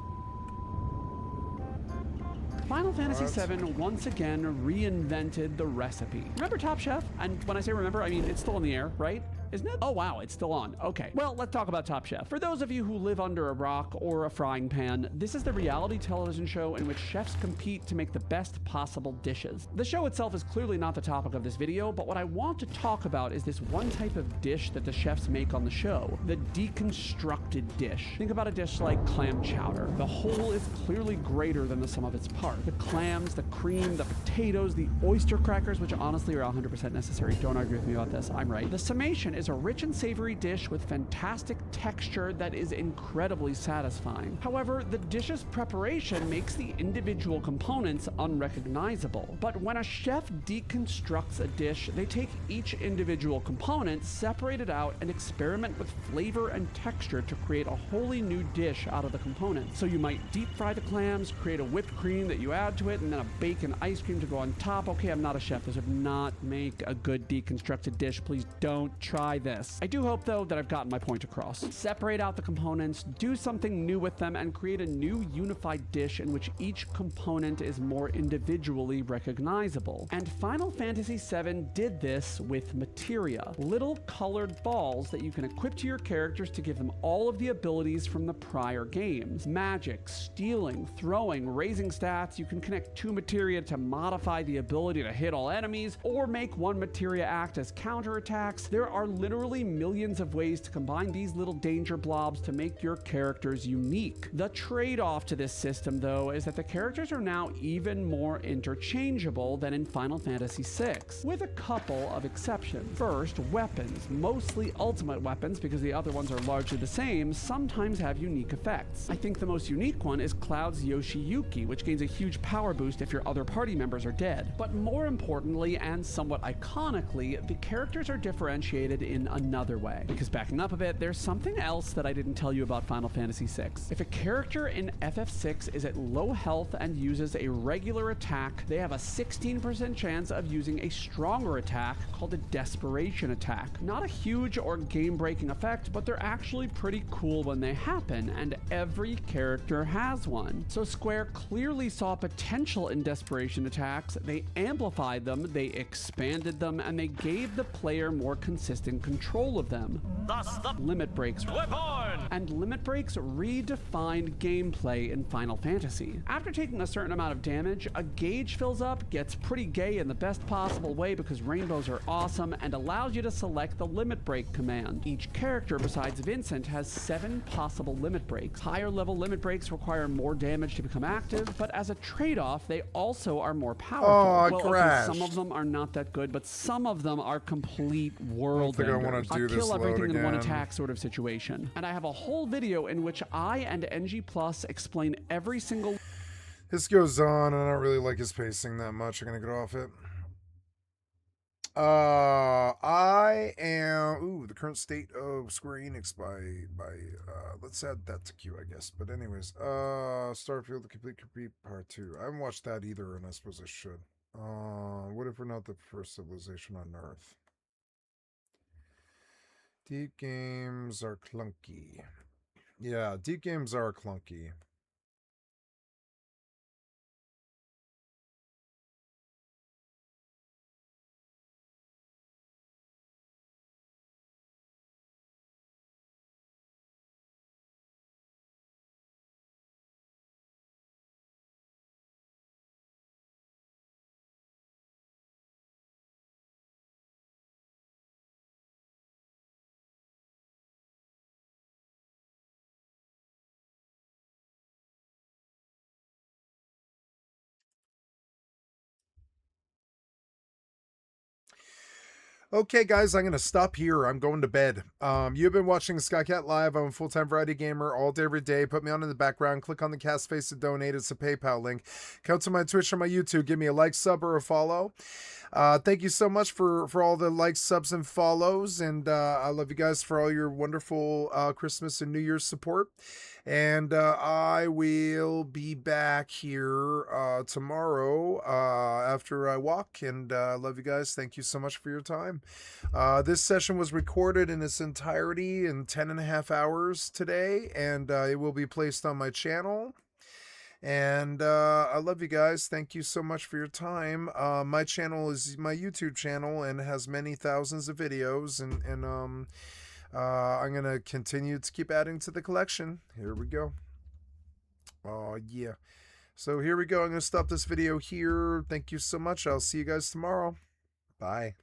Final Fantasy VII once again reinvented the recipe. Remember Top Chef? And when I say remember, I mean it's still in the air, right? Isn't it? Oh wow, it's still on. Okay, well, let's talk about Top Chef. For those of you who live under a rock or a frying pan, this is the reality television show in which chefs compete to make the best possible dishes. The show itself is clearly not the topic of this video, but what I want to talk about is this one type of dish that the chefs make on the show, the deconstructed dish. Think about a dish like clam chowder. The whole is clearly greater than the sum of its parts. The clams, the cream, the potatoes, the oyster crackers, which honestly are 100% necessary. Don't argue with me about this, I'm right. The summation is a rich and savory dish with fantastic texture that is incredibly satisfying. However, the dish's preparation makes the individual components unrecognizable. But when a chef deconstructs a dish, they take each individual component, separate it out, and experiment with flavor and texture to create a wholly new dish out of the components. So you might deep fry the clams, create a whipped cream that you add to it, and then a bacon ice cream to go on top. Okay, I'm not a chef. This would not make a good deconstructed dish. Please don't try this. I do hope, though, that I've gotten my point across. Separate out the components, do something new with them, and create a new unified dish in which each component is more individually recognizable. And Final Fantasy VII did this with materia, little colored balls that you can equip to your characters to give them all of the abilities from the prior games. Magic, stealing, throwing, raising stats. You can connect two materia to modify the ability to hit all enemies, or make one materia act as counterattacks. There are literally millions of ways to combine these little danger blobs to make your characters unique. The trade-off to this system, though, is that the characters are now even more interchangeable than in Final Fantasy VI, with a couple of exceptions. First, weapons, mostly ultimate weapons because the other ones are largely the same, sometimes have unique effects. I think the most unique one is Cloud's Yoshiyuki, which gains a huge power boost if your other party members are dead. But more importantly, and somewhat iconically, the characters are differentiated in another way. Because backing up a bit, there's something else that I didn't tell you about Final Fantasy VI. If a character in FF6 is at low health and uses a regular attack, they have a 16% chance of using a stronger attack called a Desperation attack. Not a huge or game-breaking effect, but they're actually pretty cool when they happen, and every character has one. So Square clearly saw potential in Desperation attacks, they amplified them, they expanded them, and they gave the player more consistent control of them. Thus the limit breaks. Weapon! And limit breaks redefined gameplay in Final Fantasy. After taking a certain amount of damage, a gauge fills up, gets pretty gay in the best possible way because rainbows are awesome, and allows you to select the limit break command. Each character besides Vincent has 7 possible limit breaks. Higher level limit breaks require more damage to become active, but as a trade-off, they also are more powerful. Oh, well, crashed. okay, some of them are not that good, but some of them are complete world I don't think I wanna enders. do A this kill everything load in one again. attack sort of situation. And I have a whole video in which I and NG Plus explain every single... This goes on, and I don't really like his pacing that much. I'm gonna get off it. I am... Ooh, the current state of Square Enix by let's add that to queue, I guess. But anyways, Starfield, the Complete Part 2. I haven't watched that either, and I suppose I should. What if we're not the first civilization on Earth? Deep games are clunky. Yeah, deep games are clunky. Okay, guys, I'm going to stop here. I'm going to bed. You've been watching Skycat Live. I'm a full-time variety gamer all day, every day. Put me on in the background. Click on the cast face to donate. It's a PayPal link. Come to my Twitch or my YouTube. Give me a like, sub, or a follow. Thank you so much for all the likes, subs, and follows. And I love you guys for all your wonderful Christmas and New Year's support. And I will be back here tomorrow after I walk. And I love you guys. Thank you so much for your time. This session was recorded in its entirety in 10.5 hours today. And it will be placed on my channel. And I love you guys. Thank you so much for your time. My channel is my YouTube channel and has many thousands of videos. And I'm going to continue to keep adding to the collection. Here we go. Oh, yeah. So here we go. I'm going to stop this video here. Thank you so much. I'll see you guys tomorrow. Bye.